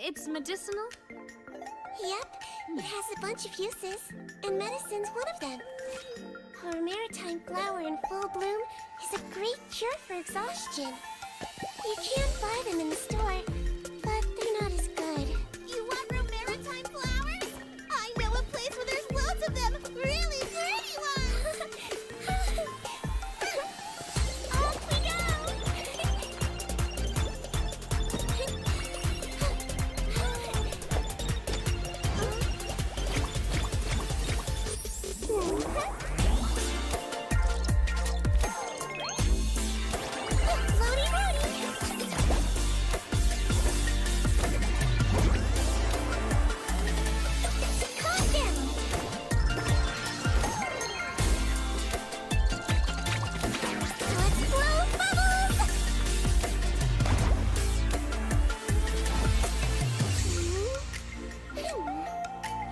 it's medicinal? Yep, it has a bunch of uses, and medicine's one of them. Our maritime flower in full bloom is a great cure for exhaustion. You can buy them in the store, but they're not as good. You want real maritime flowers? I know a place where there's lots of them! Really pretty ones! Off we go! Floaty roaty! Calm down! Let's blow bubbles!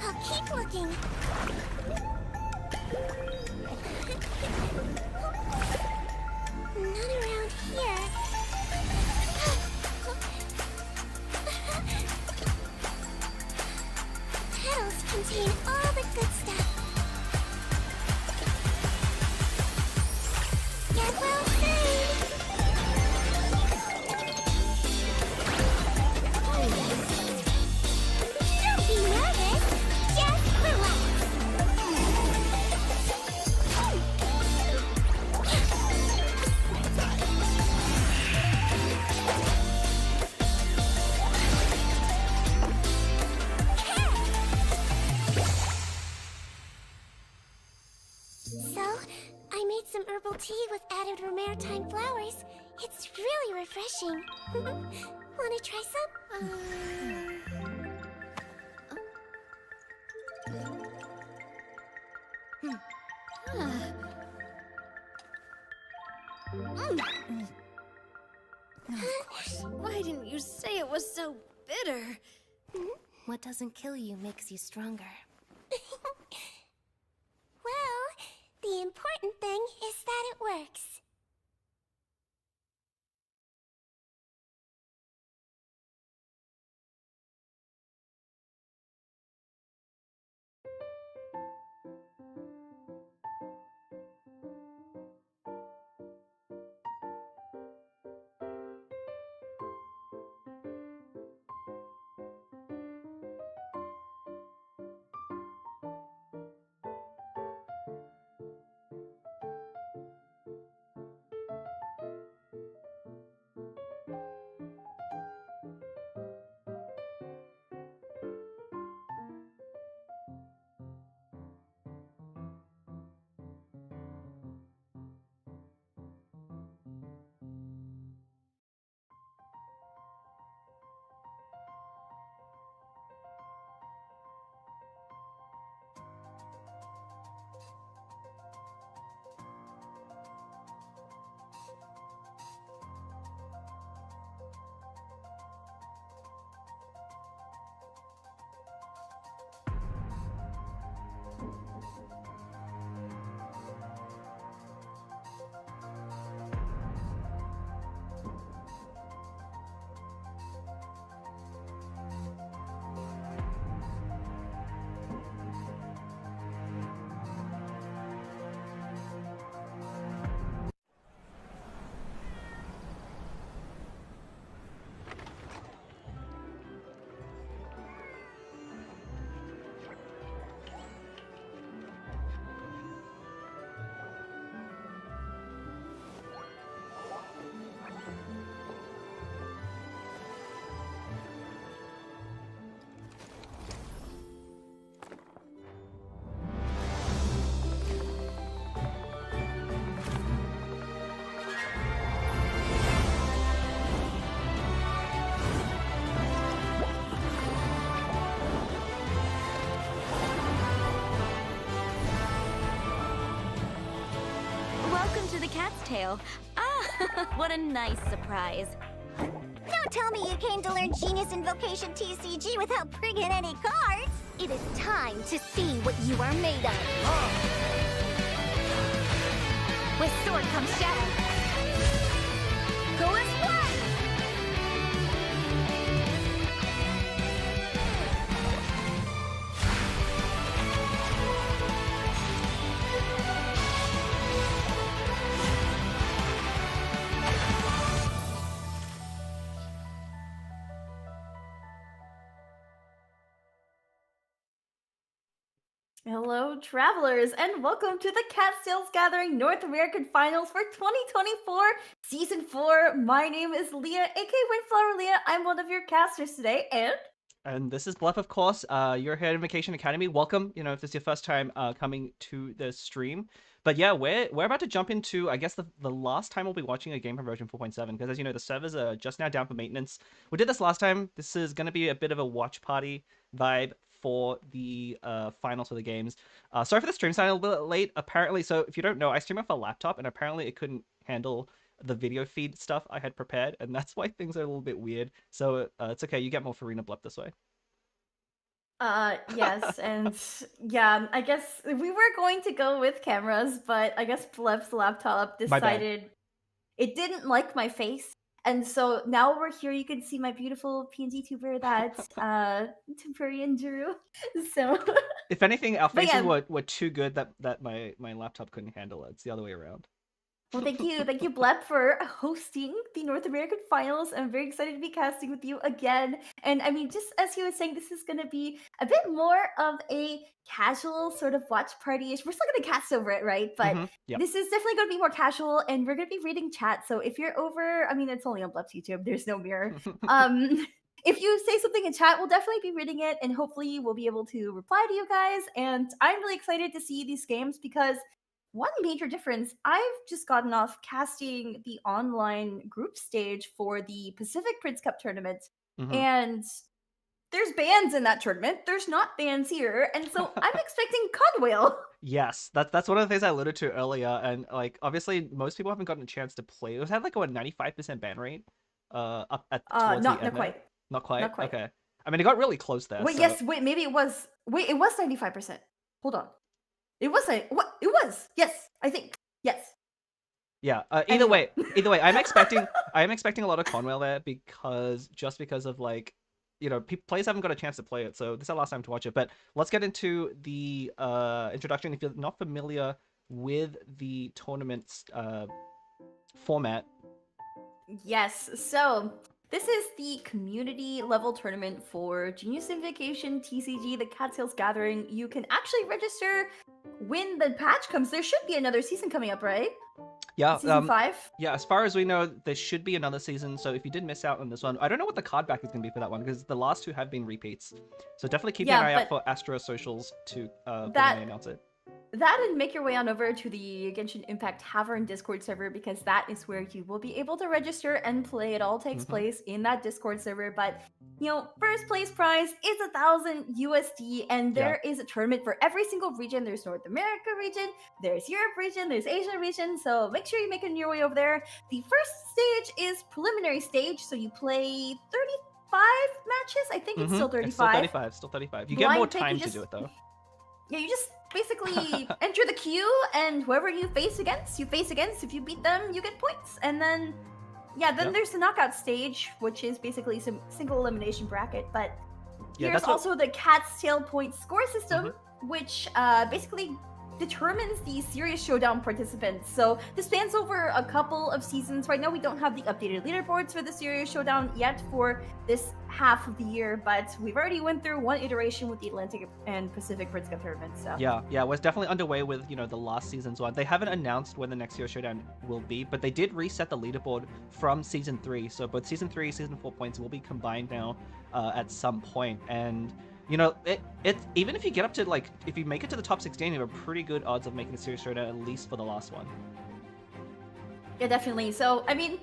I'll keep looking. None around here. Petals contain all the good stuff. Get well soon. Don't be nervous. Just relax. So, I made some herbal tea with added maritime flowers. It's really refreshing. Wanna try some? Of course. Why didn't you say it was so bitter? What doesn't kill you makes you stronger. Well, the important thing is that it works. Cat's tail. Ah, what a nice surprise. Don't tell me you came to learn Genius Invocation TCG without bringing any cards! It is time to see what you are made of. With sword comes shadow. Go as one! Hello, travelers, and welcome to the Catskills Gathering North American Finals for 2024 Season 4. My name is Leah, aka Windflower Leah. I'm one of your casters today, And this is Bluff, of course. You're here at Invocation Academy. Welcome. You know, if this is your first time coming to the stream. But yeah, we're about to jump into, I guess, the last time we'll be watching a game from version 4.7. Because as you know, the servers are just now down for maintenance. We did this last time. This is going to be a bit of a watch party vibe for the finals for the games. Sorry for the stream sound a little bit late. Apparently, so if you don't know, I stream off a laptop, and apparently it couldn't handle the video feed stuff I had prepared, and that's why things are a little bit weird. So it's okay. You get more Farina Blep this way. Yes, and yeah, I guess we were going to go with cameras, but I guess Blev's laptop decided it didn't like my face. And so now we're here. You can see my beautiful PNG tuber that Tempurian drew. So if anything, our faces yeah. were too good that my laptop couldn't handle it. It's the other way around. Well, thank you, Bleb, for hosting the North American Finals. I'm very excited to be casting with you again. And I mean, just as he was saying, this is going to be a bit more of a casual sort of watch party-ish. We're still going to cast over it, right? But Yep. This is definitely going to be more casual, and we're going to be reading chat. So if you're over, I mean, it's only on Bleb's YouTube. There's no mirror. If you say something in chat, we'll definitely be reading it, and hopefully we'll be able to reply to you guys. And I'm really excited to see these games because one major difference, I've just gotten off casting the online group stage for the Pacific Prince Cup tournament, and there's bans in that tournament. There's not bans here, and so I'm expecting Conwhale. Yes, that's one of the things I alluded to earlier, and like obviously most people haven't gotten a chance to play. It had like a 95% ban rate, up at towards the end. Not quite. Not quite. Not quite. Okay. I mean, it got really close there. Wait, so... yes. Wait, maybe it was. Wait, it was 95%. Hold on. It was what? It was. Yes, I think. Yes. Yeah. Either way, I'm expecting a lot of Conwhale there because of like, you know, players haven't got a chance to play it, so this is our last time to watch it. But let's get into the introduction. If you're not familiar with the tournament's format. Yes. So this is the community level tournament for Genius Invocation TCG, the Catskills Gathering. You can actually register when the patch comes. There should be another season coming up, right? Yeah. Season 5? Yeah, as far as we know, there should be another season. So if you did miss out on this one, I don't know what the card back is going to be for that one because the last two have been repeats. So definitely keep an eye out for Astro Socials to when they announce it. That and make your way on over to the Genshin Impact Tavern Discord server because that is where you will be able to register and play. It all takes place in that Discord server. But, you know, first place prize is 1,000 USD, and there is a tournament for every single region. There's North America region, there's Europe region, there's Asia region. So make sure you're making your way over there. The first stage is preliminary stage, so you play 35 matches. I think it's still 35. It's still 35. You get more time to do it though. Yeah, you just basically enter the queue, and whoever you face against, you face against. If you beat them, you get points. And then, there's the knockout stage, which is basically some single elimination bracket. But here's also the Cat's Tail point score system, which basically determines the serious showdown participants. So this spans over a couple of seasons. Right now we don't have the updated leaderboards for the serious showdown yet for this half of the year, but we've already went through one iteration with the Atlantic and Pacific Prince Cup tournament. So yeah, it was definitely underway with, you know, the last season's one. They haven't announced when the next Serious Showdown will be, but they did reset the leaderboard from season 3. So both season 3, season 4 points will be combined now at some point. And you know, it even if you get up to, like, if you make it to the top 16, you have a pretty good odds of making a Serious Showdown, at least for the last one. Yeah, definitely. So, I mean,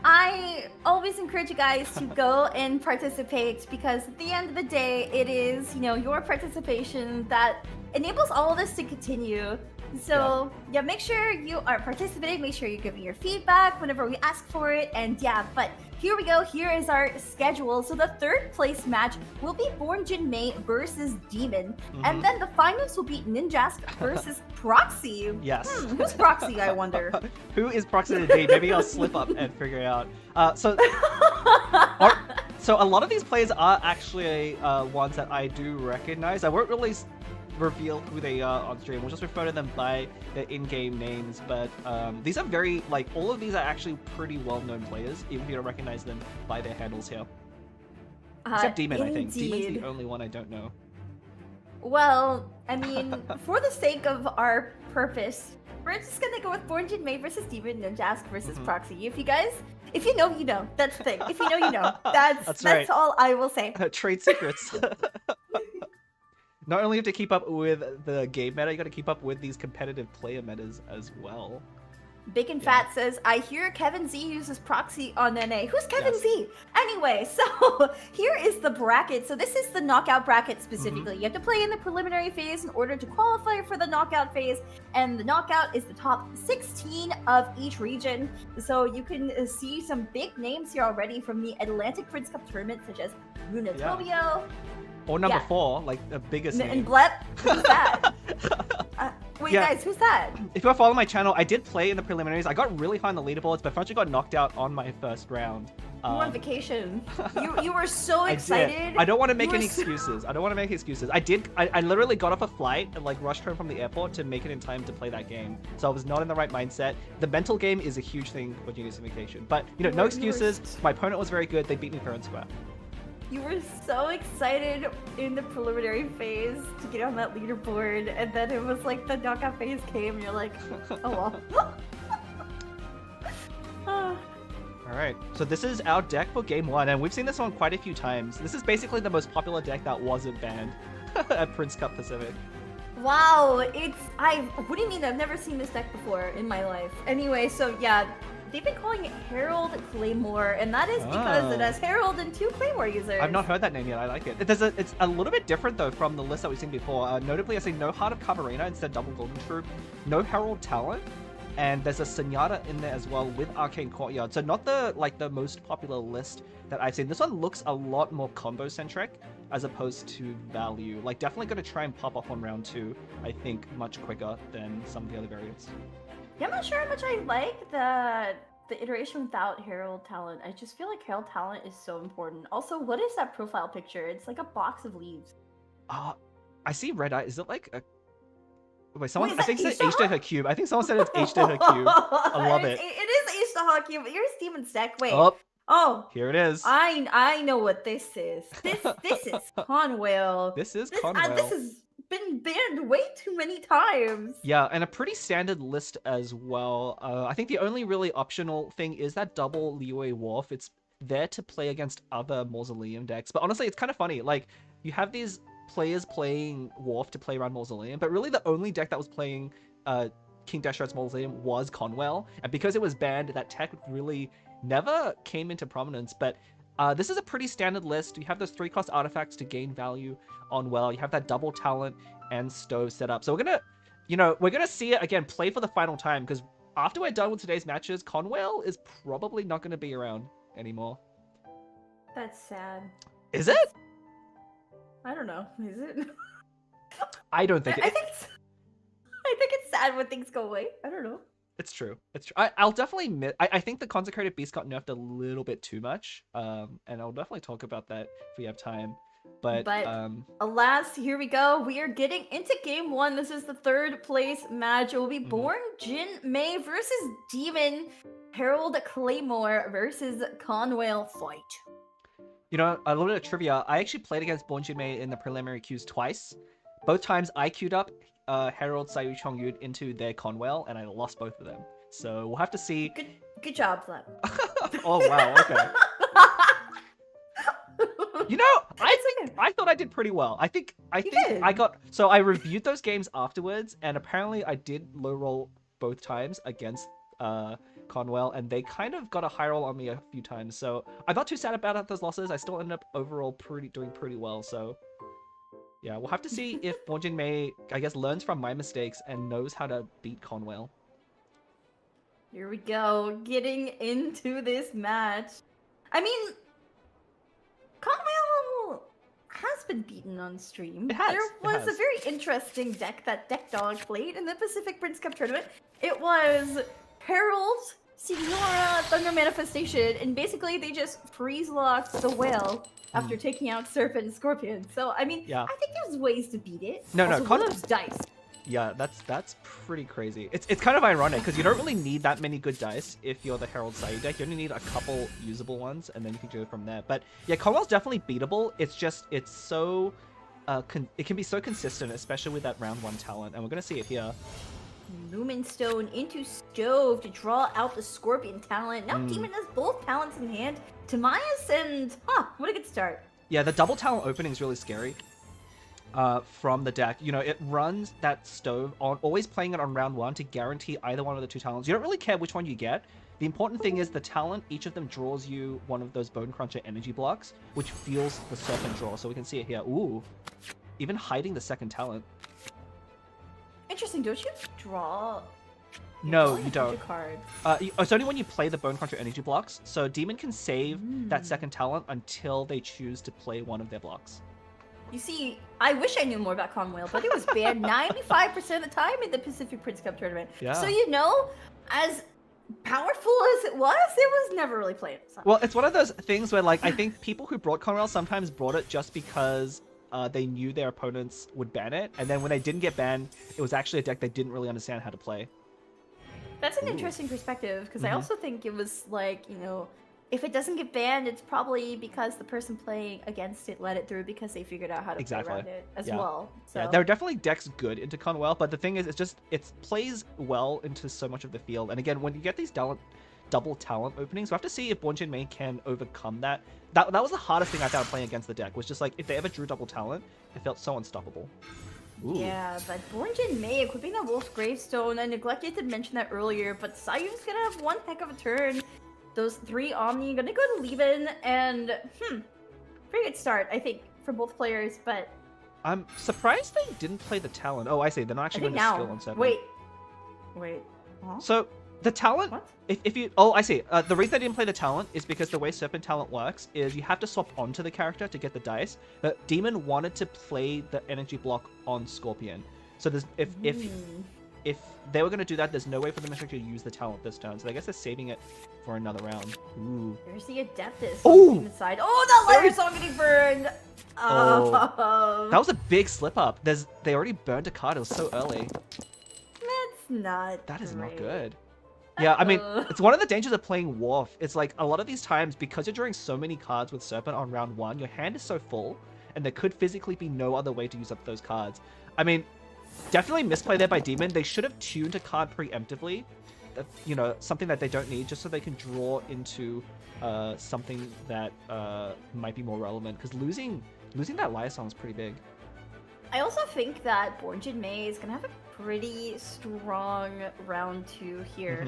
I always encourage you guys to go and participate because at the end of the day, it is, you know, your participation that enables all of this to continue. So, yeah, make sure you are participating, make sure you're giving your feedback whenever we ask for it, and but here we go. Here is our schedule. So the third place match will be Born Jin Mei versus Demon. And then the finals will be Ninjask versus Proxy. Yes. Who's Proxy, I wonder? Who is Proxy today? Maybe I'll slip up and figure it out. So a lot of these players are actually ones that I do recognize. I won't really reveal who they are on stream. We'll just refer to them by their in-game names, but these are very, like, all of these are actually pretty well-known players, even if you don't recognize them by their handles here. Except Demon, I think. Demon's the only one I don't know. Well, I mean, for the sake of our purpose, we're just gonna go with Born Jin Mei versus Demon Ninjask versus Proxy. If you know, you know. That's the thing. If you know, you know. That's right. all I will say. Trade secrets. Not only have to keep up with the game meta, you got to keep up with these competitive player metas as well. Big and Fat says, I hear Kevin Z uses proxy on NA. Who's Kevin Z? Anyway, so here is the bracket. So this is the knockout bracket specifically. You have to play in the preliminary phase in order to qualify for the knockout phase. And the knockout is the top 16 of each region. So you can see some big names here already from the Atlantic Prince Cup tournament, such as Luna Tobio. Or number 4, like the biggest name. And Blep. Who's that? Wait, guys, who's that? If you follow my channel, I did play in the preliminaries. I got really high on the leaderboards, but eventually got knocked out on my first round. You were on vacation. You were so excited. I don't want to make any excuses. I don't want to make excuses. I literally got off a flight and like rushed home from the airport to make it in time to play that game. So I was not in the right mindset. The mental game is a huge thing for Genius Invocation. But, you know, no excuses. My opponent was very good. They beat me fair and square. You were so excited in the preliminary phase to get on that leaderboard, and then it was like the knockout phase came, and you're like, oh well. Alright, so this is our deck for game 1, and we've seen this one quite a few times. This is basically the most popular deck that wasn't banned at Prince Cup Pacific. Wow, what do you mean? I've never seen this deck before in my life. Anyway, so yeah, they've been calling it Herald Claymore, and that is because it has Herald and 2 Claymore users. I've not heard that name yet. I like it. It's a little bit different though from the list that we've seen before. Notably, I see no Heart of Camarena instead double Golden Troop, no Herald Talent, and there's a Senyata in there as well with Arcane Courtyard. So not the most popular list that I've seen. This one looks a lot more combo centric as opposed to value. Like definitely going to try and pop off on round 2. I think much quicker than some of the other variants. Yeah, I'm not sure how much I like the iteration without Herald Talent. I just feel like Herald Talent is so important. Also, what is that profile picture? It's like a box of leaves. I see red eye. Is it like a... Wait, someone... I think it's H to her cube. I think someone said it's H to her cube. I love it. It is H to her cube. Here's Demon's deck. Wait. Oh, here it is. I know what this is. This is Conwell. This is Conwell. This has been banned way too many times. Yeah, and a pretty standard list as well. I think the only really optional thing is that double Liyue Wharf. It's there to play against other Mausoleum decks. But honestly, it's kind of funny. Like, you have these players playing Wharf to play around Mausoleum, but really the only deck that was playing King Deshret's Mausoleum was Conwell. And because it was banned, that tech really never came into prominence. But this is a pretty standard list. You have those 3-cost artifacts to gain value on well. You have that double talent and stove set up. So we're gonna see it again play for the final time, because after we're done with today's matches, Conwell is probably not gonna be around anymore. That's sad. Is it? I don't know. Is it? I don't think I think it's sad when things go away. I don't know. It's true. It's true. I'll definitely admit, I think the Consecrated Beast got nerfed a little bit too much. And I'll definitely talk about that if we have time. But alas, here we go. We are getting into game 1. This is the 3rd place match. It will be Born Jin Mei versus Demon Herald Claymore versus Conwell fight. You know, a little bit of trivia. I actually played against Born Jin Mei in the preliminary queues twice. Both times I queued up Herald Sayu Chongyud into their Conwell, and I lost both of them. So we'll have to see. Good job, Flap. Oh wow, okay. You know, I thought I did pretty well. I think I got... So I reviewed those games afterwards, and apparently I did low roll both times against Conwell, and they kind of got a high roll on me a few times. So I'm not too sad about those losses. I still ended up overall doing pretty well. So yeah, we'll have to see if Born Jin Mei, I guess, learns from my mistakes and knows how to beat Conwell. Here we go, getting into this match. I mean, Conwell has been beaten on stream. There was a very interesting deck that Deck Dog played in the Pacific Prince Cup tournament. It was Herald, Signora, Thunder Manifestation, and basically they just freeze-locked the whale after taking out Serpent and Scorpion. So, I mean, I think there's ways to beat it. No, loves dice. Yeah, that's pretty crazy. It's kind of ironic, because you don't really need that many good dice if you're the Herald Sayu deck. You only need a couple usable ones, and then you can go from there. But yeah, Conwell's definitely beatable. It's just, it's so it can be so consistent, especially with that round 1 talent, and we're gonna see it here. Lumen Stone into Stove to draw out the Scorpion talent. Now Demon has both talents in hand. Timaeus and what a good start. Yeah, the double talent opening is really scary. From the deck, you know, it runs that Stove on, always playing it on round 1 to guarantee either one of the 2 talents. You don't really care which one you get. The important thing is the talent, each of them draws you one of those Bone Cruncher energy blocks, which fuels the Serpent draw. So we can see it here. Ooh, even hiding the second talent. Interesting, don't you draw? No, you don't. Card. It's only when you play the Bone Cruncher energy blocks. So Demon can save that second talent until they choose to play one of their blocks. You see, I wish I knew more about Conwhale, but it was banned 95% of the time in the Pacific Prince Cup tournament. Yeah. So you know, as powerful as it was never really played. So. Well, it's one of those things where, like, I think people who brought Conwhale sometimes brought it just because they knew their opponents would ban it, and then when they didn't get banned, it was actually a deck they didn't really understand how to play. That's an interesting perspective, because I also think it was like, you know, if it doesn't get banned, it's probably because the person playing against it let it through because they figured out how to play around it as well. So. Yeah, there are definitely decks good into Conwhale, but the thing is, it plays well into so much of the field. And again, when you get these double talent openings, we have to see if Born Mei can overcome that. That was the hardest thing I found playing against the deck, was just like, if they ever drew double talent, it felt so unstoppable. Ooh. Yeah, but Born Mei equipping the Wolf's Gravestone, I neglected to mention that earlier, but Sayu's gonna have one heck of a turn. Those 3 Omni gonna go to Levin, and pretty good start, I think, for both players, but... I'm surprised they didn't play the talent. Oh, I see, they're not actually going to skill on 7. Wait. Huh? So, the talent, what? if you... Oh, I see. The reason they didn't play the talent is because the way Serpent talent works is you have to swap onto the character to get the dice, but Demon wanted to play the energy block on Scorpion. So there's, if they were going to do that, there's no way for them to use the talent this turn. So I guess they're saving it for another round. Ooh. There's the Adeptus Oh! on the Demon side. Oh, that Liar Song getting burned! Oh. That was a big slip up. They already burned a card. It was so early. That's not That is not great. good. Yeah, I mean, it's one of the dangers of playing Wharf. It's like, a lot of these times, because you're drawing so many cards with Serpent on round 1, your hand is so full, and there could physically be no other way to use up those cards. I mean, definitely misplay there by Demon. They should have tuned a card preemptively, you know, something that they don't need, just so they can draw into something that might be more relevant. Because losing that Liar Song is pretty big. I also think that Born Mei is gonna have a pretty strong round 2 here.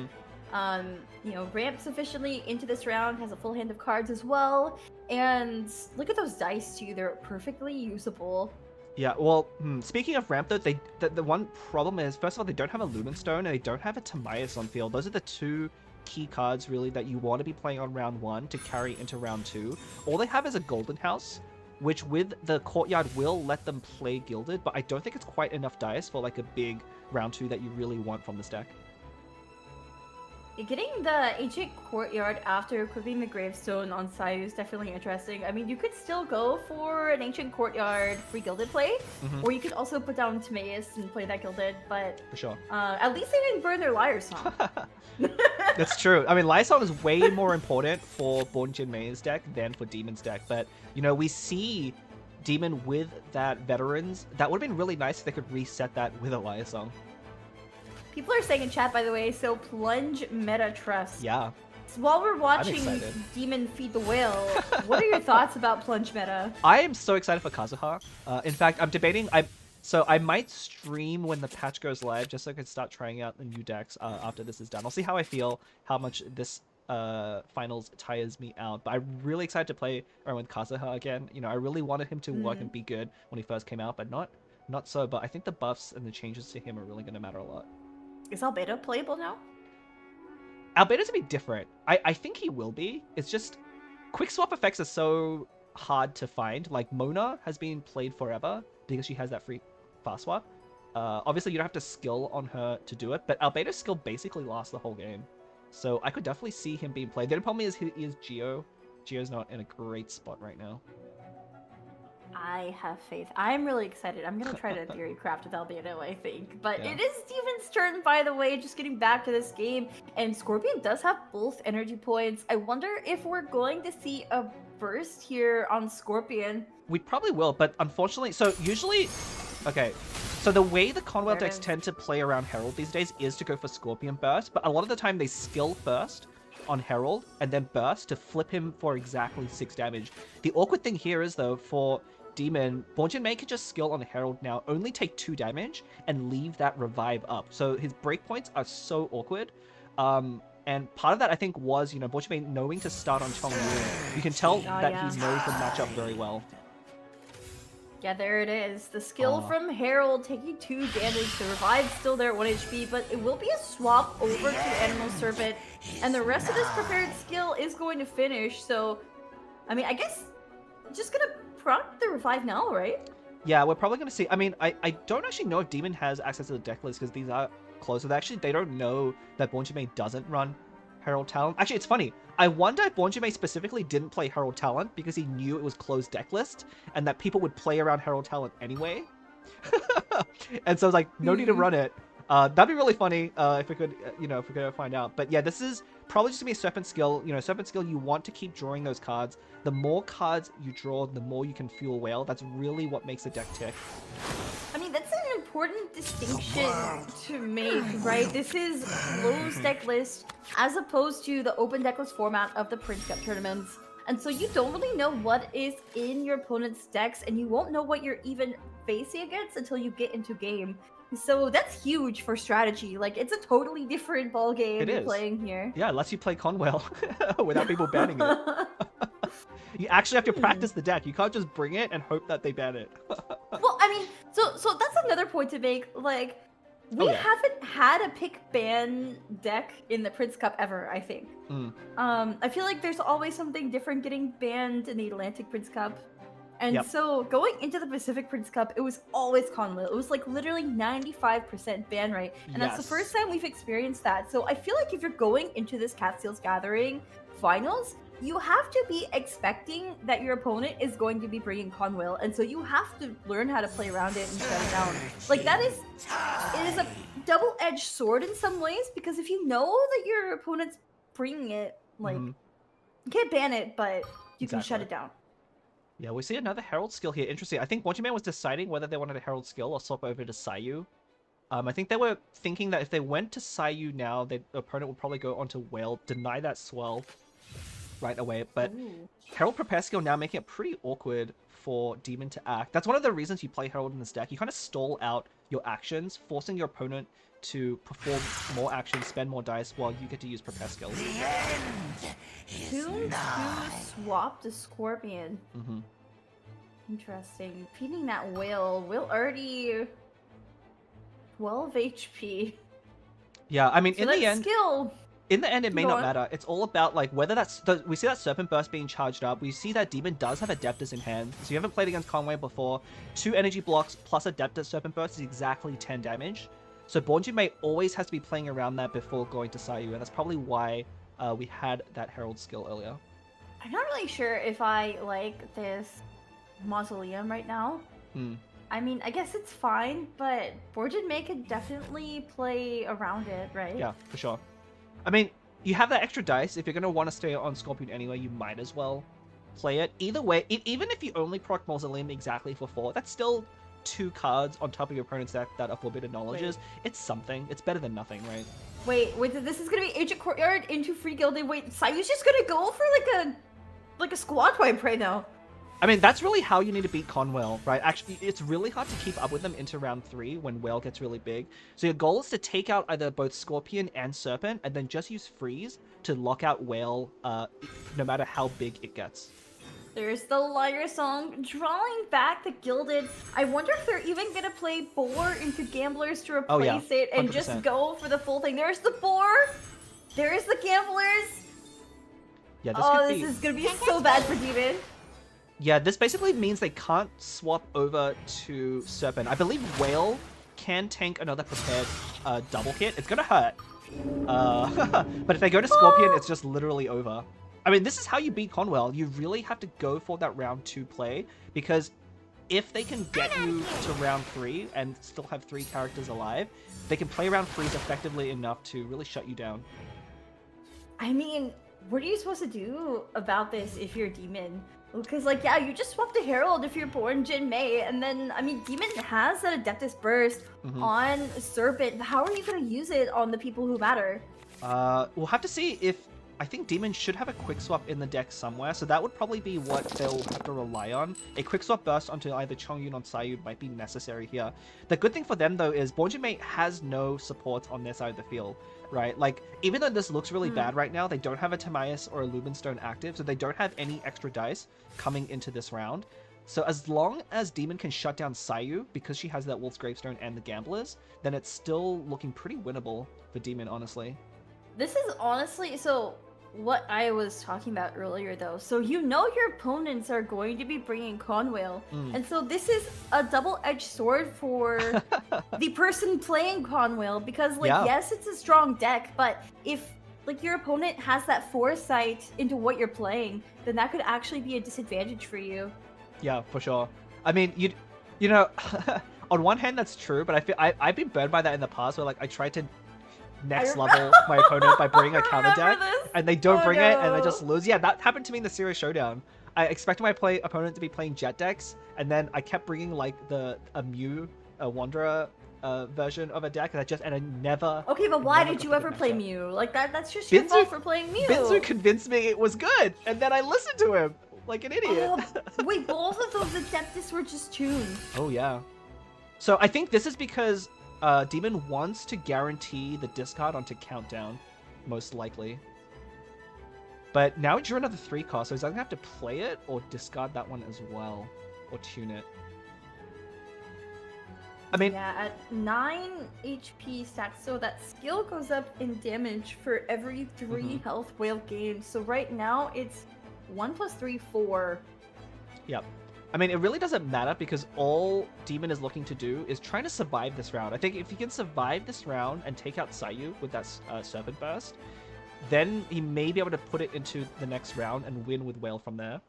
You know, ramp sufficiently into this round, has a full hand of cards as well, and look at those dice too, they're perfectly usable. Yeah, well, speaking of ramp though, the one problem is, first of all, they don't have a Lumen Stone and they don't have a Timaeus on field. Those are the 2 key cards really that you want to be playing on round 1 to carry into round 2. All they have is a Golden House, which with the Courtyard will let them play Gilded, but I don't think it's quite enough dice for like a big round 2 that you really want from this deck. Getting the Ancient Courtyard after equipping the Gravestone on Sayu is definitely interesting. I mean, you could still go for an Ancient Courtyard free Gilded play, or you could also put down Timaeus and play that Gilded, but... For sure. At least they didn't burn their Liar Song. That's true. I mean, Liar Song is way more important for Born Mei's deck than for Demon's deck, but, you know, we see Demon with that Veterans. That would have been really nice if they could reset that with a Liar Song. People are saying in chat, by the way, so Plunge Meta Trust. Yeah. So while we're watching Demon feed the whale, what are your thoughts about Plunge Meta? I am so excited for Kazuha. In fact, I'm debating... So I might stream when the patch goes live, just so I can start trying out the new decks after this is done. I'll see how I feel, how much this finals tires me out. But I'm really excited to play around with Kazuha again. You know, I really wanted him to work and be good when he first came out, but not so. But I think the buffs and the changes to him are really going to matter a lot. Is Albedo playable now? Albedo's a bit different. I think he will be. It's just quick swap effects are so hard to find. Like Mona has been played forever because she has that free fast swap. Obviously you don't have to skill on her to do it, but Albedo's skill basically lasts the whole game. So I could definitely see him being played. The only problem is he is Geo. Geo's not in a great spot right now. I have faith. I'm really excited. I'm gonna try to theory craft with Albino, I think. But Yeah. it is Steven's turn, by the way, just getting back to this game. And Scorpion does have both energy points. I wonder if we're going to see a burst here on Scorpion. We probably will, but unfortunately, so usually, okay, so the way the Conwell There it decks is. tend to play around Herald these days is to go for Scorpion Burst, but a lot of the time they skill first on Herald and then Burst to flip him for exactly 6 damage. The awkward thing here is, though, for Demon, Bornjin May can just skill on Herald now, only take 2 damage, and leave that revive up. So his breakpoints are so awkward. And part of that, I think, was, Bornjin May knowing to start on Chongyu. You can tell that yeah. he knows the matchup very well. Yeah, there it is. The skill from Herald taking 2 damage. The revive's still there at 1 HP, but it will be a swap over to Animal Serpent. And the rest of this prepared skill is going to finish, so... I mean, I guess... just gonna proc the revive now, right? Yeah, we're probably going to see... I mean, I don't actually know if Demon has access to the deck list, because these are closed. Actually, they don't know that Bornjin May doesn't run Herald Talent. Actually, it's funny. I wonder if Bornjin May specifically didn't play Herald Talent because he knew it was closed deck list and that people would play around Herald Talent anyway. And so I was like, no need to run it. That'd be really funny if we could, if we could ever find out. But yeah, this is probably just gonna be a Serpent skill. Serpent skill, you want to keep drawing those cards. The more cards you draw, the more you can fuel Whale. That's really what makes the deck tick. I mean, that's an important distinction to make, right? This is closed deck list as opposed to the open deck list format of the Prince Cup tournaments. And so you don't really know what is in your opponent's decks, and you won't know what you're even facing against until you get into game. So that's huge for strategy. Like, it's a totally different ball game you're playing here. Yeah, unless you play Conwell without people banning it. You actually have to practice the deck. You can't just bring it and hope that they ban it. Well, I mean, so that's another point to make. Like, we haven't had a pick ban deck in the Prince Cup ever, I think. I feel like there's always something different getting banned in the Atlantic Prince Cup. And so going into the Pacific Prince Cup, it was always Conwell. It was like literally 95% ban rate. And that's the first time we've experienced that. So I feel like if you're going into this Catsteel's Gathering finals, you have to be expecting that your opponent is going to be bringing Conwell, and so you have to learn how to play around it and shut it down. Like, it is a double-edged sword in some ways, because if you know that your opponent's bringing it, like, you can't ban it, but you can shut it down. Yeah, we see another Herald skill here. Interesting. I think Bornjin May was deciding whether they wanted a Herald skill or swap over to Sayu. I think they were thinking that if they went to Sayu now, their opponent would probably go onto Whale, deny that swell right away, but Herald Prepare skill now making it pretty awkward for Demon to act. That's one of the reasons you play Herald in this deck. You kind of stall out your actions, forcing your opponent to perform more actions, spend more dice, while you get to use Prepare skills. Tune to swap the Scorpion. Interesting. Feeding that Whale. Whale already 12 HP. Yeah, I mean, So in that the end... skill... In the end, it may Go not on. matter. It's all about, like, whether that's... We see that Serpent Burst being charged up. We see that Demon does have Adeptus in hand. So you haven't played against Conway before. 2 energy blocks plus Adeptus Serpent Burst is exactly 10 damage. So Bornjin May always has to be playing around that before going to Sayu. And that's probably why we had that Herald skill earlier. I'm not really sure if I like this Mausoleum right now. I mean, I guess it's fine, but Bornjin May could definitely play around it, right? Yeah, for sure. I mean, you have that extra dice. If you're going to want to stay on Scorpion anyway, you might as well play it. Either way, even if you only proc Mausoleum exactly for 4, that's still 2 cards on top of your opponent's deck that are Forbidden Knowledges. It's something. It's better than nothing, right? Wait, this is gonna be Ancient Courtyard into Free Gilded. Wait, Sayu's just gonna go for like a squad wipe right now. I mean, that's really how you need to beat Conwell, right? Actually, it's really hard to keep up with them into round 3 when Whale gets really big. So your goal is to take out either both Scorpion and Serpent, and then just use Freeze to lock out Whale, no matter how big it gets. There's the Liar Song, drawing back the Gilded. I wonder if they're even gonna play Boar into Gamblers to replace it and 100%. just go for the full thing. There's the Boar! There's the Gamblers! Yeah, This is gonna be so bad for Demon. Yeah, this basically means they can't swap over to Serpent. I believe Whale can tank another prepared double hit. It's gonna hurt. But if they go to Scorpion, it's just literally over. I mean, this is how you beat Conwell. You really have to go for that round 2 play, because if they can get you to round 3 and still have 3 characters alive, they can play round 3s effectively enough to really shut you down. I mean, what are you supposed to do about this if you're Demon? Because, like, yeah, you just swap the Herald if you're born Jin Mei, and then, I mean, Demon has that Adeptus Burst on Serpent. How are you going to use it on the people who matter? We'll have to see if... I think Demon should have a quick swap in the deck somewhere, so that would probably be what they'll have to rely on. A quick swap burst onto either Chongyun or Sayu might be necessary here. The good thing for them, though, is Born Jin Mei has no support on their side of the field, right? Like, even though this looks really bad right now, they don't have a Timaeus or a Lumenstone active, so they don't have any extra dice coming into this round. So as long as Demon can shut down Sayu, because she has that Wolf's Gravestone and the Gamblers, then it's still looking pretty winnable for Demon, honestly. This is honestly, so what I was talking about earlier though. So you know your opponents are going to be bringing Conwhale. And so this is a double-edged sword for the person playing Conwhale, because like, yes, it's a strong deck, but if like your opponent has that foresight into what you're playing, then that could actually be a disadvantage for you. Yeah, for sure. I mean, you know, on one hand that's true, but I feel I've been burned by that in the past where like I tried to next level my opponent by bringing a counter deck, and they don't bring it, and I just lose. Yeah, that happened to me in the Serious Showdown. I expected my opponent to be playing Jet decks, and then I kept bringing like a Mew, a Wanderer version of a deck, and I never. Okay, but why did you ever play Mew? Like that's just your fault for playing Mew. Binzu convinced me it was good, and then I listened to him like an idiot. Wait, both of those Adeptus were just tuned. Oh yeah. So I think this is because Demon wants to guarantee the discard onto Countdown, most likely. But now he drew another 3 cost, so he's either gonna have to play it or discard that one as well, or tune it. I mean, yeah, at 9 HP stack, so that skill goes up in damage for every 3 health whale gained. So right now it's 1 + 3, 4. Yep. I mean, it really doesn't matter because all Demon is looking to do is trying to survive this round. I think if he can survive this round and take out Sayu with that Serpent Burst, then he may be able to put it into the next round and win with Whale from there.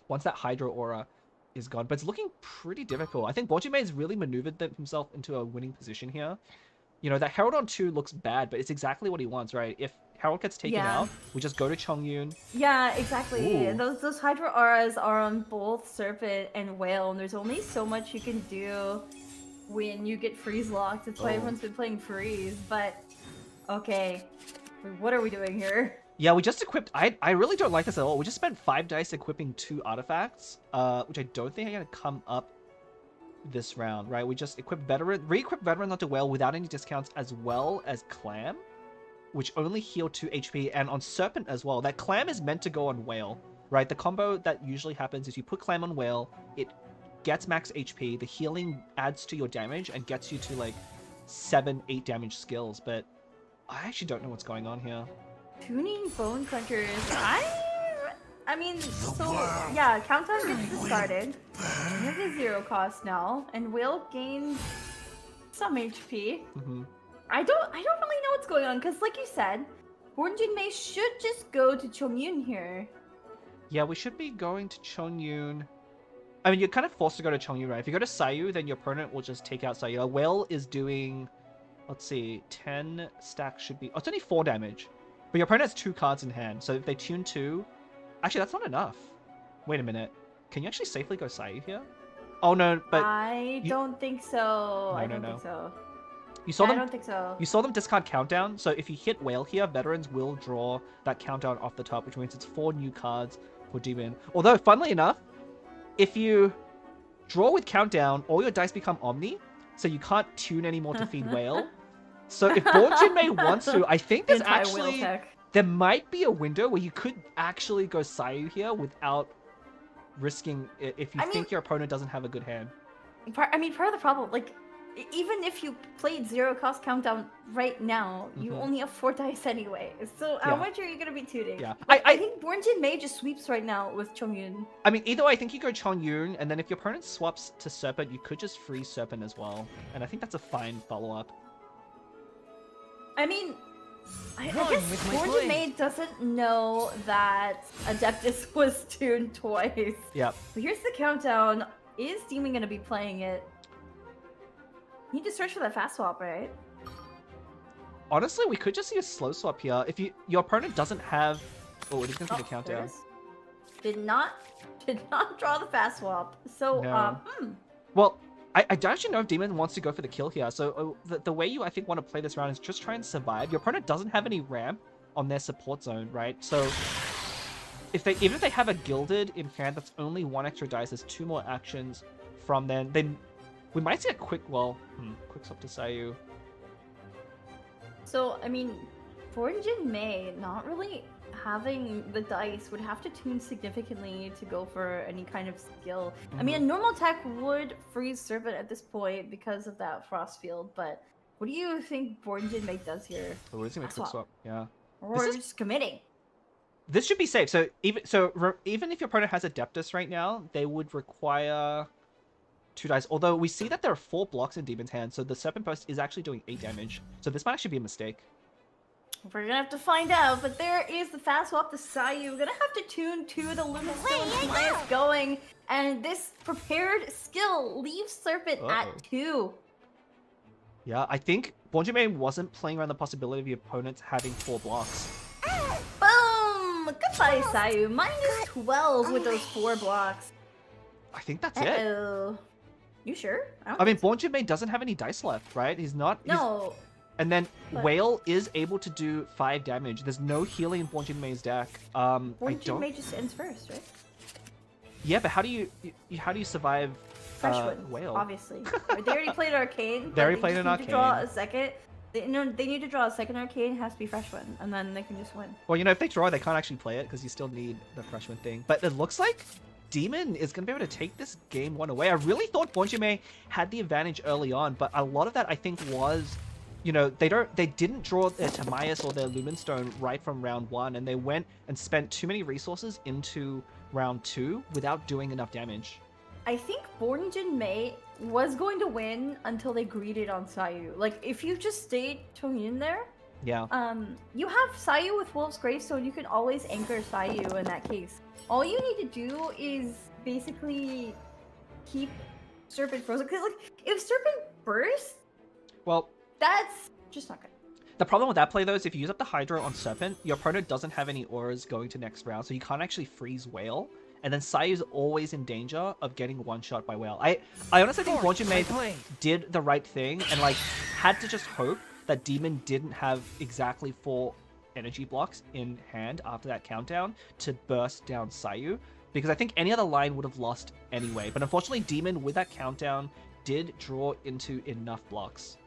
Once that Hydro Aura is gone. But it's looking pretty difficult. I think Born Jin Mei has really maneuvered himself into a winning position here. You know, that Herald on 2 looks bad, but it's exactly what he wants, right? If Herald gets taken out, we just go to Chongyun. Yeah, exactly. Those Hydro Auras are on both Serpent and Whale, and there's only so much you can do when you get freeze locked. That's why everyone's been playing freeze, but okay. What are we doing here? Yeah, we just equipped... I really don't like this at all. We just spent 5 dice equipping 2 artifacts, which I don't think are going to come up this round, right? We just equipped re-equipped Veteran onto Whale without any discounts, as well as Clam, which only heal 2 HP, and on Serpent as well. That Clam is meant to go on Whale, right? The combo that usually happens is you put Clam on Whale, it gets max HP, the healing adds to your damage, and gets you to like 7-8 damage skills, but I actually don't know what's going on here. Tuning Bone Crunchers. I mean, so yeah, Countdown gets discarded. We have the 0 cost now, and Whale gains some HP. I don't really know what's going on, because like you said, Born Jin Mei should just go to Chongyun here. Yeah, we should be going to Chongyun. I mean, you're kind of forced to go to Chongyun, right? If you go to Sayu, then your opponent will just take out Sayu. Whale is doing, let's see, 10 stacks should be... Oh, it's only 4 damage. But your opponent has 2 cards in hand, so if they tune 2... Actually, that's not enough. Wait a minute. Can you actually safely go Sayu here? Oh, no, but... I don't think so. No, I don't think so. You saw them, I don't think so. You saw them discard Countdown, so if you hit Whale here, Veterans will draw that Countdown off the top, which means it's 4 new cards for Demon. Although, funnily enough, if you draw with Countdown, all your dice become Omni, so you can't tune anymore to feed Whale. So if Born Jin Mei wants to, I think there's actually... There might be a window where you could actually go Sayu here without risking it if you think your opponent doesn't have a good hand. Part of the problem, like, even if you played 0 cost Countdown right now, you only have 4 dice anyway. So how much are you going to be tuning? Yeah. I think Born Jin Mei just sweeps right now with Chongyun. I mean, either way, I think you go Chongyun, and then if your opponent swaps to Serpent, you could just freeze Serpent as well. And I think that's a fine follow-up. I mean... I guess Born Jin Mei doesn't know that Adeptus was tuned twice. Yep. But here's the Countdown. is Demon gonna be playing it? You need to search for that fast swap, right? Honestly, we could just see a slow swap here. If your opponent doesn't have... Oh, it is going to be the There countdown. it is. Did not draw the fast swap. So, No. Well, I don't actually know if Demon wants to go for the kill here. So the way you, I think, want to play this round is just try and survive. Your opponent doesn't have any ramp on their support zone, right? So even if they have a Gilded in hand, that's only 1 extra dice. There's 2 more actions from then we might see a quick swap to Sayu. So, I mean, Bornjin Mei not really having the dice would have to tune significantly to go for any kind of skill. I mean, a normal attack would freeze Serpent at this point because of that Frost Field, but what do you think Bornjin Mei does here? Oh, we're just gonna quick swap. Yeah. Or just committing. This should be safe. So even if your opponent has Adeptus right now, they would require 2 dice. Although we see that there are 4 blocks in Demon's hand, so the Serpent Burst is actually doing 8 damage. So this might actually be a mistake. We're gonna have to find out, but there is the fast swap to Sayu. We're gonna have to tune to the Lumen Stone Bias going, and this prepared skill leaves Serpent at 2. Yeah, I think Bonjime wasn't playing around the possibility of your opponents having 4 blocks. Boom! Goodbye, Sayu. Minus 12 with those 4 blocks. I think that's it. You sure? I mean, Bonjime doesn't have any dice left, right? He's not... No. And then Whale is able to do 5 damage. There's no healing in Bonjinmei's deck. Bonjinmei just ends first, right? Yeah, but how do you survive Freshwood, Whale? Obviously. They already played Arcane. They already played an Arcane. They need to draw a second. They need to draw a second Arcane. It has to be Freshwood, and then they can just win. Well, if they draw, they can't actually play it because you still need the Freshwood thing. But it looks like Demon is going to be able to take this game 1 away. I really thought Bonjime had the advantage early on, but a lot of that I think was... they didn't draw their Timaeus or their Lumenstone right from round 1, and they went and spent too many resources into round 2 without doing enough damage. I think Bornjin Mei was going to win until they greeted on Sayu. Like, if you just stayed Chongyun there, yeah. You have Sayu with Wolf's Gravestone, you can always anchor Sayu in that case. All you need to do is basically keep Serpent frozen. Because, like, if Serpent bursts, well, that's just not good. The problem with that play, though, is if you use up the Hydro on Serpent, your opponent doesn't have any auras going to next round, so you can't actually freeze Whale. And then Sayu's always in danger of getting one-shot by Whale. I honestly think Bonjime did the right thing and, like, had to just hope that Demon didn't have exactly 4 energy blocks in hand after that countdown to burst down Sayu. Because I think any other line would have lost anyway. But unfortunately, Demon, with that countdown, did draw into enough blocks.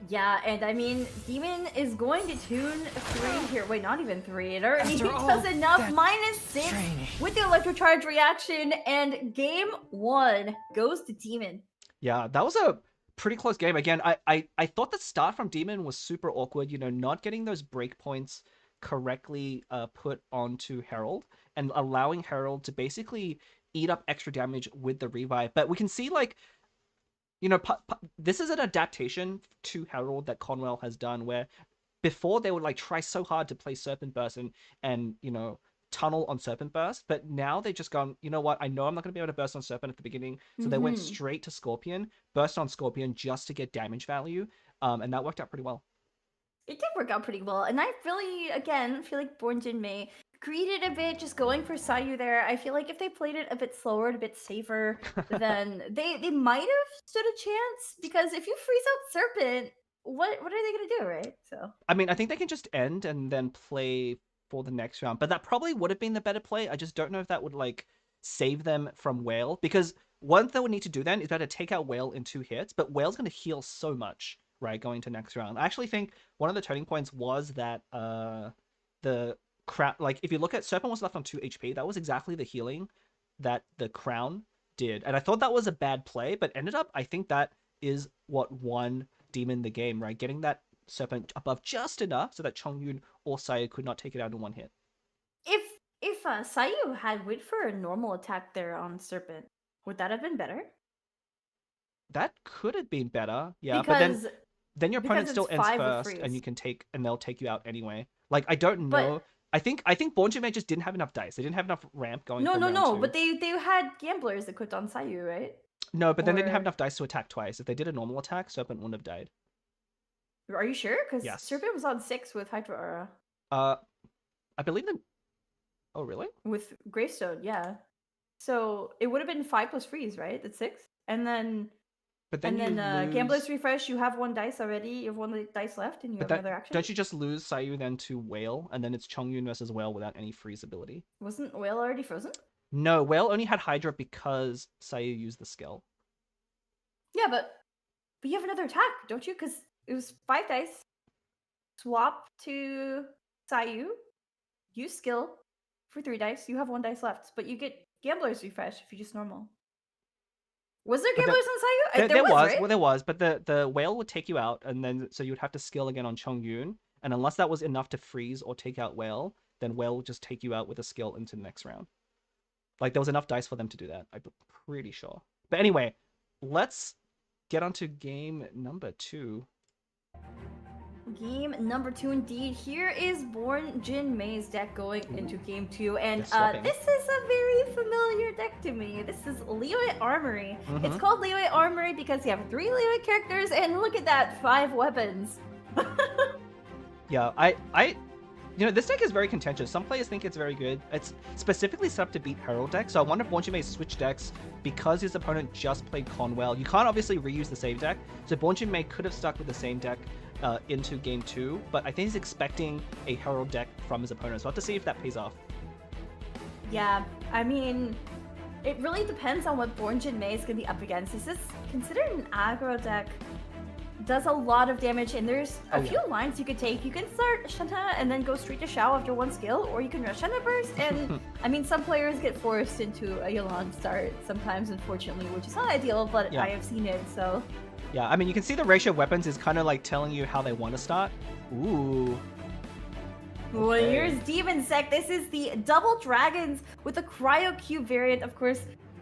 Yeah, and I mean, Demon is going to tune 3 here. Wait, not even 3. It already does enough. -6 with the Electrocharge reaction, and game 1 goes to Demon. Yeah, that was a pretty close game. Again, I thought the start from Demon was super awkward, not getting those breakpoints correctly put onto Herald, and allowing Herald to basically eat up extra damage with the revive. But we can see, like, this is an adaptation to Herald that Conwell has done, where before they would, like, try so hard to play Serpent Burst and tunnel on Serpent Burst, but now they've just gone, you know what, I know I'm not going to be able to burst on Serpent at the beginning, so they went straight to Scorpion, burst on Scorpion just to get damage value, and that worked out pretty well. It did work out pretty well, and I really, again, feel like Bornjin Mei greeted a bit, just going for Sayu there. I feel like if they played it a bit slower and a bit safer, then they might have stood a chance, because if you freeze out Serpent, what are they going to do, right? So I mean, I think they can just end and then play for the next round, but that probably would have been the better play. I just don't know if that would, like, save them from Whale, because what they would need to do then is better take out Whale in 2 hits, but Whale's going to heal so much, right, going to next round. I actually think one of the turning points was that the crown, like, if you look at Serpent was left on 2 HP, that was exactly the healing that the crown did, and I thought that was a bad play, but ended up, I think that is what won Demon the game, right, getting that Serpent above just enough so that Chongyun or Sayu could not take it out in 1 hit. If Sayu had wait for a normal attack there on Serpent, would that have been better? That could have been better, yeah. Because, but then your opponent still ends first, and they'll take you out anyway. Like, I don't know I think Bonjime just didn't have enough dice. They didn't have enough ramp going. No, from no, round no. two. But they had gamblers equipped on Sayu, right? No, but then they didn't have Or- enough dice to attack twice. If they did a normal attack, Serpent wouldn't have died. Are you sure? Because Yes. Serpent was on 6 with Hydra Aura. I believe them. Oh, really? With Gravestone, yeah. So it would have been 5 plus freeze, right? That's 6. And then But then and you then lose... Gambler's Refresh, you have 1 dice already. You have 1 dice left, and you But have another action. don't you just lose Sayu then to Whale, and then it's Chongyun versus Whale without any freeze ability? Wasn't Whale already frozen? No, Whale only had Hydra because Sayu used the skill. Yeah, but you have another attack, don't you? Because it was 5 dice. Swap to Sayu. Use skill for 3 dice. You have 1 dice left, but you get Gambler's Refresh if you just normal. Was there But Gamblers on Sayu? There was, right? well, there was, but the Whale would take you out, and then so you would have to skill again on Chongyun, and unless that was enough to freeze or take out Whale, then Whale would just take you out with a skill into the next round. Like, there was enough dice for them to do that, I'm pretty sure. But anyway, let's get on to game number 2. Game number 2 indeed. Here is Born Jin Mei's deck going into game 2, and They're swapping. this is a very familiar deck to me. This is Liyue Armory. It's called Liyue Armory because you have 3 Liyue characters, and look at that, 5 weapons. Yeah, you know, this deck is very contentious. Some players think it's very good. It's specifically set up to beat Herald deck, so I wonder if Born Jin Mei switch decks because his opponent just played Conwell. You can't obviously reuse the same deck, so Born Jin Mei could have stuck with the same deck into game 2, but I think he's expecting a Herald deck from his opponent, so we'll have to see if that pays off. Yeah, I mean, it really depends on what Born Jin Mei is going to be up against. Is this considered an aggro deck? Does a lot of damage, and there's a few lines you could take. You can start Shenhe and then go straight to Shao after 1 skill, or you can rush Shenhe burst, and I mean, some players get forced into a Yelan start sometimes, unfortunately, which is not ideal, but Yeah. I have seen it, so... Yeah, I mean, you can see the ratio of weapons is kind of like telling you how they want to start. Ooh. Well, Okay. here's Demon Sec. This is the Double Dragons with the Cryo Cube variant. Of course,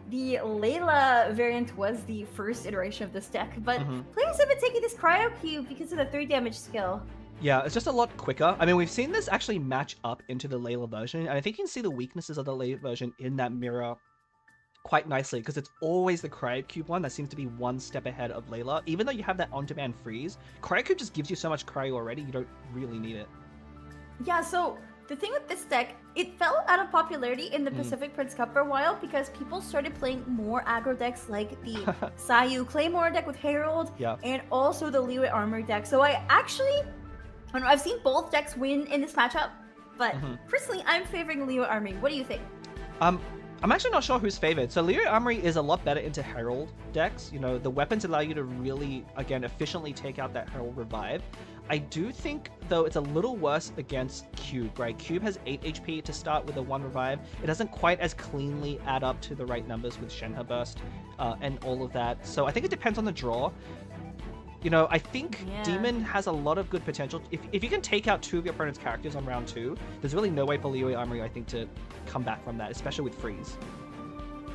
the Layla variant was the first iteration of this deck, but players have been taking this Cryo Cube because of the 3 damage skill. Yeah, it's just a lot quicker. I mean, we've seen this actually match up into the Layla version, and I think you can see the weaknesses of the Layla version in that mirror quite nicely, because it's always the Cryo Cube one that seems to be 1 step ahead of Layla. Even though you have that on-demand freeze, Cryo Cube just gives you so much cryo already, you don't really need it. Yeah, so the thing with this deck, it fell out of popularity in the Pacific Prince Cup for a while because people started playing more aggro decks like the Sayu Claymore deck with Herald, and also the Liyue Armor deck. So I've seen both decks win in this matchup, but personally, I'm favoring Liyue Armory. What do you think? I'm actually not sure who's favored. So Liyue Armory is a lot better into Herald decks. You know, the weapons allow you to really, again, efficiently take out that Herald revive. I do think, though, it's a little worse against Cube, right? Cube has 8 HP to start with a 1 revive. It doesn't quite as cleanly add up to the right numbers with Shenhe Burst and all of that. So I think it depends on the draw. You know, I think Demon has a lot of good potential. If you can take out 2 of your opponent's characters on round 2, there's really no way for Liyue Armory, I think, to come back from that, especially with freeze.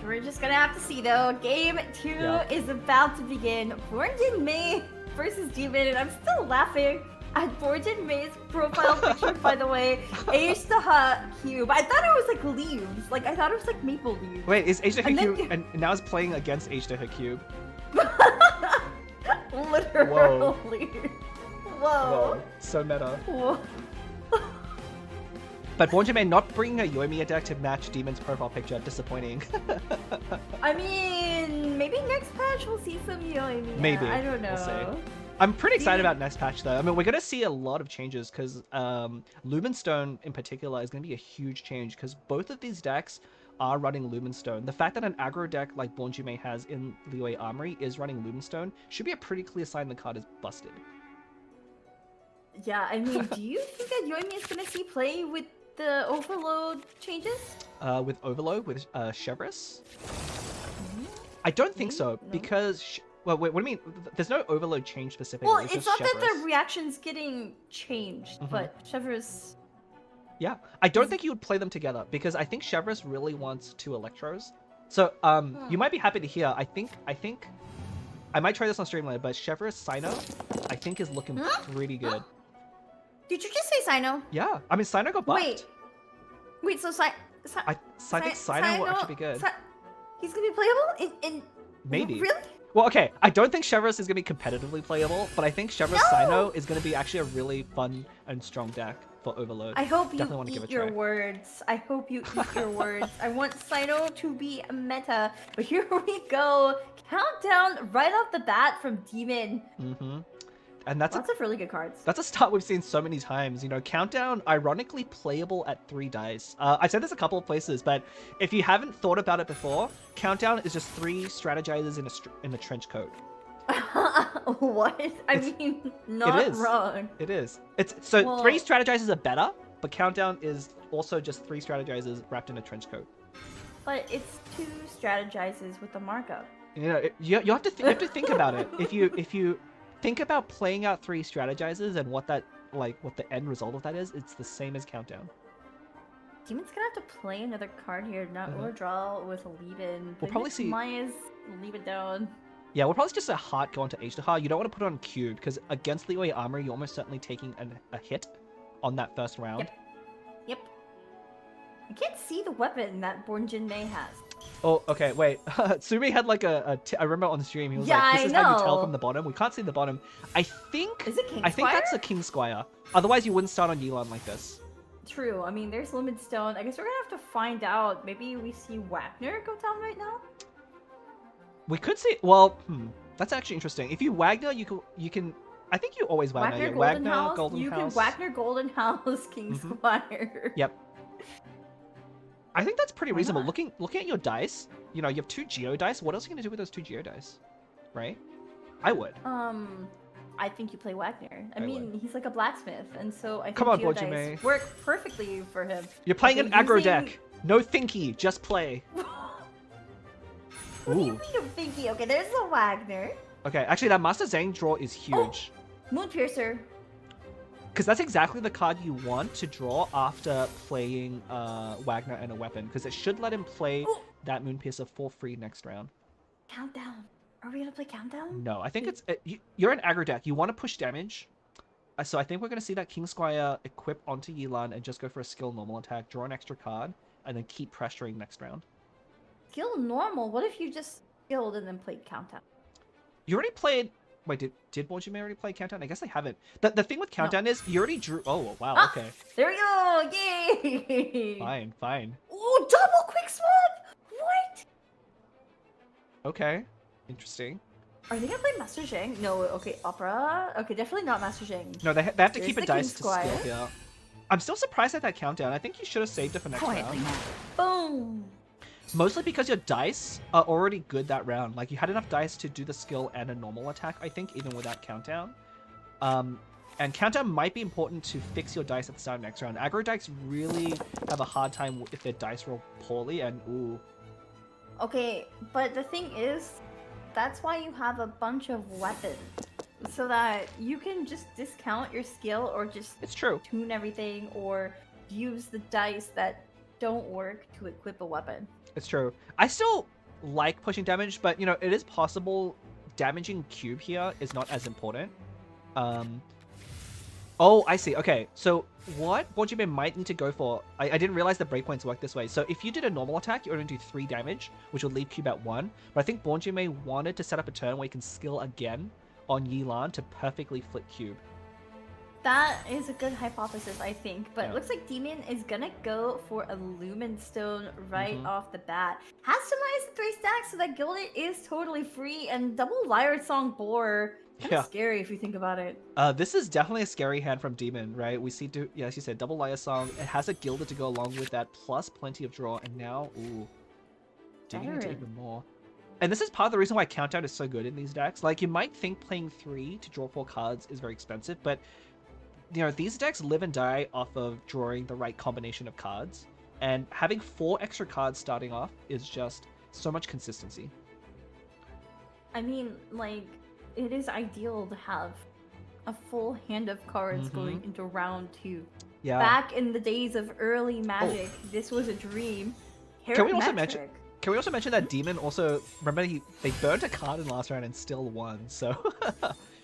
We're just gonna have to see, though. Game 2 is about to begin. Born Jin Mei versus Demon, and I'm still laughing at Born Jin Mei's profile picture, by the way. Ashtaha Cube. I thought it was like leaves. Like, I thought it was like maple leaves. Wait, is Ashtaha And Cube, then- and now it's playing against Ashtaha Cube. Literally. Whoa. So meta. Whoa. But Born Jin Mei not bringing a Yoimiya deck to match Demon's profile picture, disappointing. I mean, maybe next patch we'll see some Yoimiya. Maybe. I don't know. We'll see. I'm pretty excited about next patch, though. I mean, we're going to see a lot of changes, because Lumenstone, in particular, is going to be a huge change, because both of these decks are running Lumenstone. The fact that an aggro deck like Born Jin Mei has in Liyue Armory is running Lumenstone should be a pretty clear sign the card is busted. Yeah, I mean, do you think that Yoimiya is going to see play with the Overload changes? With Overload, with Chevreuse? I don't think so, because... Well, wait, what do you mean? There's no Overload change specifically. Well, it's just not that Chevreuse. the reaction's getting changed, but Chevreuse... Yeah, I don't think you would play them together, because I think Chevreuse really wants 2 Electros. So, you might be happy to hear, I think... I might try this on stream later, but Chevreuse Sino, I think, is looking pretty good. Did you just say Sino? Yeah, I mean, Sino got buffed. Wait, Wait, so I think Sino will actually be good. He's gonna be playable in Maybe. Really? Well, okay, I don't think Chevros is going to be competitively playable, but I think Chevros Sino is going to be actually a really fun and strong deck for Overload. I hope Definitely you want to give eat it a try. your words. I hope you eat your words. I want Sino to be a meta, but here we go. Countdown right off the bat from Demon. Mm-hmm. And that's Lots of really good cards. That's a start we've seen so many times. You know, Countdown, ironically playable at 3 dice. I've said this a couple of places, but if you haven't thought about it before, Countdown is just 3 strategizers in a trench coat. What? I mean, not wrong. It is. Well, 3 strategizers are better, but Countdown is also just 3 strategizers wrapped in a trench coat. But it's 2 strategizers with a markup. You know, you have to think about it. If you think about playing out 3 strategizers and what the end result of that is, it's the same as Countdown. Demon's gonna have to play another card here, not draw with a leave-in. We'll probably see Maya's leave it down. Yeah, we'll probably see just a heart go into H to heart. You don't want to put it on cube, because against Leeway Armor, you're almost certainly taking a hit on that first round. Yep. I can't see the weapon that Born Jin Mei has. Oh, okay, wait. Sumi had like I remember on the stream, he was like, this is how you tell from the bottom. We can't see the bottom. I think that's a King Squire. Otherwise, you wouldn't start on Yelan like this. True. I mean, there's Limit Stone. I guess we're gonna have to find out. Maybe we see Wagner go down right now? We could see, well, that's actually interesting. If you Wagner, you can I think you always Wagner. Wagner, Golden you House. can Wagner, Golden House, King Squire. Yep. I think that's pretty reasonable. Looking at your dice, you know, you have 2 Geo dice. What else are you gonna do with those 2 Geo dice? Right? I would. I think you play Wagner. I mean, he's like a blacksmith, and so I think Come on, Geo Born Jin Mei. dice work perfectly for him. You're playing an aggro deck. No thinky, just play. What do you mean I'm thinking? Okay, there's the Wagner. Okay, actually that Master Zhang draw is huge. Oh, Moonpiercer. Because that's exactly the card you want to draw after playing Wagner and a weapon. Because it should let him play that Moonpiercer for free next round. Countdown. Are we gonna play Countdown? No, I think you're an aggro deck. You want to push damage. So I think we're going to see that King Squire equip onto Yelan and just go for a skill normal attack, draw an extra card, and then keep pressuring next round. Skill normal? What if you just skilled and then played Countdown? You already played... Wait, did Born Jin Mei already play Countdown? I guess they haven't. The thing with Countdown is you already drew... Oh, wow, okay. There we go! Yay! Fine. Oh, double quick swap! What? Okay. Interesting. Are they gonna play Master Zhang? No, okay, Opera? Okay, definitely not Master Zhang. No, they have to keep a dice to Squire. skill here. I'm still surprised at that Countdown. I think you should have saved it for next round. Boom! Mostly because your dice are already good that round. Like, you had enough dice to do the skill and a normal attack, I think, even without Countdown. And Countdown might be important to fix your dice at the start of next round. Aggro decks really have a hard time if their dice roll poorly, and ooh. Okay, but the thing is, that's why you have a bunch of weapons. So that you can just discount your skill or just tune everything or use the dice that don't work to equip a weapon. It's true. I still like pushing damage, but, you know, it is possible damaging cube here is not as important. Oh, I see. Okay, so what Born Jin Mei might need to go for... I didn't realize the breakpoints work this way. So if you did a normal attack, you're going to do 3 damage, which would leave cube at 1. But I think Born Jin Mei wanted to set up a turn where you can skill again on Yelan to perfectly flip cube. That is a good hypothesis, I think. But it looks like Demon is gonna go for a Lumen Stone right off the bat. Has to minus the 3 stacks so that Gilded is totally free, and double Lyre Song Boar. That's scary if you think about it. This is definitely a scary hand from Demon, right? We see, as you said, double Lyre Song. It has a Gilded to go along with that, plus plenty of draw, and now, ooh, digging into even more. And this is part of the reason why Countdown is so good in these decks. Like, you might think playing 3 to draw 4 cards is very expensive, but you know, these decks live and die off of drawing the right combination of cards, and having 4 extra cards starting off is just so much consistency. I mean, like, it is ideal to have a full hand of cards going into round 2. Yeah. Back in the days of early Magic, this was a dream. Can we also mention that Demon also, remember, they burned a card in last round and still won, so...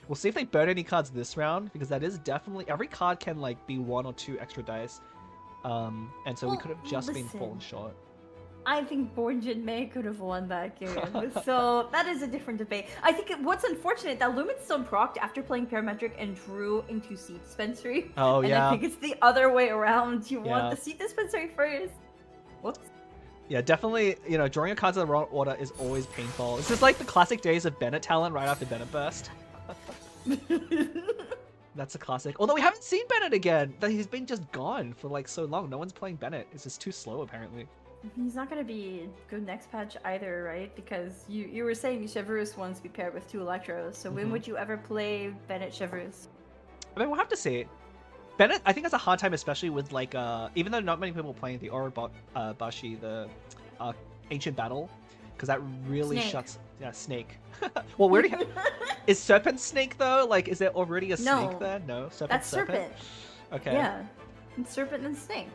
We'll see if they burn any cards this round, because that is definitely... Every card can, like, be 1 or 2 extra dice. And so we Well, could have just been listen. falling short. I think Born Jin Mei could have won that game. So that is a different debate. I think what's unfortunate that Lumen still procced after playing Parametric and drew into Seed Dispensary. Oh, and yeah. I think it's the other way around. You Yeah. want the Seed Dispensary first. Whoops. Yeah, definitely, you know, drawing your cards in the wrong order is always painful. It's just like the classic days of Bennett talent right after Bennett burst. That's a classic. Although we haven't seen Bennett again. He's been just gone for like so long. No one's playing Bennett. It's just too slow, apparently. He's not going to be good next patch either, right? Because you were saying Chevreuse wants to be paired with 2 Electros. So when would you ever play Bennett Chevreuse? I mean, we'll have to see. Bennett, I think, has a hard time, especially with like, even though not many people are playing the Orobashi, the Ancient Battle, because that really Snake. shuts. Yeah, Snake. Well, we already is Serpent Snake though? Like, is there already a snake there? No, Serpent. That's Serpent. Okay. Yeah, and Serpent and Snake.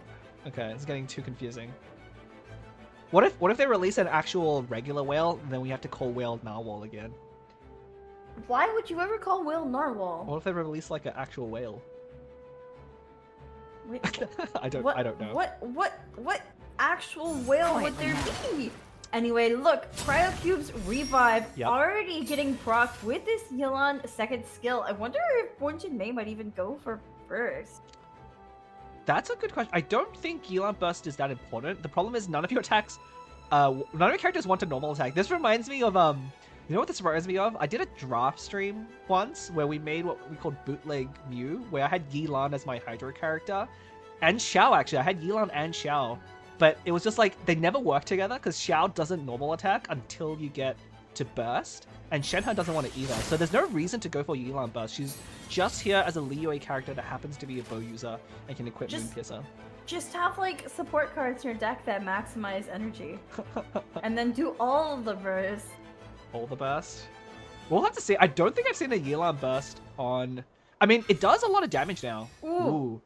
Okay, it's getting too confusing. What if they release an actual regular whale, and then we have to call whale Narwhal again? Why would you ever call Will Narwhal? What if they release like an actual whale? Wait, I don't know. What actual whale would there be? Anyway, look, Cryocube's Revive Yep. already getting procced with this Yelan second skill. I wonder if Born Jin Mei might even go for first. That's a good question. I don't think Yelan Burst is that important. The problem is none of your attacks, none of your characters want a normal attack. This reminds me of, you know what this reminds me of? I did a draft stream once where we made what we called Bootleg Mew, where I had Yelan as my Hydro character. And Xiao, actually. I had Yelan and Xiao. But it was just like, they never work together because Xiao doesn't normal attack until you get to Burst. And Shenhe doesn't want to either. So there's no reason to go for Yelan Burst. She's just here as a Liyue character that happens to be a bow user and can equip Moonpiercer. Just have like support cards in your deck that maximize energy. And then do all of the bursts. All the burst. We'll have to see. I don't think I've seen a Yelan Burst on... I mean, it does a lot of damage now. Ooh.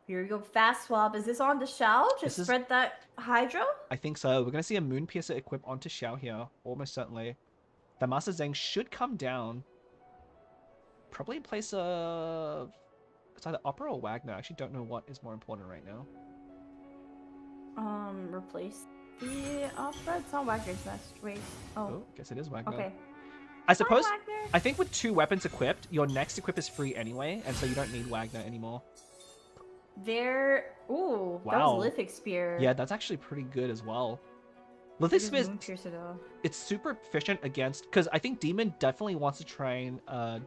Here we go, fast swap. Is this on to Xiao? Just This is- spread that Hydro? I think so. We're going to see a Moonpiercer equip onto Xiao here. Almost certainly. The Master Zeng should come down. Probably in place of... It's either Opera or Wagner. I actually don't know what is more important right now. Replace the opera? It's not Wagner's nest. Wait. Oh, guess it is Wagner. Okay. I suppose... Hi, Wagner. I think with 2 weapons equipped, your next equip is free anyway, and so you don't need Wagner anymore. There. Ooh, that Wow. was Lithic Spear. Yeah, that's actually pretty good as well. Lithic Spear, Moonpiercer though. it's super efficient against... Because I think Demon definitely wants to try and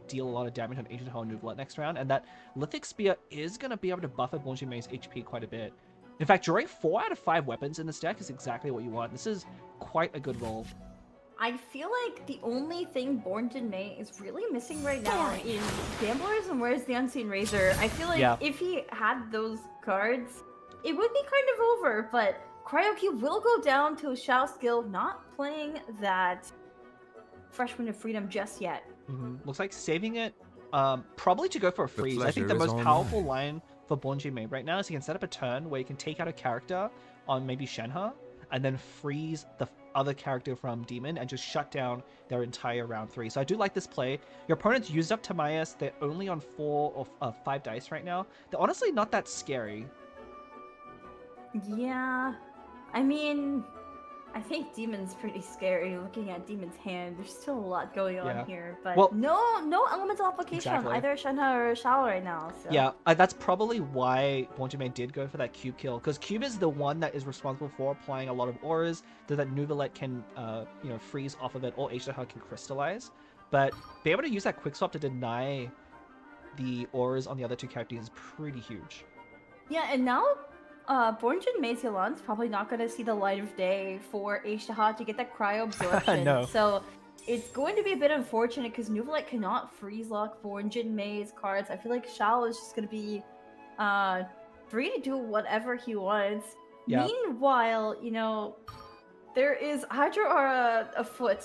deal a lot of damage on Ancient Hall and Nuvolet next round, and that Lithic Spear is going to be able to buffer Born Jin Mei's HP quite a bit. In fact, drawing 4 out of 5 weapons in this deck is exactly what you want. This is quite a good roll. I feel like the only thing Born Jin Mei is really missing right now is Gamblers and Where's the Unseen Razor. I feel like if he had those cards, it would be kind of over, but Cryocube will go down to a Xiao skill, not playing that Fresh Wind of Freedom just yet. Looks like saving it probably to go for a freeze. I think the pleasure most is all powerful mine. line for Born Jin Mei right now is he can set up a turn where you can take out a character on maybe Shenhe and then freeze the other character from Demon and just shut down their entire round 3. So I do like this play. Your opponent's used up Timaeus. They're only on 4 or 5 dice right now. They're honestly not that scary. Yeah, I mean, I think Demon's pretty scary. Looking at Demon's hand, there's still a lot going on here, but Well- no elemental application Exactly. on either Shenhe or Xiao right now. So. Yeah, that's probably why Born Jin Mei did go for that Cube kill, because Cube is the one that is responsible for applying a lot of auras that Nuvolet can, freeze off of it, or H-Dahar can crystallize. But being able to use that quick swap to deny the auras on the other 2 characters is pretty huge. Yeah, and now Born Jin Mei's Yelan's probably not going to see the light of day for H-Dahar to get that cryo absorption. No. So it's going to be a bit unfortunate because Nuvolet cannot freeze lock Born Jin Mei's cards. I feel like Xiao is just going to be free to do whatever he wants. Yeah. Meanwhile, there is Hydro Aura afoot,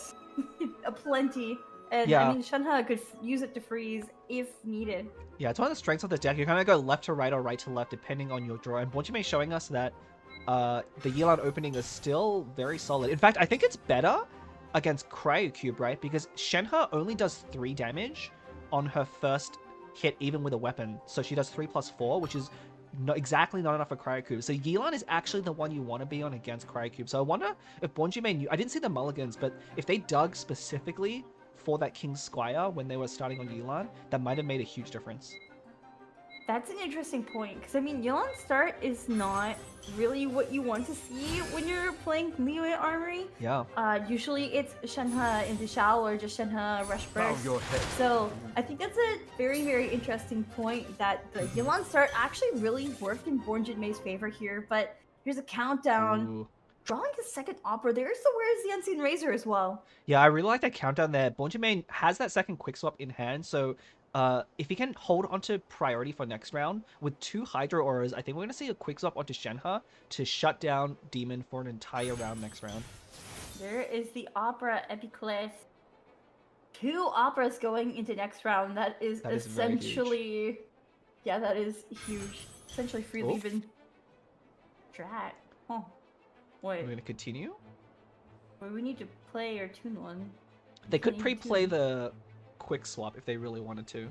aplenty. And Yeah. I mean, Shenhe could use it to freeze if needed. Yeah, it's one of the strengths of the deck. You kind of go left to right or right to left depending on your draw. And Born Jin Mei showing us that the Yelan opening is still very solid. In fact, I think it's better against Cryocube, right? Because Shenhe only does 3 damage on her first hit, even with a weapon. So she does 3 plus 4, which is exactly not enough for Cryocube. So Yelan is actually the one you want to be on against Cryocube. So I wonder if Bonjime knew, I didn't see the mulligans, but if they dug specifically for that King's Squire when they were starting on Yelan, that might have made a huge difference. That's an interesting point, because I mean, Yelan's start is not really what you want to see when you're playing Liyue Armory. Yeah. Usually it's Shenhe into Shao or just Shenhe Rush Burst. Bow your head. So I think that's a very, very interesting point that the Yelan start actually really worked in Born Jinmei's favor here, but here's a countdown. Ooh. Drawing the second opera, there's the Where's the Unseen Razor as well. Yeah, I really like that countdown there. Bonjime has that second quick swap in hand, so if he can hold onto priority for next round with 2 Hydro Auras, I think we're going to see a quick swap onto Shenhe to shut down Demon for an entire round next round. There is the Opera Epiclese. 2 operas going into next round. That is very essentially... Yeah, that is huge. Essentially free Oh. leaving. Drat. Huh. We're Wait, going to continue. well, we need to play or tune one. They could Playing pre-play tune. the quick swap if they really wanted to.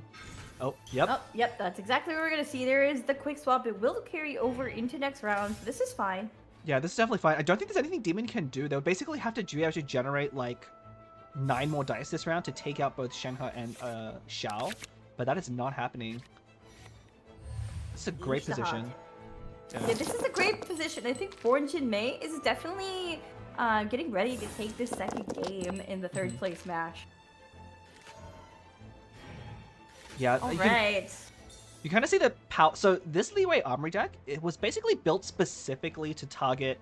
Oh, yep. Oh, yep, that's exactly what we're gonna see. There is the quick swap. It will carry over into next round. So this is fine. Yeah, this is definitely fine. I don't think there's anything Demon can do. They would basically have to actually generate like 9 more dice this round to take out both Shenhe and Xiao, but that is not happening. It's a great Each the position. hot. Yeah, this is a great position. I think Born Jinmei is definitely getting ready to take this second game in the third place match. Yeah, All you right. You kind of see the power. So this Liyue Armory deck, it was basically built specifically to target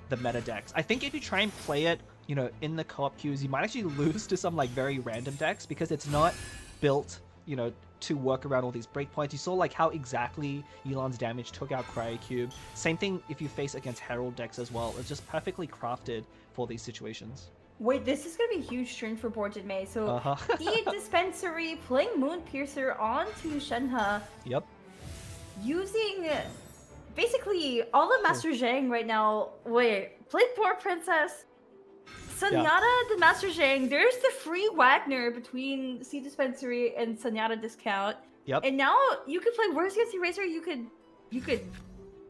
the meta decks. I think if you try and play it, you know, in the co-op queues, you might actually lose to some like very random decks because it's not built, you know, to work around all these breakpoints. You saw like how exactly Yelan's damage took out Cryocube. Same thing if you face against Herald decks as well. It's just perfectly crafted for these situations. Wait, this is gonna be a huge turn for Born Jinmei. So Uh-huh. the dispensary playing Moon Piercer onto Shenhe, Yep. using basically all of Master Zhang right now. Wait, play Poor Princess. Sunyata the Master Zhang. There's the free Wagner between Sea Dispensary and Sunyata discount. Yep. And now you could play Where's the Unseen Razor. You could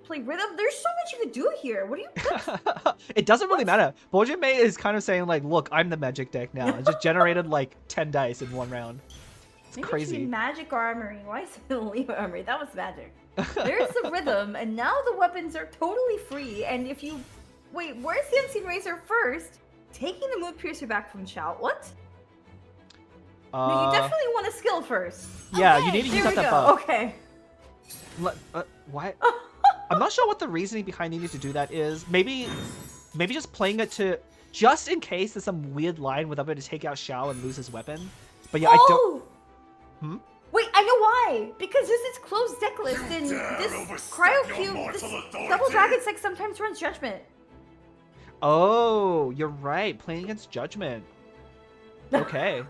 play Rhythm. There's so much you could do here. What do you? It doesn't really matter. Bonjime is kind of saying like, look, I'm the magic deck now. It just generated like 10 dice in one round. It's Maybe it should crazy. be Magic Armory. Why is it Leo Armory? That was magic. There's the Rhythm, and now the weapons are totally free. And if you wait, Where's the Unseen Razor first? Taking the Moon Piercer back from Shao. What? No, you definitely want a skill first. Yeah, Okay, you need to use there up we that go. buff. Okay. Why? I'm not sure what the reasoning behind needing to do that is. Maybe just playing it to just in case there's some weird line with able to take out Xiao and lose his weapon. But yeah, I don't. Hmm? Wait, I know why. Because this is closed deck list, and this Cryocube, this Double Dragon Deck sometimes runs Judgment. Oh, you're right. Playing against Judgment. Okay.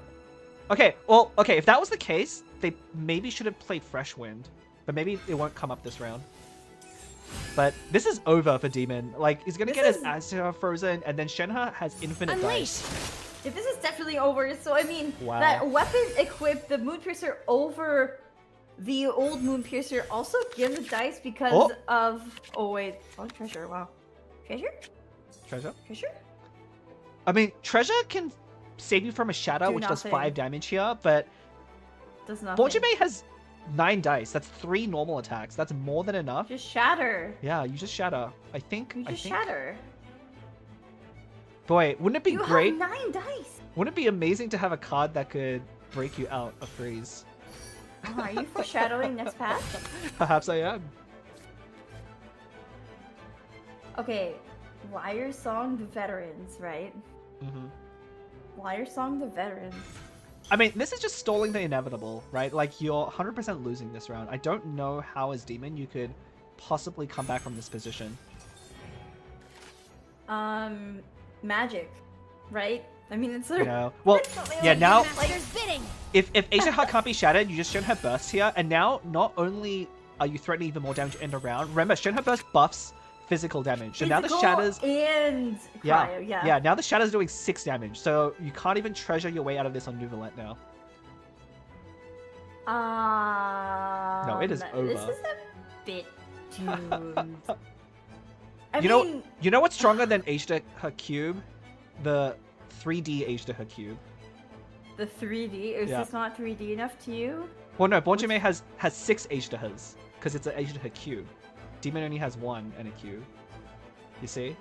Okay. Well, okay. If that was the case, they maybe should have played Fresh Wind, but maybe it won't come up this round. But this is over for Demon. Like, he's gonna This get his is- Azure frozen, and then Shenhe has infinite Unleash! dice. Yeah, this is definitely over. So I mean, Wow. that weapon equipped the Moon Piercer over the old Moon Piercer also gives the dice because of. Oh wait, oh treasure! Wow, treasure, Treasure? treasure. I mean, Treasure can save you from a Shatter, Do which does nothing. 5 damage here, but Does nothing. Bonjime has 9 dice. That's 3 normal attacks. That's more than enough. Just shatter. Yeah, you just Shatter. I think. You just shatter. Boy, wouldn't it be You great? have 9 dice. Wouldn't it be amazing to have a card that could break you out of freeze? Oh, are you foreshadowing next patch? Perhaps I am. Okay, Wire Song the Veterans, right? Hmm. Wire Song the Veterans. I mean, this is just stalling the inevitable, right? Like, you're 100% losing this round. I don't know how, as Demon, you could possibly come back from this position. Magic, right? I mean, it's You know? Well, yeah, now, Master's bidding! if Ancient Heart can't be shattered, you just Shenhe Burst here, and now, not only are you threatening even more damage in the round, remember, Shenhe Burst buffs physical damage. So now the Physical shatters... and cryo, Yeah, now the shatter's doing 6 damage, so you can't even treasure your way out of this on Nouvelette now. No, it is This over. is a bit Dude. You know what's stronger than H to her cube? The 3D H to her cube. The 3D? Is this not 3D enough to you? Well, no, Bonjime has 6 H to hers because it's an H to her cube. Demon only has 1 and a cube. You see?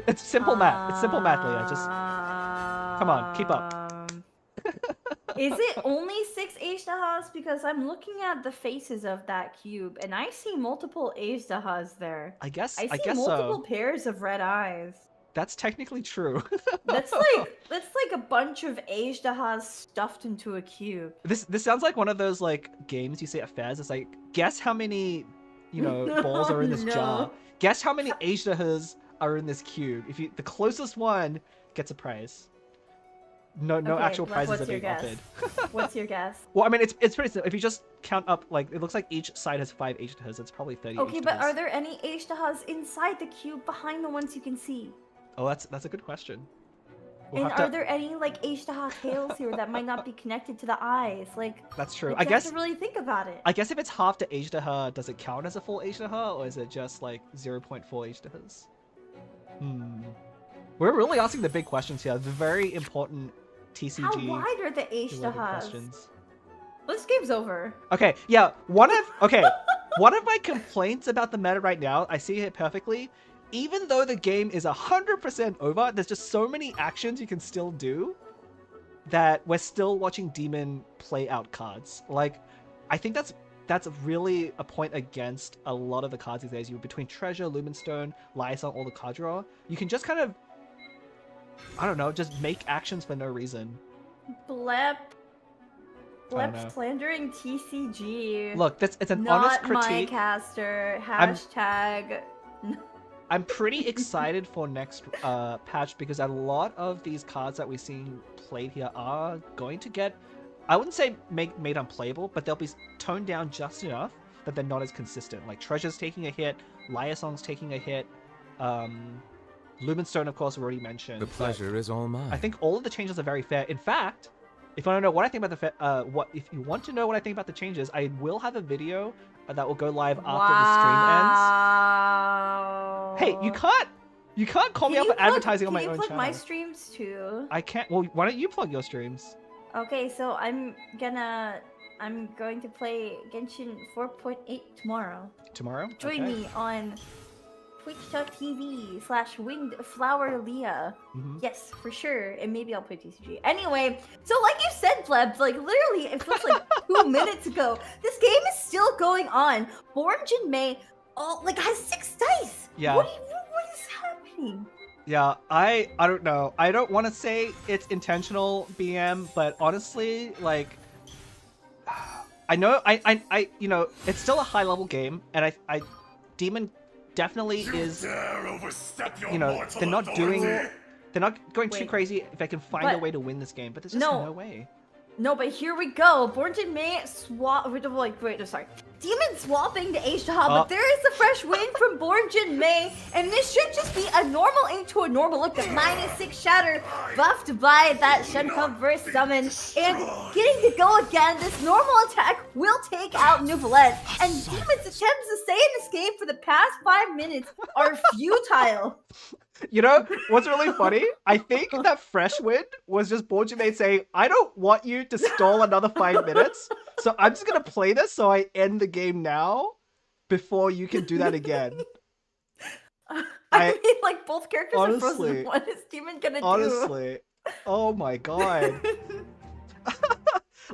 It's simple math. It's simple math, Leah. Just come on, keep up. Is it only 6 H-Dahas? Because I'm looking at the faces of that cube, and I see multiple H-Dahas there. I guess I see guess multiple so. pairs of red eyes. That's technically true. That's like a bunch of H-Dahas stuffed into a cube. This sounds like one of those like games you see at fairs. It's like, guess how many, balls are in this jar. Guess how many H-Dahas are in this cube. If the closest one gets a prize. No Okay, actual prizes what's are being your guess? offered. What's your guess? Well, I mean, it's pretty simple. If you just count up, like, it looks like each side has 5 H-Dahas. It's probably 30 Okay, but H-Dahas. are there any H-Dahas inside the cube behind the ones you can see? Oh, that's a good question. And are there any like H-Daha tails here that might not be connected to the eyes? Like, That's true. like, I you guess have to really think about it. I guess if it's half the H-Daha, does it count as a full H-Daha, or is it just like 0.4 H-Dahas? We're really asking the big questions here. The very important TCG. How wide are the related H-Dahas? questions. This game's over. Okay, yeah. One of my complaints about the meta right now, I see it perfectly. Even though the game is 100% over, there's just so many actions you can still do that we're still watching Demon play out cards. Like, I think that's really a point against a lot of the cards these days. Between Treasure, Lumenstone, Liaison, all the card draw, you can just kind of, I don't know, just make actions for no reason. Blep don't know. slandering TCG. Look, it's an honest Not my critique. caster. Hashtag. I'm pretty excited for next patch because a lot of these cards that we've seen played here are going to get, I wouldn't say made unplayable, but they'll be toned down just enough that they're not as consistent. Like Treasure's taking a hit, Liaison's taking a hit, Lumenstone, of course, we already mentioned. The pleasure is all mine. I think all of the changes are very fair. In fact, if you want to know what I think about if you want to know what I think about the changes, I will have a video that will go live after the stream ends. Hey, you can't call me up for advertising on my own channel. Can you plug my streams too? I can't. Well, why don't you plug your streams? Okay, so I'm going to play Genshin 4.8 tomorrow. Tomorrow? Join me on twitch.tv/wingedflowerleah. Yes, for sure. And maybe I'll play TCG. Anyway, so like you said, Plebs, like literally it feels like 2 minutes ago. This game is still going on. Born Jinmei has 6 dice. Yeah. What is happening? Yeah, I don't know. I don't want to say it's intentional, BM, but honestly, like, I know I it's still a high level game, and I Demon definitely is, they're not going too crazy if I can find a way to win this game, but there's just no way. No, but here we go. Born Jinmei Demon swapping to H-Daha, but there is a fresh win from Born Jinmei, and this should just be a normal into a normal look. The -6 shatter buffed by that Shenhua burst summon, and getting to go again. This normal attack will take out Neuvillette, and Demon's attempts to stay in this game for the past 5 minutes are futile. You know what's really funny? I think that fresh win was just Born Jinmei saying, I don't want you to stall another 5 minutes, so I'm just gonna play this so I end the game now before you can do that again. I mean, like, both characters are frozen. Honestly, What is Demon gonna do? honestly, oh my god.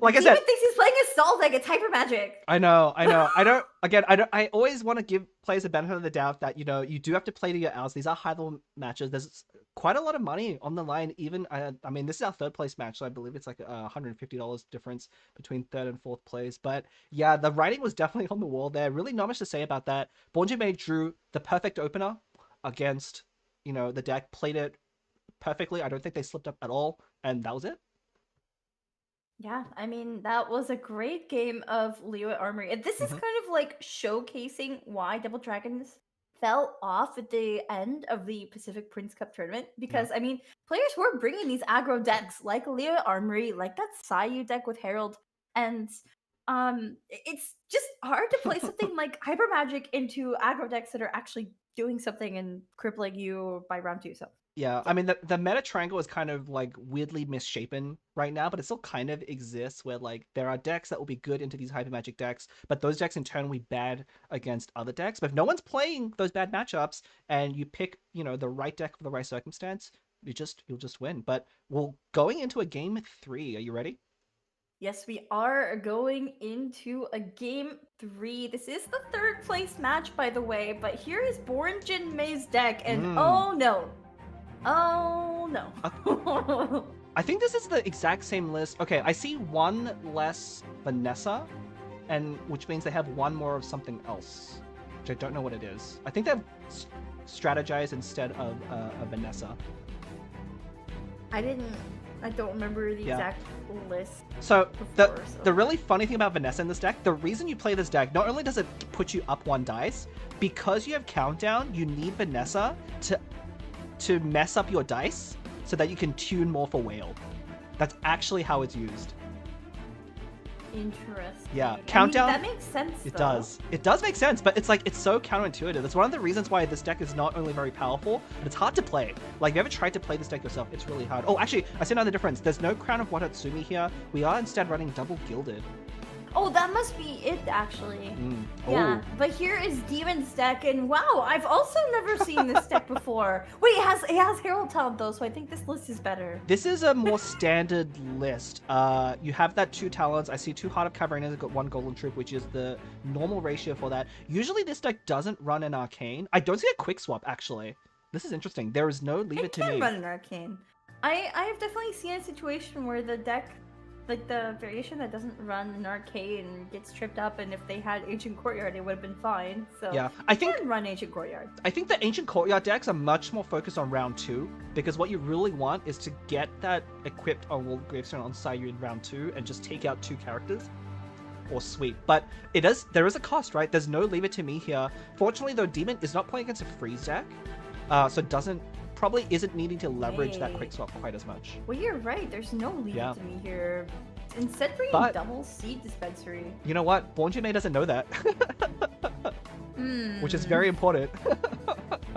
Like I Demon said, thinks he's playing a stall deck. It's hyper magic. I know. I always want to give players the benefit of the doubt that, you do have to play to your hours. These are high level matches. There's quite a lot of money on the line. Even, I mean, this is our 3rd place match, so I believe it's like $150 difference between 3rd and 4th place. But yeah, the writing was definitely on the wall there. Really not much to say about that. Born Jinmei drew the perfect opener against, the deck, played it perfectly. I don't think they slipped up at all, and that was it. Yeah, I mean, that was a great game of Liyue Armory. And this is kind of like showcasing why Double Dragons fell off at the end of the Pacific Prince Cup tournament. Because, I mean, players were bringing these aggro decks like Liyue Armory, like that Sayu deck with Herald. And it's just hard to play something like hyper magic into aggro decks that are actually doing something and crippling you by round 2. So Yeah, I mean the meta triangle is kind of like weirdly misshapen right now, but it still kind of exists where like there are decks that will be good into these hyper magic decks, but those decks in turn will be bad against other decks. But if no one's playing those bad matchups and you pick, you know, the right deck for the right circumstance, you'll just win. But we're going into a game 3. Are you ready? yes, we are going into a game 3. This is the 3rd place match, by the way, but here is Born Jin Mei's deck, and oh no. Oh no. I think this is the exact same list. Okay, I see one less Vanessa, and which means they have one more of something else, which I don't know what it is. I think they've strategized instead of a Vanessa. I don't remember the exact list. So before, the really funny thing about Vanessa in this deck, the reason you play this deck, not only does it put you up 1 dice, because you have countdown, you need Vanessa to mess up your dice so that you can tune more for whale. That's actually how it's used. Interesting. Yeah, countdown. I mean, that makes sense. It though. does. It does make sense, but it's like it's so counterintuitive. It's one of the reasons why this deck is not only very powerful, but it's hard to play. Like, if you ever tried to play this deck yourself, it's really hard. Oh, actually, I see another difference. There's no Crown of Watatsumi here. We are instead running double gilded. Oh, that must be it, actually. Oh. Yeah, but here is Demon's deck, and wow, I've also never seen this deck before. Wait, it has Herald Talent though, so I think this list is better. This is a more standard list. You have that 2 talents. I see 2 Heart of Caverna, got 1 Golden Troop, which is the normal ratio for that. Usually this deck doesn't run an Arcane. I don't see a quick swap, actually. This is interesting. There is no Leave It To Me. It can run an Arcane. I have definitely seen a situation where the deck, like the variation that doesn't run an Arcane, gets tripped up, and if they had Ancient Courtyard, it would have been fine. So yeah, I think can run Ancient Courtyard. I think the Ancient Courtyard decks are much more focused on round 2, because what you really want is to get that equipped on World Gravestone on side you in round 2 and just take out 2 characters. Or sweep. But there is a cost, right? There's no Leave It To Me here. Fortunately though, Demon is not playing against a freeze deck, so probably isn't needing to leverage that quick swap quite as much. Well, you're right. There's no Leave It To Me here. Instead, bringing double Seed Dispensary. You know what? Born Jin Mei doesn't know that. Which is very important.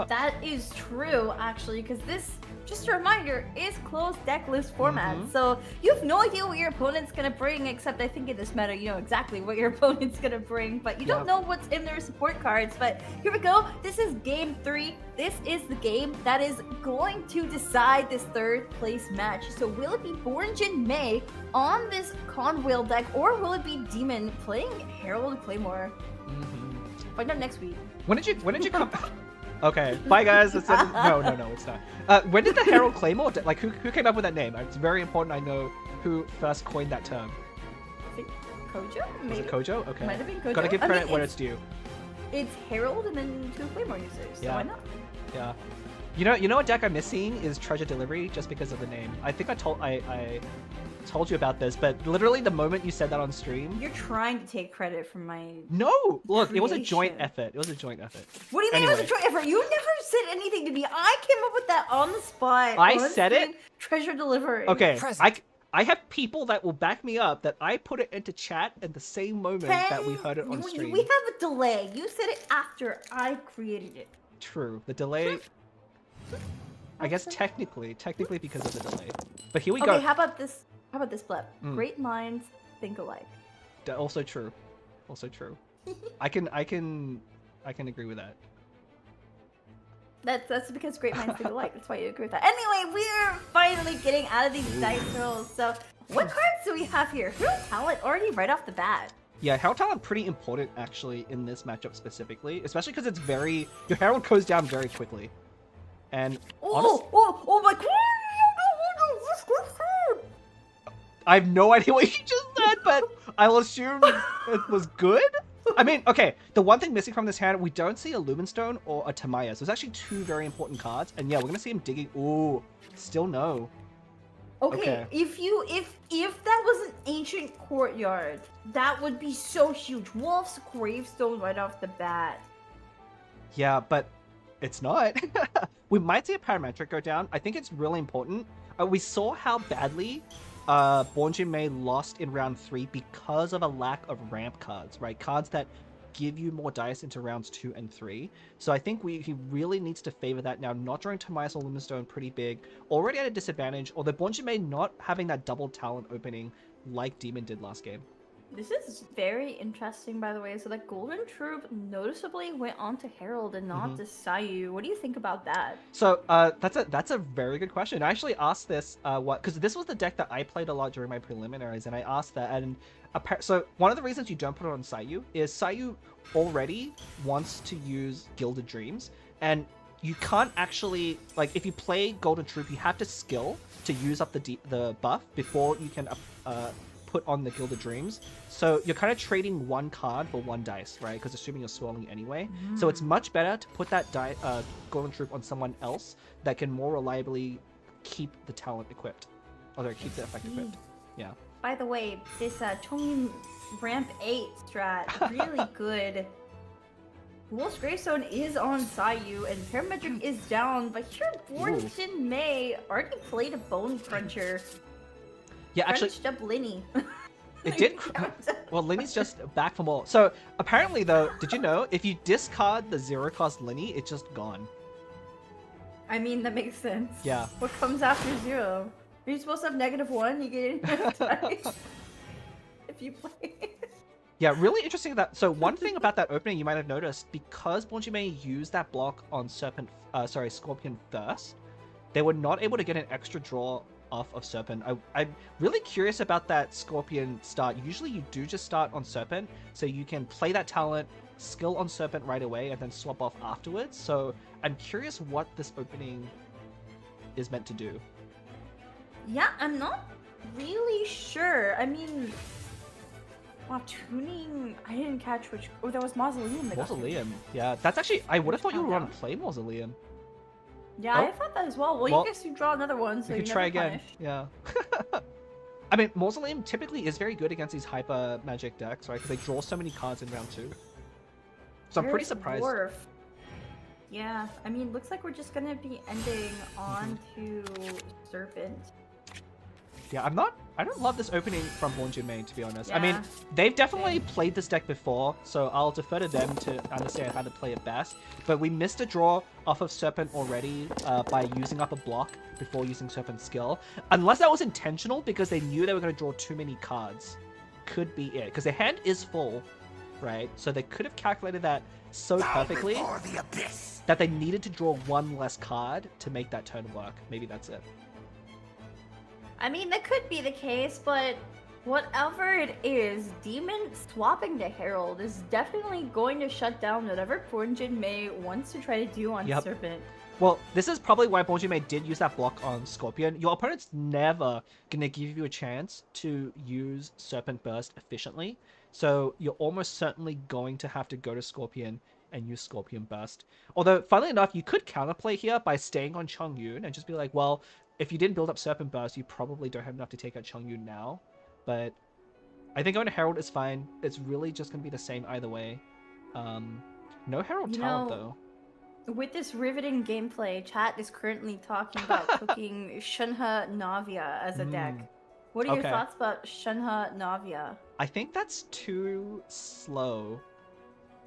That is true, actually, because this, just a reminder, is closed deck list format. So you have no idea what your opponent's going to bring, except I think in this meta, you know exactly what your opponent's going to bring, but you don't know what's in their support cards. But here we go. This is game 3. This is the game that is going to decide this 3rd place match. So will it be Born Jin Mei on this Conwhale deck, or will it be Demon playing Herald Claymore? Find out next week. When did you come? Okay, bye guys. No, it's not. When did the Herald Claymore? Like, who came up with that name? It's very important I know who first coined that term. I think Kojo? Maybe? Was it Kojo? Okay. Might have been Kojo. Gotta give credit where it's due. It's Herald and then 2 Claymore users, so why not? Yeah. You know what deck I'm missing is Treasure Delivery, just because of the name. I think I told you about this, but literally the moment you said that on stream, you're trying to take credit from my look, creation. It was a joint effort. What do you mean it was a joint effort? You never said anything to me. I came up with that on the spot. I said it. Treasure Delivery. Okay, I have people that will back me up that I put it into chat at the same moment that we heard it on stream. We have a delay. You said it after I created it. True. The delay. I guess technically because of the delay. But here we go. Okay, how about this? How about this, Blep? Great minds think alike. Also true. I can agree with that. That's because great minds think alike. That's why you agree with that. Anyway, we're finally getting out of these dice rolls. So, what cards do we have here? Hero Talent already right off the bat. Yeah, Herald Talent pretty important actually in this matchup specifically, especially because your Herald goes down very quickly. And oh my god! I have no idea what you just said, but I'll assume it was good. I mean, okay, the one thing missing from this hand, we don't see a Lumenstone or a Tamaya. So there's actually 2 very important cards. And yeah, we're gonna see him digging. Ooh, still no. Okay. If that was an Ancient Courtyard, that would be so huge. Wolf's Gravestone right off the bat. Yeah, but it's not. We might see a Parametric go down. I think it's really important. We saw how badly Bonjin Mei lost in round 3 because of a lack of ramp cards, right? Cards that give you more dice into rounds 2 and 3. So I think he really needs to favor that now. Not drawing Tomias or Lumistone pretty big. Already at a disadvantage, although Bonjin Mei not having that double talent opening like Demon did last game. This is very interesting, by the way. So the Golden Troop noticeably went on to Herald and not to Sayu. What do you think about that? So that's a very good question. I actually asked this because this was the deck that I played a lot during my preliminaries, and I asked that. And so one of the reasons you don't put it on Sayu is Sayu already wants to use Gilded Dreams, and you can't actually, like, if you play Golden Troop, you have to skill to use up the buff before you can put on the Gilded Dreams. So you're kind of trading one card for one dice, right? Because assuming you're swirling anyway. So it's much better to put that Golden Troop on someone else that can more reliably keep the talent equipped. Or keep the effect equipped. Yeah. By the way, this Chongin Ramp 8 strat, really good. Wolf's Gravestone is on Sayu, and Parametric is down, but here Bonjin Mei already played a Bone Cruncher. Yeah, actually, Crunched up Linny. it did. Well, Linny's just back for more. So apparently, though, did you know if you discard the 0-cost Linny, it's just gone? I mean, that makes sense. Yeah. What comes after 0? Are you supposed to have -1? You get it dice if you play. Yeah, really interesting that. So one thing about that opening you might have noticed, because Bonjin Mei used that block on Scorpion first, they were not able to get an extra draw off of Serpent. I'm really curious about that Scorpion start. Usually you do just start on Serpent, so you can play that talent, skill on Serpent right away, and then swap off afterwards. So I'm curious what this opening is meant to do. Yeah, I'm not really sure. I mean, wow, tuning. I didn't catch which. Oh, that was Mausoleum. Mausoleum. Yeah, that's actually. I would have thought you would want to play Mausoleum. Yeah, I thought that as well. Well, you guess you draw another one, so you can try again. Yeah. I mean, Mausoleum typically is very good against these hyper magic decks, right? Because they draw so many cards in round 2. So I'm pretty surprised. Dwarf. Yeah, I mean, looks like we're just gonna be ending on to Serpent. Yeah, I don't love this opening from Bonjin Mei, to be honest. Yeah. I mean, they've definitely played this deck before, so I'll defer to them to understand how to play it best. But we missed a draw off of Serpent already by using up a block before using Serpent's skill. Unless that was intentional, because they knew they were going to draw too many cards. Could be it. Because their hand is full, right? So they could have calculated that so perfectly that they needed to draw one less card to make that turn work. Maybe that's it. I mean, that could be the case, but whatever it is, Demon swapping to Herald is definitely going to shut down whatever Bonjin Mei wants to try to do on Serpent. Well, this is probably why Bonjin Mei did use that block on Scorpion. Your opponent's never going to give you a chance to use Serpent Burst efficiently, so you're almost certainly going to have to go to Scorpion and use Scorpion Burst. Although, funnily enough, you could counterplay here by staying on Chongyun and just be like, well, if you didn't build up Serpent Burst, you probably don't have enough to take out Chongyun now. But I think going to Herald is fine. It's really just going to be the same either way. No Herald talent, though. With this riveting gameplay, chat is currently talking about cooking Shenhe Navia as a deck. What are your thoughts about Shenhe Navia? I think that's too slow.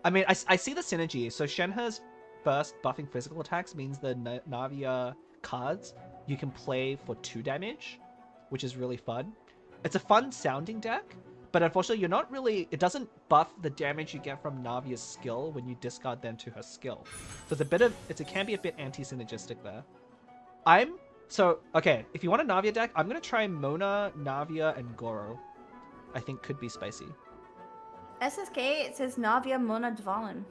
I mean, I see the synergy. So Shenhe's burst buffing physical attacks means the Navia cards you can play for 2 damage, which is really fun. It's a fun sounding deck, but unfortunately you're not really, it doesn't buff the damage you get from Navia's skill when you discard them to her skill. So it's a bit of, it can be a bit anti-synergistic there. Okay, if you want a Navia deck, I'm going to try Mona, Navia, and Goro. I think could be spicy. SSK, it says Navia, Mona, Dvalin.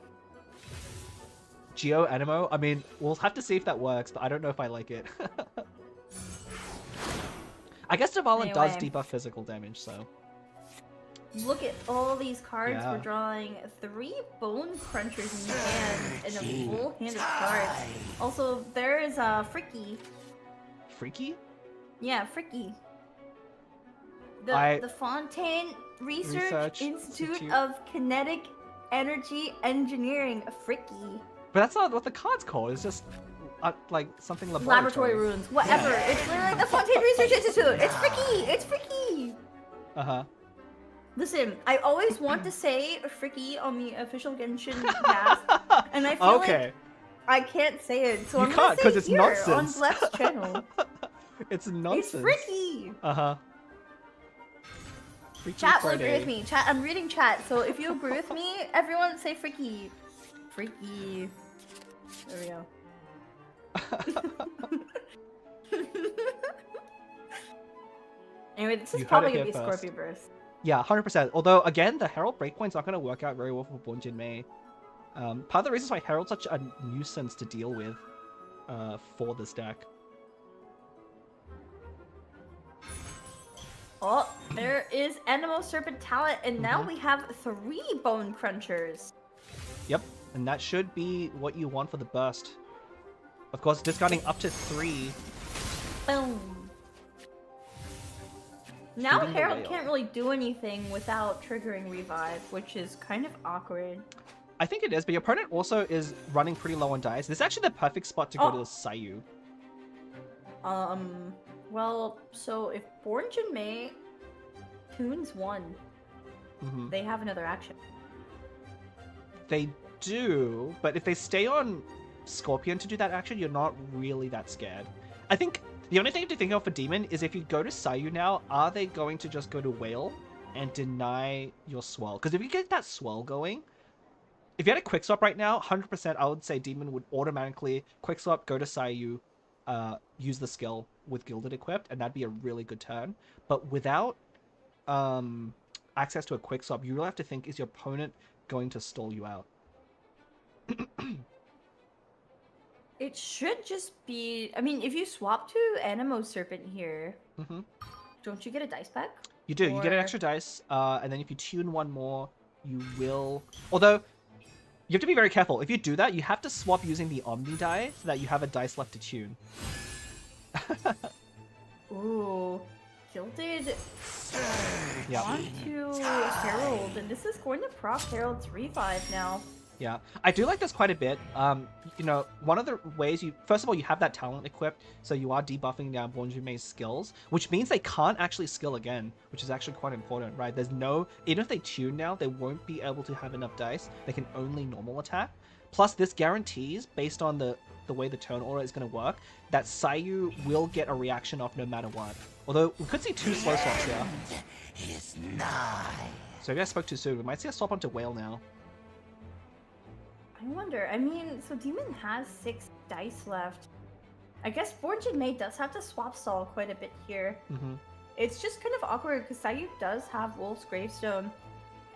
Geo Animo? I mean, we'll have to see if that works, but I don't know if I like it. I guess Dvalin does debuff physical damage, so... Look at all these cards. Yeah. We're drawing 3 Bone Crunchers in your hand and a full hand of cards. Also, there is Fricky. Fricky? Yeah, Fricky. The Fontaine Research Institute of Kinetic Energy Engineering, Fricky. But that's not what the card's called. It's just like something Laboratory runes, whatever. Yeah. It's literally the Fontaine Research Institute. It's freaky. It's freaky. Uh-huh. Listen, I always want to say freaky on the official Genshin cast, and I feel like I can't say it, so You I'm can't, gonna 'cause say it's here nonsense. on Bleph's channel. It's nonsense. It's freaky. Uh-huh. Freaky Chat will Friday. agree with me. Chat, I'm reading chat, so if you agree with me, everyone say freaky. Freaky. There we go. Anyway, this is You heard probably it gonna here be first. Scorpio Burst. Yeah, 100%. Although, again, the Herald breakpoint's not going to work out very well for Bonjin Mei. Part of the reasons why Herald's such a nuisance to deal with for this deck. Oh, there is Anemo Serpent Talent, and now we have 3 Bone Crunchers. Yep, and that should be what you want for the burst. Of course, discarding up to 3. Boom. Now Feeding the Herald whale. can't really do anything without triggering Revive, which is kind of awkward. I think it is, but your opponent also is running pretty low on dice. This is actually the perfect spot to go to the Sayu. Well, so if Born Jinmei tunes 1, they have another action. They do, but if they stay on Scorpion to do that action, you're not really that scared. I think the only thing to think of for Demon is if you go to Sayu now, are they going to just go to Whale and deny your Swell? Because if you get that Swell going, if you had a Quick Swap right now, 100% I would say Demon would automatically Quick Swap, go to Sayu, use the skill with Gilded equipped, and that'd be a really good turn. But without access to a Quick Swap, you really have to think, is your opponent going to stall you out? It should just be... I mean, if you swap to Anemo Serpent here, don't you get a dice back? You do. You get an extra dice, and then if you tune 1 more, you will... Although, you have to be very careful. If you do that, you have to swap using the Omni die so that you have a dice left to tune. Ooh. Gilded Yeah. onto Herald, and this is going to proc Herald's Revive now. Yeah, I do like this quite a bit. You know, one of the ways you... First of all, you have that talent equipped, so you are debuffing down Bonjimei's skills, which means they can't actually skill again, which is actually quite important, right? There's no... Even if they tune now, they won't be able to have enough dice. They can only normal attack. Plus, this guarantees, based on the way the turn order is going to work, that Sayu will get a reaction off no matter what. Although, we could see 2 slow swaps here. Is nigh. So maybe I spoke too soon. We might see a swap onto Whale now. I wonder, I mean, so Demon has 6 dice left. I guess Born Jinmei does have to swap stall quite a bit here. It's just kind of awkward because Sayu does have Wolf's Gravestone.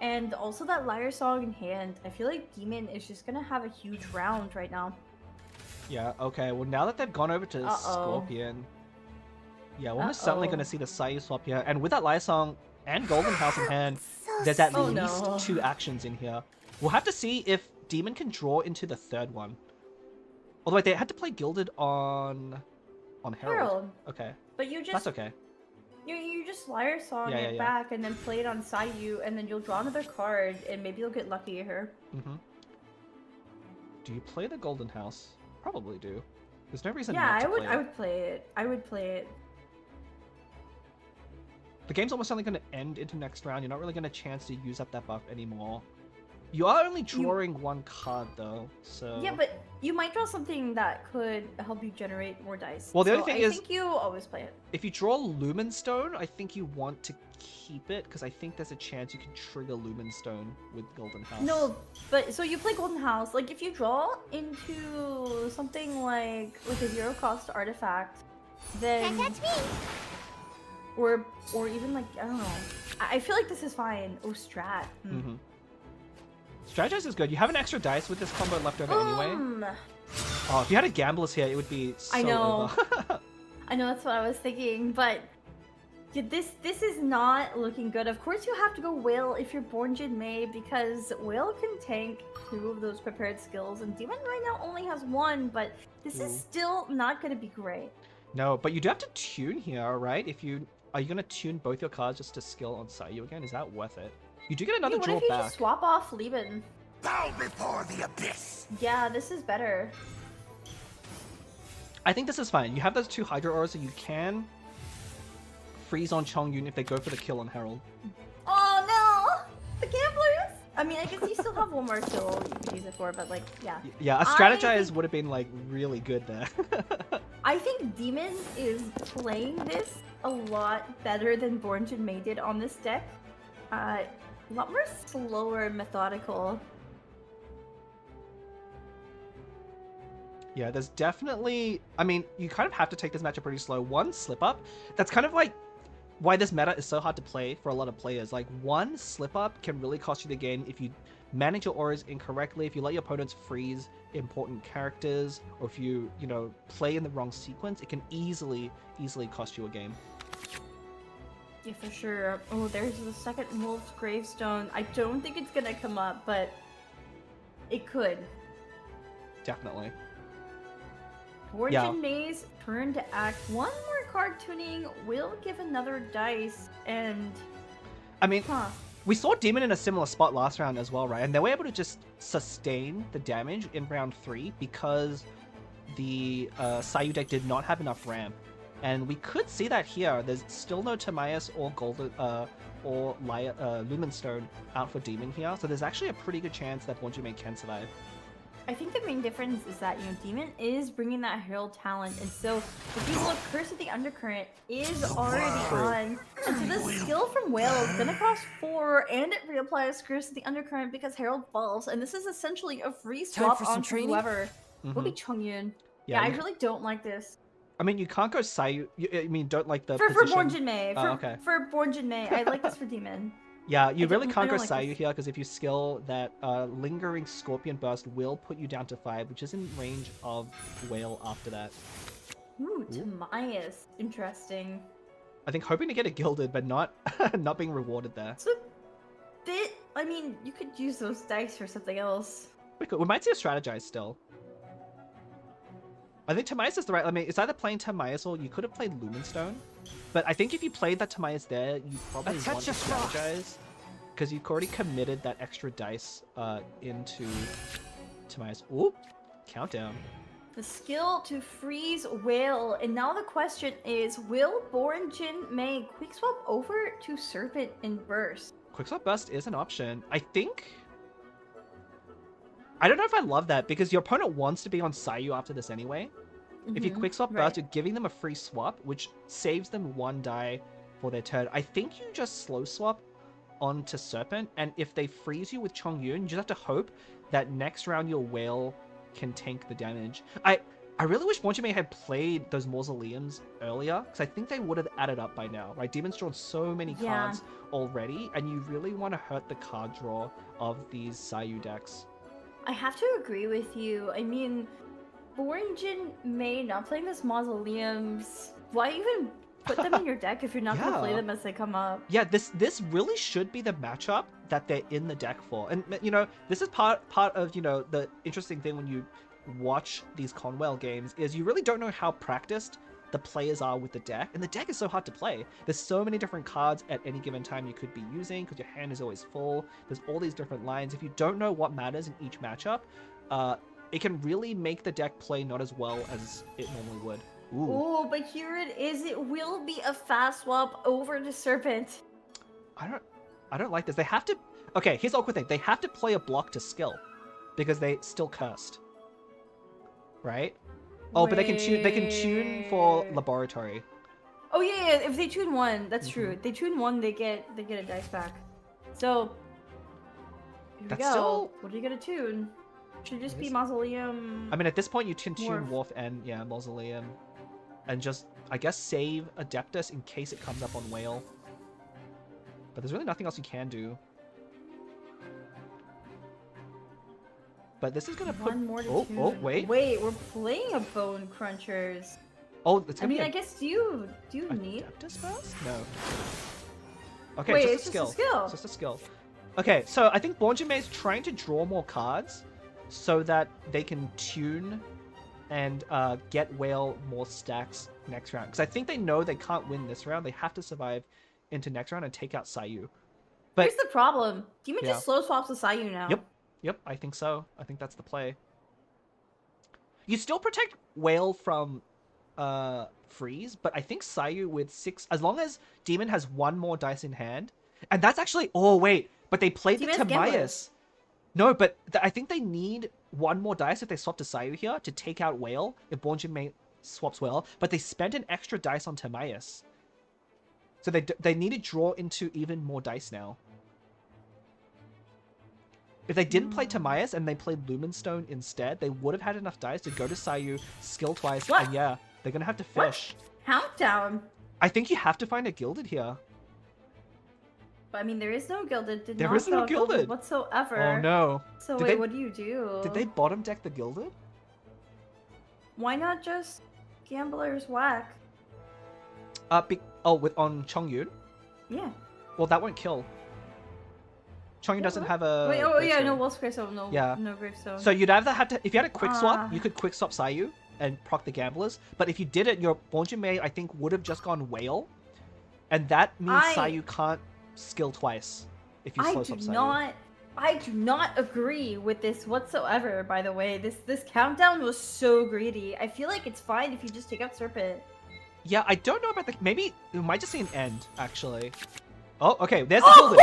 And also that Lyre Song in hand. I feel like Demon is just gonna have a huge round right now. Yeah, okay. Well, now that they've gone over to Scorpion... Yeah, we're most certainly going to see the Sayu swap here. And with that Lyre Song and Golden House in hand, there's at least 2 actions in here. We'll have to see if Demon can draw into the 3rd one. Although they had to play Gilded on Herald. Okay. But you just... That's okay. You just Lyre Song it yeah. back and then play it on Sayu, and then you'll draw another card, and maybe you'll get lucky here. Do you play the Golden House? Probably do. There's no reason Yeah, not to I would. play I it. would play it. I would play it. The game's almost certainly going to end into next round. You're not really going to chance to use up that buff anymore. You are only drawing 1 card though, so... Yeah, but you might draw something that could help you generate more dice. Well, the so only thing I is... think you always play it. If you draw Lumen Stone, I think you want to keep it, because I think there's a chance you can trigger Lumen Stone with Golden House. No, but so you play Golden House. Like, if you draw into something like a 0-cost artifact, then... That's me! Or even like, I don't know. I feel like this is fine. Oh, Strat. Strategize is good. You have an extra dice with this combo left over anyway. Oh, if you had a Gamblers here, it would be so I know. over. I know, that's what I was thinking, but yeah, this is not looking good. Of course you have to go Whale if you're Born Jinmei, because Whale can tank 2 of those prepared skills, and Demon right now only has 1, but this is still not going to be great. No, but you do have to tune here, right? Are you going to tune both your cards just to skill on Sayu again? Is that worth it? You do get another What draw if you back. just swap off Lieben? Bow before the abyss. Yeah, this is better. I think this is fine. You have those 2 Hydro Auras, so you can freeze on Chongyun if they go for the kill on Herald. Oh no! The gamblers! I mean, I guess you still have one more kill you could use it for, but like, yeah. Yeah, a strategize would have been like really good there. I think Demon is playing this a lot better than Bornjin Mei did on this deck. A lot more slower and methodical. Yeah, there's definitely... I mean, you kind of have to take this matchup pretty slow. One slip up, that's kind of like why this meta is so hard to play for a lot of players. Like, one slip up can really cost you the game if you manage your auras incorrectly, if you let your opponents freeze important characters, or if you know, play in the wrong sequence, it can easily cost you a game. Yeah, for sure. Oh, there's the second Wolf's Gravestone. I don't think it's gonna come up, but it could. Definitely. Bornjin Mei's turn to act. One more card tuning will give another dice, and... I mean, we saw Demon in a similar spot last round as well, right? And they were able to just sustain the damage in round 3 because the Sayu deck did not have enough ramp. And we could see that here. There's still no Timaeus or Golden or Lumenstone out for Demon here, so there's actually a pretty good chance that Bornjin Mei can survive. I think the main difference is that, Demon is bringing that Herald talent, and so if you look, Curse of the Undercurrent is already on, and so the skill from Whale is gonna cost 4, and it reapplies Curse of the Undercurrent because Herald falls, and this is essentially a free swap onto whoever. Will be Chongyun. Yeah, I really don't like this. I mean, you can't go Sayu. I mean, don't like the for position. Bornjin Mei. Okay. For Bornjin Mei, I like this for Demon. Yeah, you really can't go like Sayu this. here because if you skill that Lingering Scorpion Burst will put you down to 5, which is in range of Whale after that. Ooh, Timaeus. Interesting. I think hoping to get it gilded, but not not being rewarded there. It's a bit... I mean, you could use those dice for something else. We might see a strategize still. I think Timaeus is the right... I mean, it's either playing Timaeus or you could have played Lumenstone. But I think if you played that Timaeus there, you probably want to strategize. Because you've already committed that extra dice into Timaeus. Ooh, countdown. The skill to freeze Whale. And now the question is, will Bornjin Mei quick swap over to Serpent and Burst? Quickswap Burst is an option. I think... I don't know if I love that, because your opponent wants to be on Sayu after this anyway. If you Quickswap Burst, you're giving them a free swap, which saves them 1 die for their turn. I think you just slow swap onto Serpent, and if they freeze you with Chongyun, you just have to hope that next round your Whale can tank the damage. I really wish Bornjin Mei had played those Mausoleums earlier, because I think they would have added up by now, right? Demon's drawn so many cards already, and you really want to hurt the card draw of these Sayu decks. I have to agree with you. I mean, Bornjin Mei not playing this Mausoleums, why even put them in your deck if you're not going to play them as they come up? Yeah, this really should be the matchup that they're in the deck for. And, this is part of, the interesting thing when you watch these Conwell games is you really don't know how practiced the players are with the deck. And the deck is so hard to play. There's so many different cards at any given time you could be using because your hand is always full. There's all these different lines. If you don't know what matters in each matchup, it can really make the deck play not as well as it normally would. Ooh. Oh, but here it is. It will be a fast swap over to Serpent. I don't like this. They have to... Okay, here's the awkward thing. They have to play a block to skill because they still cursed. Right? Oh, but they can tune for laboratory. Oh yeah, if they tune 1, that's true. If they tune 1, they get a dice back. So here we go. Still... What are you gonna tune? Should just be Mausoleum. I mean, at this point, you can tune Wharf. Wharf and Mausoleum, and just I guess save Adeptus in case it comes up on Whale. But there's really nothing else you can do. But this is gonna put... One more to oh, tune. oh, wait. Wait, we're playing a Bone Crunchers. Oh, it's gonna be I guess do you need Adeptus first? No. Okay, Wait, it's just a skill. It's just a skill. Okay, so I think Bornjin Mei is trying to draw more cards so that they can tune and get Whale more stacks next round. Because I think they know they can't win this round. They have to survive into next round and take out Sayu. But here's the problem. Demon just slow swaps with Sayu now. Yep, I think so. I think that's the play. You still protect Whale from freeze, but I think Sayu with 6, as long as Demon has 1 more dice in hand, and that's actually, oh wait, but they played Demon the has gamblers. Timaeus. No, but I think they need 1 more dice if they swap to Sayu here to take out Whale if Bonjinmei swaps Whale, but they spent an extra dice on Timaeus. So they need to draw into even more dice now. If they didn't play Timaeus and they played Lumenstone instead, they would have had enough dice to go to Sayu, skill twice, What? and yeah, they're gonna have to fish. Countdown. I think you have to find a gilded here. But I mean, there is no gilded. There is no gilded whatsoever. Oh no. So Did wait, they- what do you do? Did they bottom deck the gilded? Why not just Gambler's Whack? On Chongyun? Yeah. Well, that won't kill. Chongyun doesn't what? have a... Wait, oh yeah, gravestone. no Wolf's Gravestone, no, Yeah. no Gravestone. So you'd either have to... If you had a quick swap, you Ah. could quick swap Sayu and proc the Gamblers. But if you did it, your Bonjinmei, I think, would have just gone Whale. And that means Sayu can't skill twice if you slow swap Sayu. I do not agree with this whatsoever, by the way. This countdown was so greedy. I feel like it's fine if you just take out Serpent. Yeah, I don't know about the... Maybe we might just see an end, actually. Oh, okay, there's the Oh, gilded.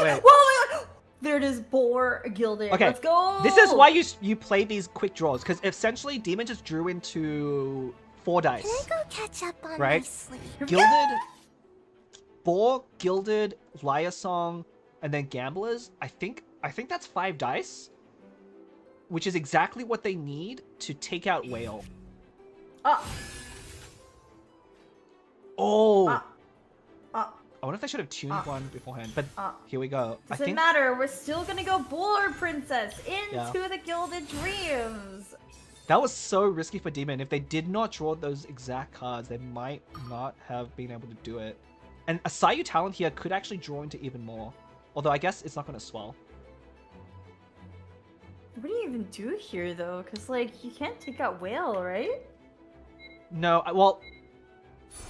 wait, whoa, there it is, Boar Gilded. Okay, Let's go! This is why you play these quick draws, because essentially Demon just drew into 4 Can I dice. go catch up on Right. my sleep? Gilded, Boar, Gilded, Liar Song, and then Gamblers. I think that's 5 dice, which is exactly what they need to take out Whale. Oh, I wonder if they should have tuned one beforehand, but here we go. I Doesn't think matter, we're still gonna go Boar Princess into Yeah. the Gilded Dreams. that was so risky for Demon. If they did not draw those exact cards, they might not have been able to do it. And a Sayu talent here could actually draw into even more. Although I guess it's not going to swell. What do you even do here, though? Because, like, you can't take out Whale, right? No, well,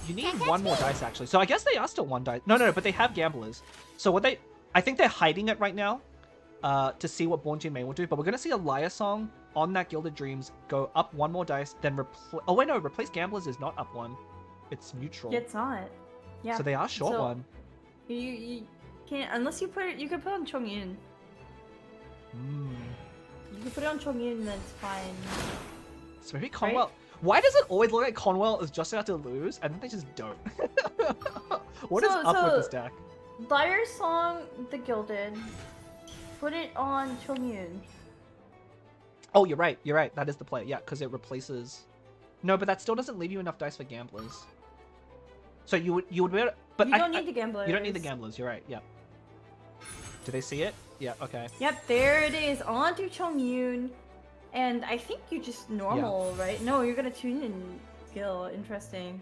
you need 1 more dice actually. So I guess they are still 1 dice. No, but they have Gamblers. So I think they're hiding it right now to see what Bonjinmei will do. But we're going to see a Liar Song on that Gilded Dreams go up 1 more dice, then replace... Oh, wait, no, replace Gamblers is not up 1. It's neutral. It's not. Yeah. So they are short so 1. You can't, unless you put it, you can put it on Chongyun. You can put it on Chongyun and then it's fine. So maybe Conwell... Why does it always look like Conwell is just about to lose, and then they just don't? What is up with this deck? Liar Song, the Gilded. Put it on Chongyun. Oh, you're right. That is the play. Yeah, because it replaces... No, but that still doesn't leave you enough dice for Gamblers. So you would be able to... But You don't need the Gamblers. You don't need the Gamblers, you're right, yeah. Do they see it? Yeah, okay. Yep, there it is. On to Chongyun. And I think you just normal, right? No, you're gonna tune in skill. Interesting.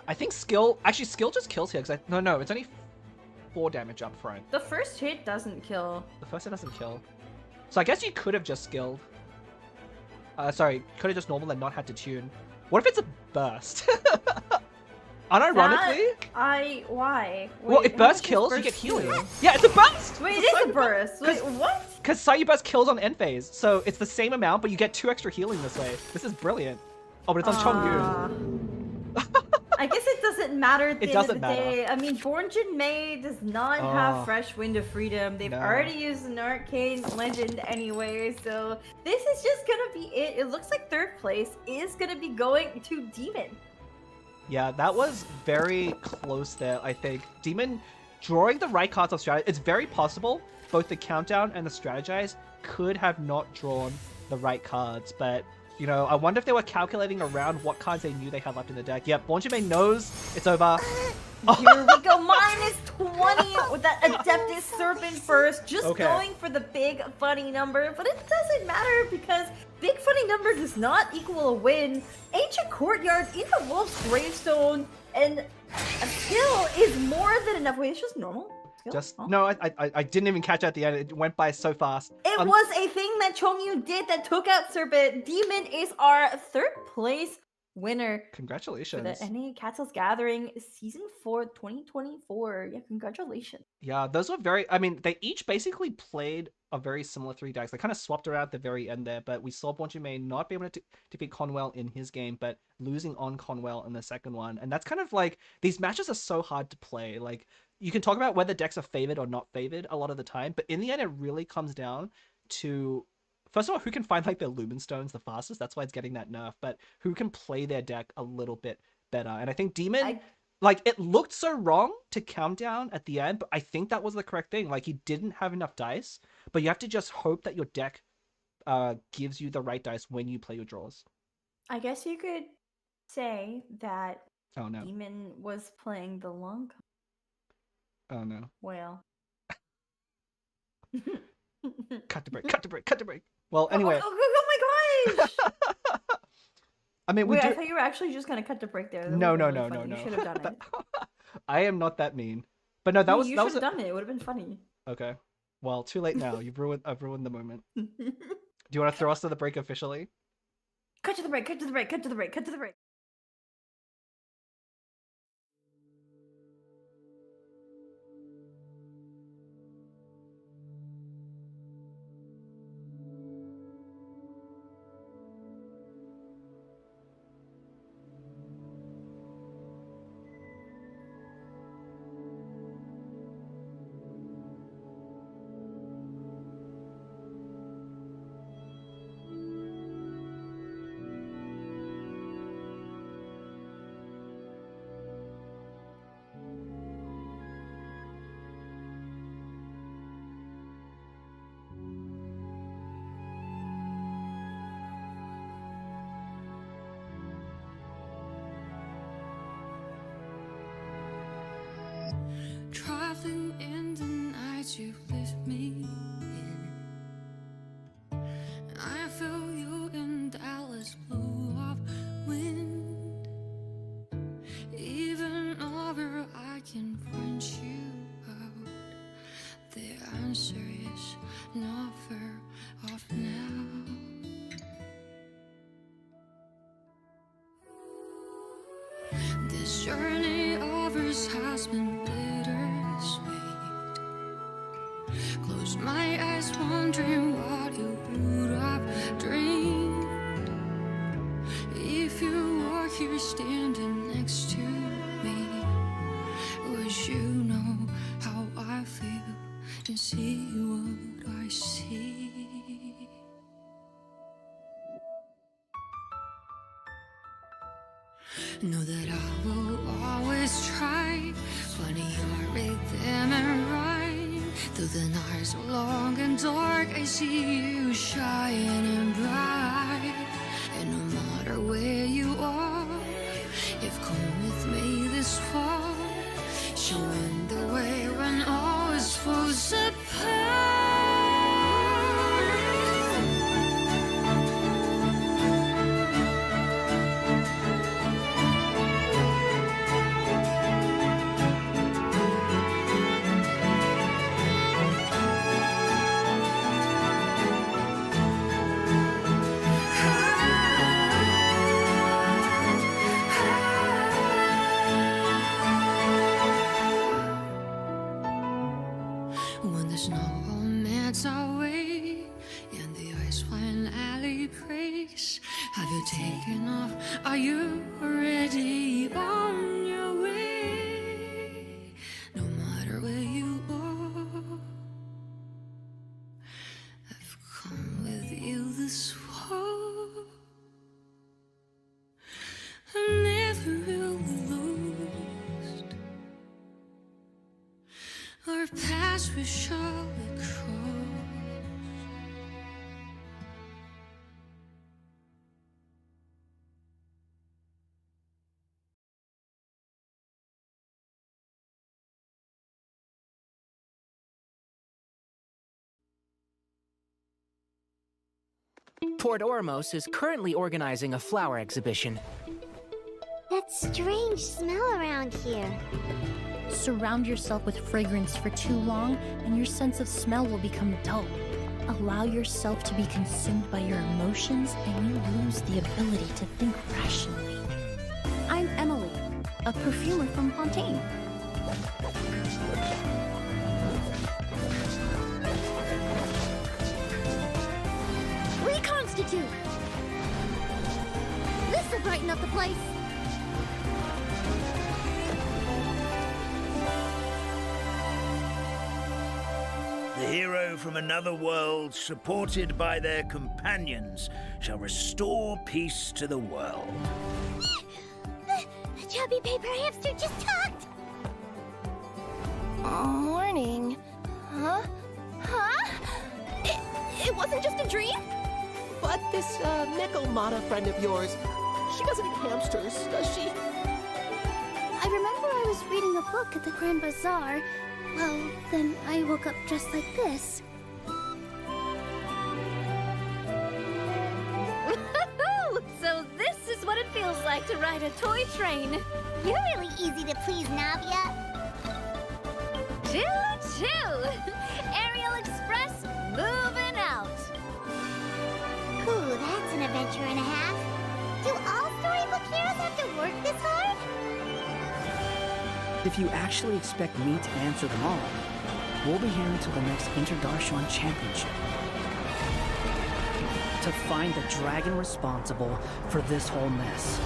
I think skill... Actually, skill just kills here, because No, it's only 4 damage up front. The first hit doesn't kill. The first hit doesn't kill. So I guess you could have just skilled. Sorry, could have just normal and not had to tune. What if it's a burst? Unironically? Why? Well, Wait, if how burst much does kills, you burst get healing. do? Yeah, it's a burst! Wait, it is a burst. Wait, what? Because Sayu Burst kills on end phase, so it's the same amount, but you get 2 extra healing this way. This is brilliant. Oh, but it's on Chongyun. I guess it doesn't matter at the It end of doesn't the day. I mean, Bonjinmei does not have Fresh Wind of Freedom. They've No. already used an Arcane Legend anyway, so this is just gonna be it. It looks like 3rd place is gonna be going to Demon. Yeah, that was very close there, I think. Demon drawing the right cards off strategy. It's very possible both the countdown and the strategize could have not drawn the right cards, but you know, I wonder if they were calculating around what cards they knew they had left in the deck. Yep, Bonjinmei knows it's over. Here we go, -20 with that Adeptus Serpent first, just Okay. going for the big funny number, but it doesn't matter because big funny number does not equal a win. Ancient Courtyard into Wolf's Gravestone, and a skill is more than enough. Wait, it's just normal? Skill? Just Oh. no, I didn't even catch at the end. It went by so fast. It was a thing that Chongyu did that took out Serpent. Demon is our 3rd place winner for Congratulations. the NA Castles Gathering Season 4 2024. Yeah, congratulations. Yeah, those were very. I mean, they each basically played a very similar 3 decks. They kind of swapped around at the very end there, but we saw Bonjume not be able to beat Conwell in his game, but losing on Conwell in the second one. And that's kind of like, these matches are so hard to play. Like, you can talk about whether decks are favored or not favored a lot of the time, but in the end, it really comes down to, first of all, who can find like their Lumen Stones the fastest. That's why it's getting that nerf, but who can play their deck a little bit better. And I think Demon, like, it looked so wrong to count down at the end, but I think that was the correct thing. Like, he didn't have enough dice, but you have to just hope that your deck gives you the right dice when you play your draws. I guess you could say that Oh no. Demon was playing the long Oh no. well. Cut the break, cut the break, cut the break. Well, anyway. Oh my gosh! I mean, Wait, I thought you were actually just gonna cut the break there. No. You should have done it. I am not that mean. But no, that was You should have done it. It would have been funny. Okay. Well, too late now. I've ruined the moment. Do you want to throw us to the break officially? Cut to the break, cut to the break, cut to the break, cut to the break. Traveling in the night you lift me in. I feel you in Dallas blue of wind. Even over I can find you out. The answer is not far off now. This journey of ours has been bittersweet. Close my eyes wondering what you would have dreamed if you were here standing next to me. Would you know how I feel and see what I see? Know that I will always try, finding your rhythm and rhyme. Through the nights so long and dark, I see you shining bright. And no matter where you are, you've come with me this far, showing the way when all is falls apart. When the snow melts away and the ice finally breaks, have you taken off? Are you already on your way? No matter where you are, I've come with you this far. I'm never really lost. Our paths we shall cross. Port Ormos is currently organizing a flower exhibition. That strange smell around here. Surround yourself with fragrance for too long, and your sense of smell will become dull. Allow yourself to be consumed by your emotions, and you lose the ability to think rationally. a perfumer from Fontaine. Reconstitute! This'll brighten up the place. The hero from another world, supported by their companions, shall restore peace to the world. The chubby paper hamster just talked! Morning. Huh? Huh? It wasn't just a dream? But this Mechalmata friend of yours, she doesn't eat hamsters, does she? I remember I was reading a book at the Grand Bazaar. Well, then I woke up dressed like this. So this is what it feels like to ride a toy train. You're really easy to please, Navia. Choo-choo! Aerial Express moving out. Ooh, that's an adventure and a half. Do all storybook heroes have to work this hard? If you actually expect me to answer them all, we'll be here until the next Interdarshan Championship. To find the dragon responsible for this whole mess.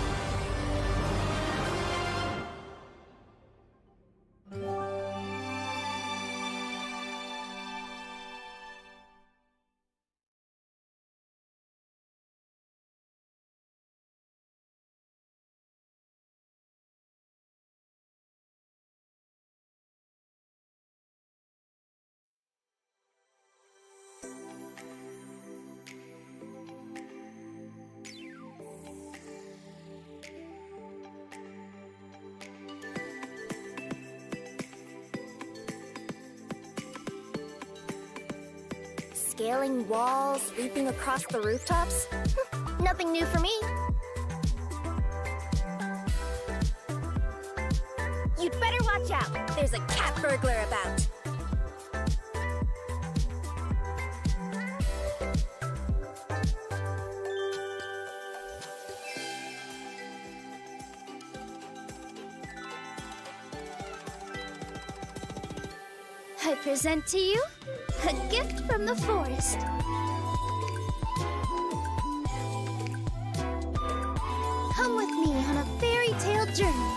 Scaling walls, leaping across the rooftops? Nothing new for me. You'd better watch out. There's a cat burglar about. I present to you a gift from the forest. Come with me on a fairy tale journey.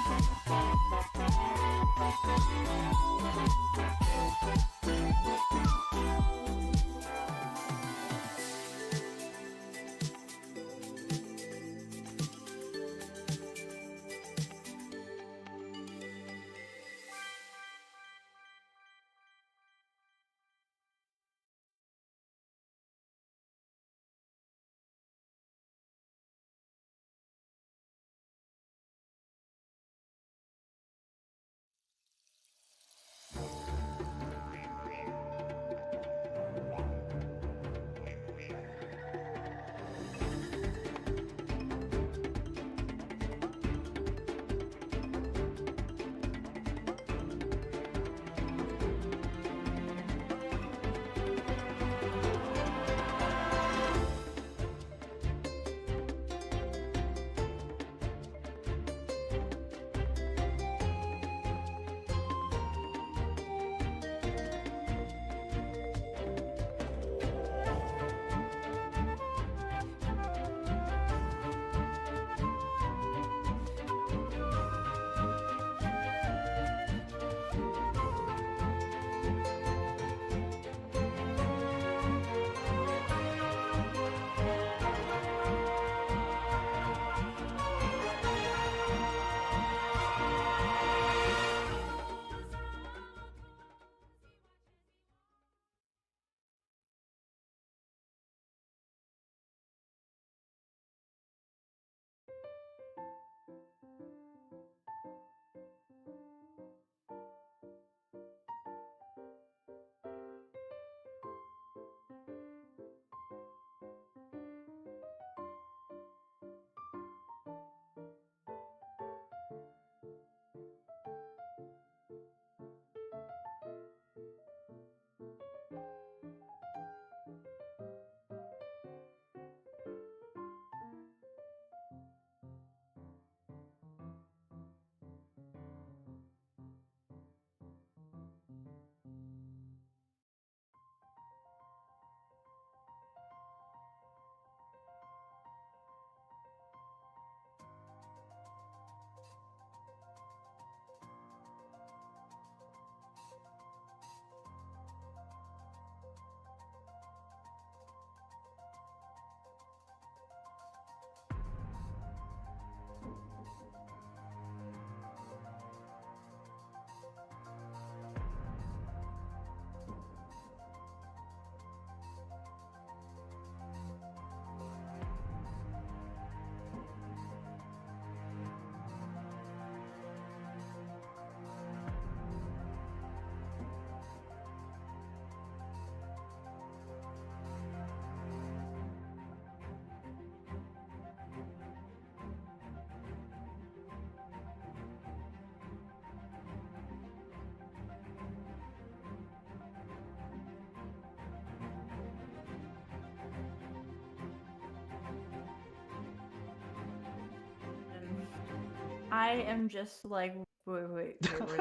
I am just like, wait, we're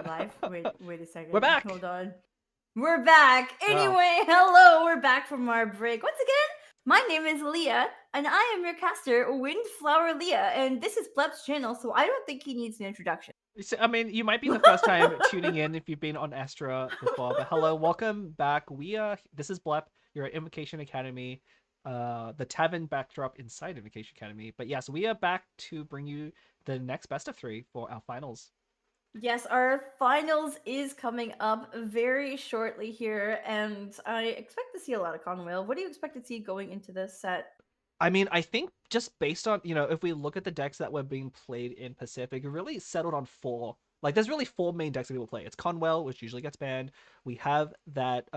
live? Wait a second. We're back! Hold on. We're back! Wow. Anyway, hello, we're back from our break. Once again, my name is Leah, and I am your caster, Windflower Leah, and this is Blep's channel, so I don't think he needs an introduction. I mean, you might be the first time tuning in if you've been on Astra before, but hello, welcome back. This is Blep, you're at Invocation Academy, the tavern backdrop inside Invocation Academy. But yes, we are back to bring you the next best of 3 for our finals. Yes, our finals is coming up very shortly here, and I expect to see a lot of Conwell. What do you expect to see going into this set? I mean, I think just based on, if we look at the decks that were being played in Pacific, it really settled on 4. Like, there's really 4 main decks that people play. It's Conwell, which usually gets banned. We have that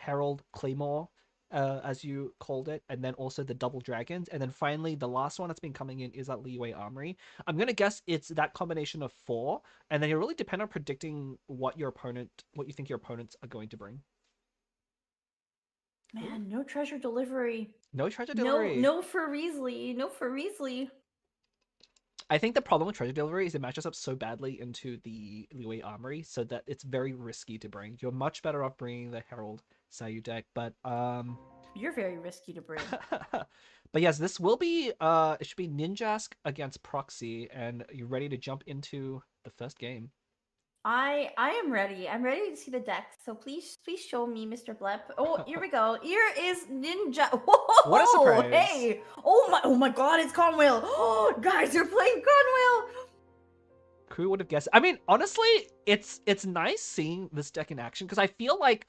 Herald Claymore, as you called it, and then also the Double Dragons. And then finally, the last one that's been coming in is that Leeway Armory. I'm going to guess it's that combination of 4, and then you really depend on predicting what you think your opponents are going to bring. Man, no treasure delivery. No treasure delivery. No for Riesly. No for Riesly. I think the problem with treasure delivery is it matches up so badly into the Leeway Armory, so that it's very risky to bring. You're much better off bringing the Herald Sayu deck, but you're very risky to bring. But yes, this will be it should be Ninjask against Proxy, and you're ready to jump into the first game. I am ready. I'm ready to see the deck. So please show me, Mr. Blep. Oh, here we go. Here is Ninja. Whoa, what a surprise! Hey! Oh my God! It's Conwell. Oh, guys, you're playing Conwell. Who would have guessed? I mean, honestly, it's nice seeing this deck in action because I feel like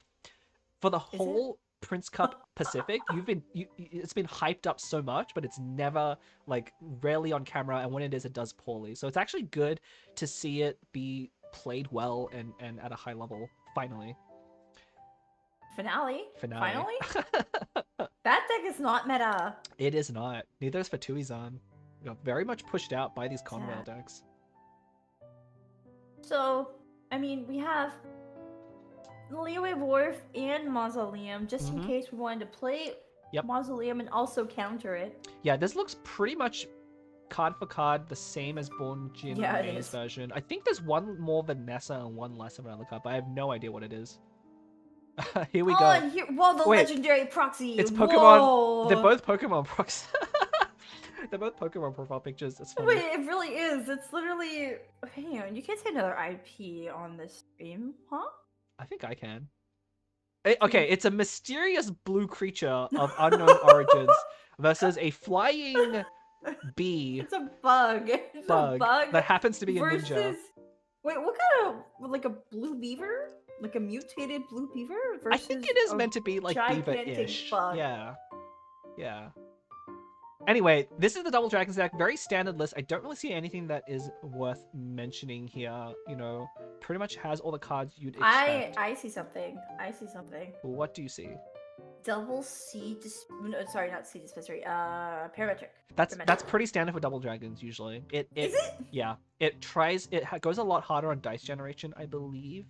for the whole Prince Cup Pacific, it's been hyped up so much, but it's never, like, rarely on camera, and when it is, it does poorly. So it's actually good to see it be played well and at a high level finally. Finally. That deck is not meta. It is not. Neither is Fatuizan. Very much pushed out by these Conwell decks. So, I mean, we have Leeway Wharf and Mausoleum, just in case we wanted to play Mausoleum and also counter it. Yeah, this looks pretty much card for card the same as Born Jin May's version. I think there's one more Vanessa and one less of another card, but I have no idea what it is. Here we go. And here, the legendary Proxy. It's Pokemon. Whoa. They're both Pokemon Proxy. They're both Pokemon profile pictures. It's funny. Wait, it really is. It's literally. Hang on, you can't say another IP on this stream, huh? I think I can. Okay, it's a mysterious blue creature of unknown origins versus a flying bee. It's a bug. It's a bug that happens to be a ninja. Wait, what kind of, like, a blue beaver? Like a mutated blue beaver? I think it is meant to be like beaver-ish. Bug. Yeah. Anyway, this is the Double Dragons deck. Very standard list. I don't really see anything that is worth mentioning here. Pretty much has all the cards you'd expect. I see something. What do you see? Double C sorry, not C dispensary. Parametric. That's pretty standard for Double Dragons usually. Is it? Yeah. It goes a lot harder on dice generation, I believe,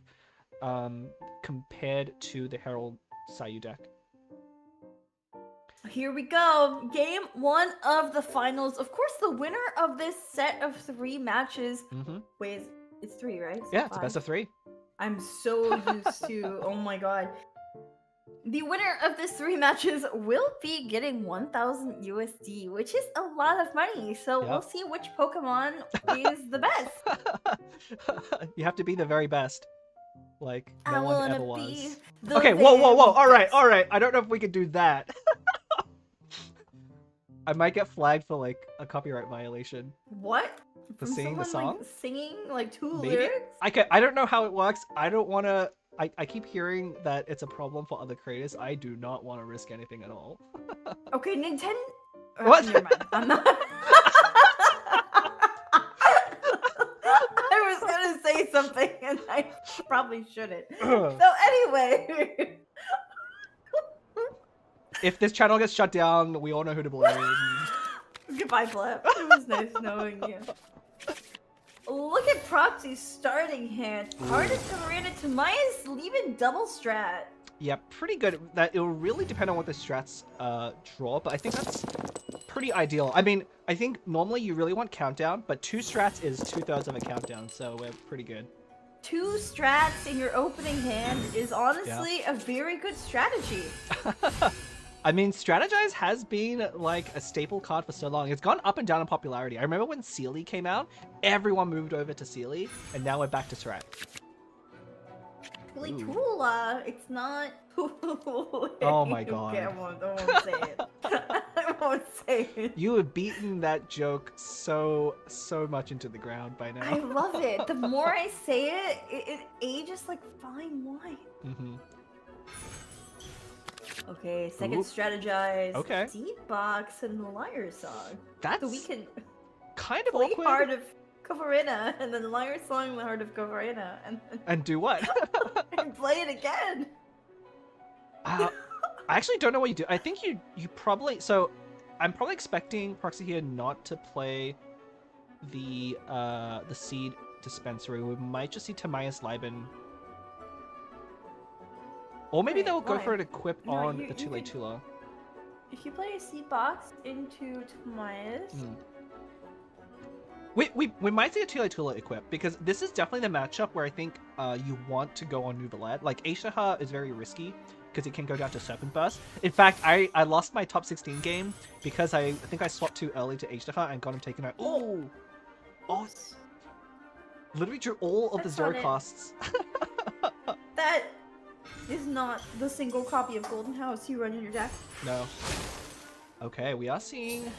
compared to the Herald Sayu deck. Here we go. Game 1 of the finals. Of course, the winner of this set of 3 matches. Wait, it's 3, right? Yeah, it's a best of 3. I'm so used to. Oh my god. The winner of this 3 matches will be getting 1,000 USD, which is a lot of money. So we'll see which Pokemon is the best. You have to be the very best. Like no one ever was. Okay, okay, whoa. All right. I don't know if we could do that. I might get flagged for like a copyright violation. What? For singing the song? Like, singing like 2 Maybe? lyrics? I don't know how it works. I don't want to. I keep hearing that it's a problem for other creators. I do not want to risk anything at all. Okay, Nintendo. What? Never mind. I'm not. I was gonna say something and I probably shouldn't. So anyway. If this channel gets shut down, we all know who to blame. Goodbye, Flip. It was nice knowing you. Look at Proxy's starting hand. Hardest to ran into Maya's leaving double strat. Yeah, pretty good. That it'll really depend on what the strats draw, but I think that's pretty ideal. I mean, I think normally you really want countdown, but 2 strats is 2/3 of a countdown, so we're pretty good. 2 strats in your opening hand is honestly a very good strategy. I mean, Strategize has been like a staple card for so long. It's gone up and down in popularity. I remember when Sealy came out, everyone moved over to Sealy, and now we're back to Strat. Really, Tula, it's not. Oh my god. Okay, I won't say it. I won't say it. You have beaten that joke so much into the ground by now. I love it. The more I say it, it ages like fine wine. Mm-hmm. Okay, second strategize. Okay. Seed box and the liar song. That's so we can kind of play awkward. Heart of Coverina and then the liar song, the Heart of Coverina, and do what? and play it again. I actually don't know what you do. I think you probably I'm probably expecting Proxy here not to play the seed dispensary. We might just see Tamias Liben. Or maybe they'll go for an equip on the Tula Tula. If you play a seed box into Tamias. We might see a Tula Tula equip, because this is definitely the matchup where I think you want to go on Nouvellette. Like, Aishaha is very risky, because it can go down to Serpent Burst. In fact, I lost my top 16 game, because I think I swapped too early to Aishaha and got him taken out. Oh! Literally drew all of the zero costs. That is not the single copy of Golden House you run in your deck. No. Okay, we are seeing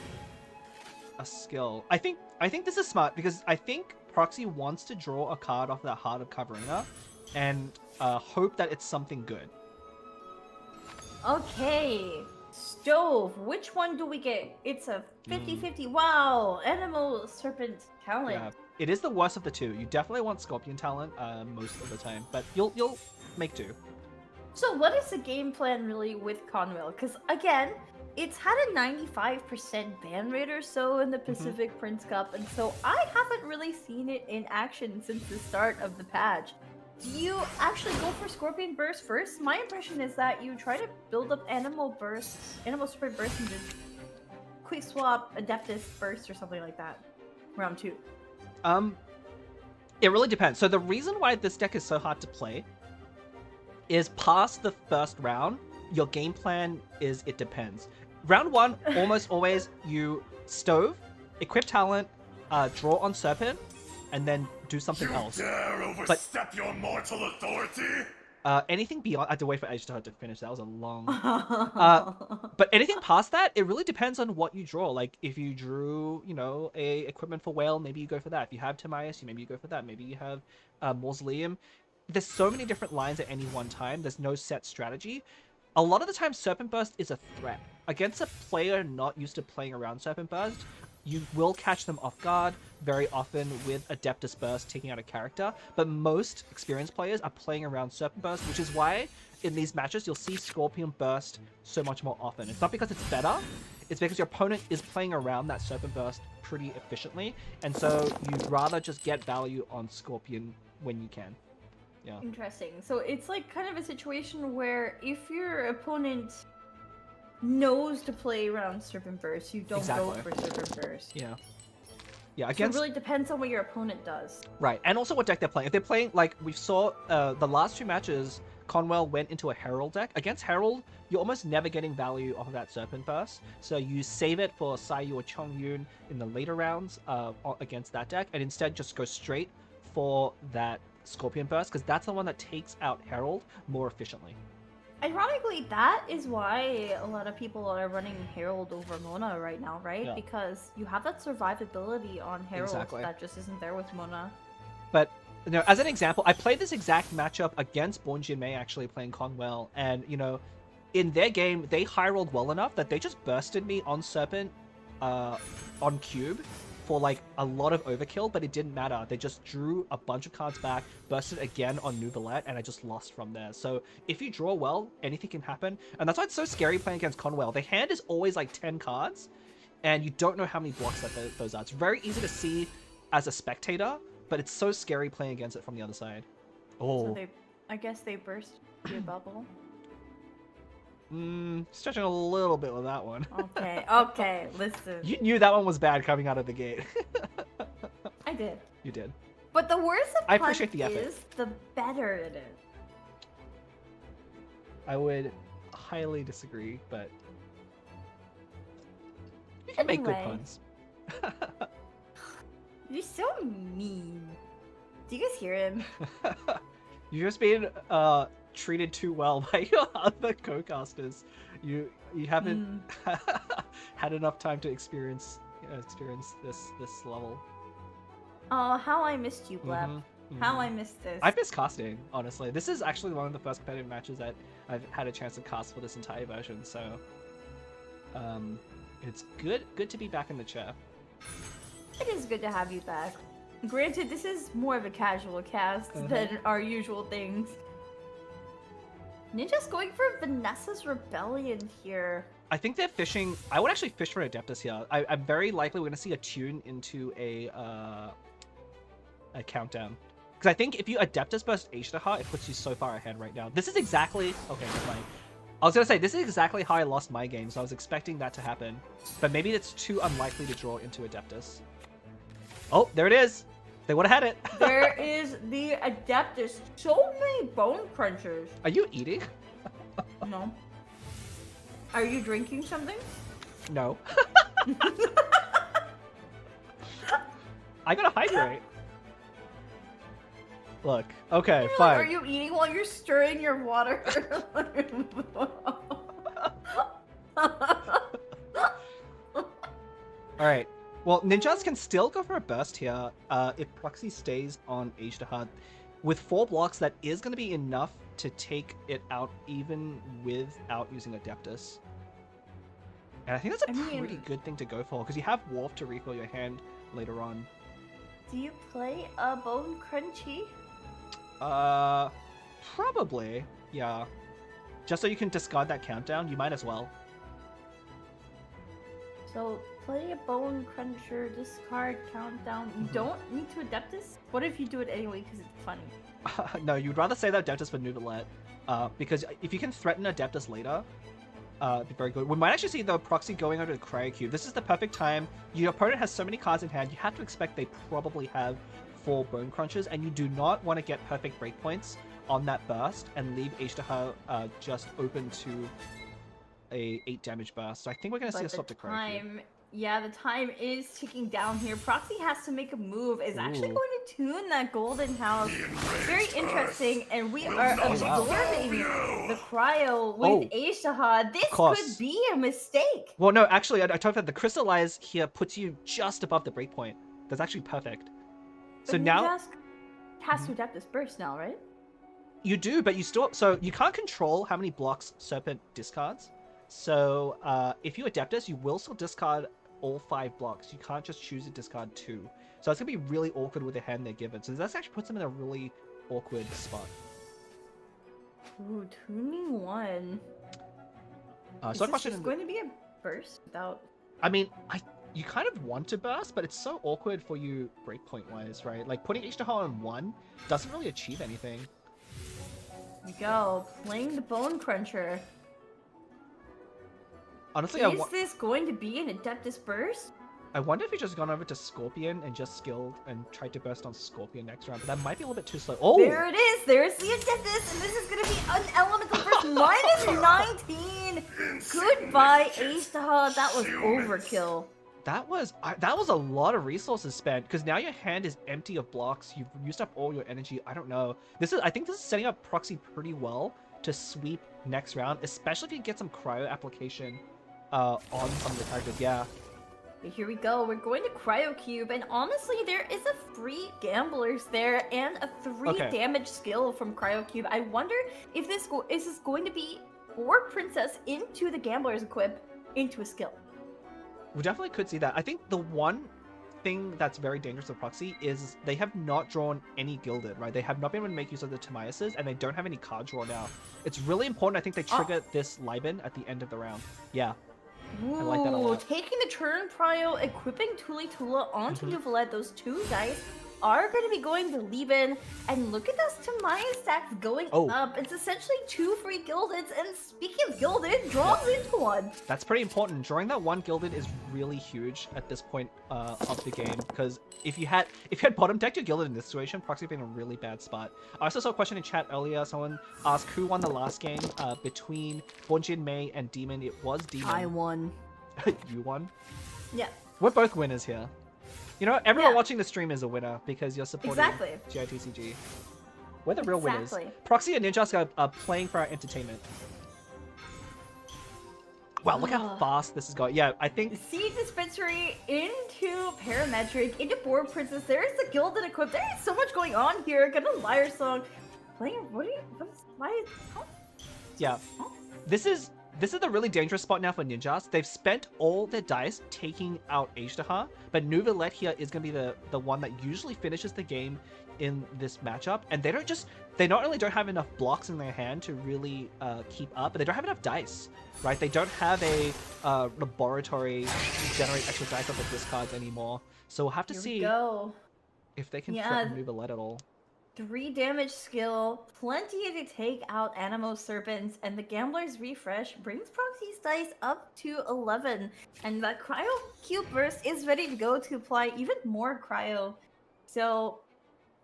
a skill. I think this is smart, because I think Proxy wants to draw a card off that Heart of Coverina and hope that it's something good. Okay, Stove, which one do we get? It's a 50-50. Wow, Animal Serpent Talent. Yeah, it is the worst of the two. You definitely want Scorpion Talent most of the time, but you'll make do. So what is the game plan really with Conwell? Because again, it's had a 95% ban rate or so in the Pacific Prince Cup, and so I haven't really seen it in action since the start of the patch. Do you actually go for Scorpion Burst first? My impression is that you try to build up Animal Super Burst, and just quick swap Adeptus Burst or something like that. Round 2. It really depends. So the reason why this deck is so hard to play is past the first round, your game plan is it depends. Round 1, almost always you Stove, equip Talent, draw on Serpent, and then do something else. Dare overstep your mortal authority? Anything beyond, I had to wait for Aishaha to finish. That was a long. But anything past that, it really depends on what you draw. Like if you drew, a equipment for Whale, maybe you go for that. If you have Tamias, maybe you go for that. Maybe you have Mausoleum. There's so many different lines at any one time. There's no set strategy. A lot of the time, Serpent Burst is a threat against a player not used to playing around Serpent Burst. You will catch them off guard very often with Adeptus Burst taking out a character, but most experienced players are playing around Serpent Burst, which is why in these matches you'll see Scorpion Burst so much more often. It's not because it's better, it's because your opponent is playing around that Serpent Burst pretty efficiently, and so you'd rather just get value on Scorpion when you can. Yeah. Interesting. So it's like kind of a situation where if your opponent knows to play around Serpent Burst, you don't go for Serpent Burst. Yeah. Yeah, against... So it really depends on what your opponent does. Right, and also what deck they're playing. If they're playing, like, we saw the last 2 matches, Conwell went into a Herald deck. Against Herald, you're almost never getting value off of that Serpent Burst, so you save it for Sayu or Chongyun in the later rounds against that deck, and instead just go straight for that Scorpion Burst, because that's the one that takes out Herald more efficiently. Ironically, that is why a lot of people are running Herald over Mona right now, right? Yeah. Because you have that survivability on Herald that just isn't there with Mona. But, as an example, I played this exact matchup against Born Jinmei actually playing Conwell, and, in their game, they high rolled well enough that they just bursted me on Serpent on Cube for like a lot of overkill, but it didn't matter. They just drew a bunch of cards back, bursted again on Nouvellette, and I just lost from there. So if you draw well, anything can happen. And that's why it's so scary playing against Conwell. The hand is always like 10 cards, and you don't know how many blocks that those are. It's very easy to see as a spectator, but it's so scary playing against it from the other side. Oh. So I guess they burst your bubble. Stretching a little bit with that one. Okay, okay, listen. You knew that one was bad coming out of the gate. I did. You did. But the worse a I punt appreciate the effort. is, the better it is. I would highly disagree, but you can make good Anyway. puns. You're so mean. Do you guys hear him? You're just being treated too well by your other co-casters. You haven't had enough time to experience this level. Oh, how I missed you, Blep. Mhm, How mhm. I missed this. I've missed casting, honestly. This is actually one of the first competitive matches that I've had a chance to cast for this entire version, so it's good to be back in the chair. It is good to have you back. Granted, this is more of a casual cast than our usual things. Ninja's going for Vanessa's Rebellion here. I think they're fishing. I would actually fish for Adeptus here. I'm very likely we're gonna see a tune into a countdown. Because I think if you Adeptus burst H-Heart, it puts you so far ahead right now. This is exactly... Okay, never mind. I was gonna say, this is exactly how I lost my game, so I was expecting that to happen. But maybe it's too unlikely to draw into Adeptus. Oh, there it is! They would've had it! There is the Adeptus. So many bone crunchers. Are you eating? No. Are you drinking something? No. I gotta hydrate. Look, okay, fine. Are you eating while you're stirring your water? Alright. Well, ninjas can still go for a burst here if Proxy stays on Age to Heart. With 4 blocks, that is going to be enough to take it out even without using Adeptus. And I think that's a pretty good thing to go for, because you have Warp to refill your hand later on. Do you play a Bone Crunchy? Probably, yeah. Just so you can discard that countdown, you might as well. So, play a Bone Cruncher, discard, countdown. You don't need to Adeptus? What if you do it anyway because it's funny? No, you'd rather say that Adeptus for Nouvellette, because if you can threaten Adeptus later, it'd be very good. We might actually see the Proxy going over to the Cryo Cube. This is the perfect time. Your opponent has so many cards in hand, you have to expect they probably have 4 Bone Crunchers, and you do not want to get perfect breakpoints on that burst and leave H-Her just open to a 8 damage burst. So I think we're going to see a swap to Cryo Cube. Yeah, the time is ticking down here. Proxy has to make a move. Is actually Ooh. going to tune that golden house. Very interesting, and we are absorbing the cryo with Aishaha. This could be a mistake. Well, no, actually, I told you that the Crystallize here puts you just above the breakpoint. That's actually perfect. But So now... Ninjask has to adapt this burst now, right? You do, but you still... So you can't control how many blocks Serpent discards. So if you Adeptus, you will still discard all 5 blocks. You can't just choose to discard 2. So it's going to be really awkward with the hand they're given. So that actually puts them in a really awkward spot. Ooh, tuning 1. So Is this going to be a burst without... I mean, you kind of want to burst, but it's so awkward for you breakpoint-wise, right? Like, putting H-Heart on 1 doesn't really achieve anything. Here we go. Playing the Bone Cruncher. Honestly, Is this going to be an Adeptus burst? I wonder if he just gone over to Scorpion and just skilled and tried to burst on Scorpion next round, but that might be a little bit too slow. Oh! There it is! There's the Adeptus, and this is going to be an elemental burst minus 19! Goodbye, Aishtaha. That was overkill. That was a lot of resources spent, because now your hand is empty of blocks. You've used up all your energy. I don't know. I think this is setting up Proxy pretty well to sweep next round, especially if you get some cryo application on some of the characters. Yeah. Here we go. We're going to Cryo Cube, and honestly, there is a 3 gamblers there and a 3 damage skill from Cryo Cube. I wonder if this is going to be 4 Princess into the gamblers equip into a skill. We definitely could see that. I think the one thing that's very dangerous with Proxy is they have not drawn any Gilded, right? They have not been able to make use of the Timaeuses, and they don't have any card draw now. It's really important, I think, they trigger this Liben at the end of the round. Yeah. Ooh, I like that a lot. Taking the turn prio, equipping Tuli Tula onto Nouvellette, those 2 dice are going to be going to Lieben, and look at those Tamaya stacks going up. It's essentially 2 free gildeds, and speaking of gilded, draws into one. That's pretty important. Drawing that 1 gilded is really huge at this point of the game, because if you had bottom decked your gilded in this situation, Proxy would be in a really bad spot. I also saw a question in chat earlier. Someone asked who won the last game between Bonjin Mei and Demon. It was Demon. I won. You won? Yeah. We're both winners here. You know, everyone watching the stream is a winner because you're supporting GITCG. We're the real winners. Proxy and Ninjas are playing for our entertainment. Wow, look how fast this is going. Yeah, I think... Seed Dispensary into Parametric, into Board Princess. There is the Gilded Equip. There is so much going on here. Gonna Liar Song. Playing... Yeah. This is the really dangerous spot now for Ninjas. They've spent all their dice taking out H-Tahar, but Nouvellette here is going to be the one that usually finishes the game in this matchup. And they not only don't have enough blocks in their hand to really keep up, but they don't have enough dice, right? They don't have a laboratory to generate extra dice off the discards anymore. So we'll have to see if they can threaten Nouvellette at all. 3 damage skill, plenty to take out Animo Serpents, and the Gambler's Refresh brings Proxy's dice up to 11. And that Cryo Cube Burst is ready to go to apply even more Cryo. So,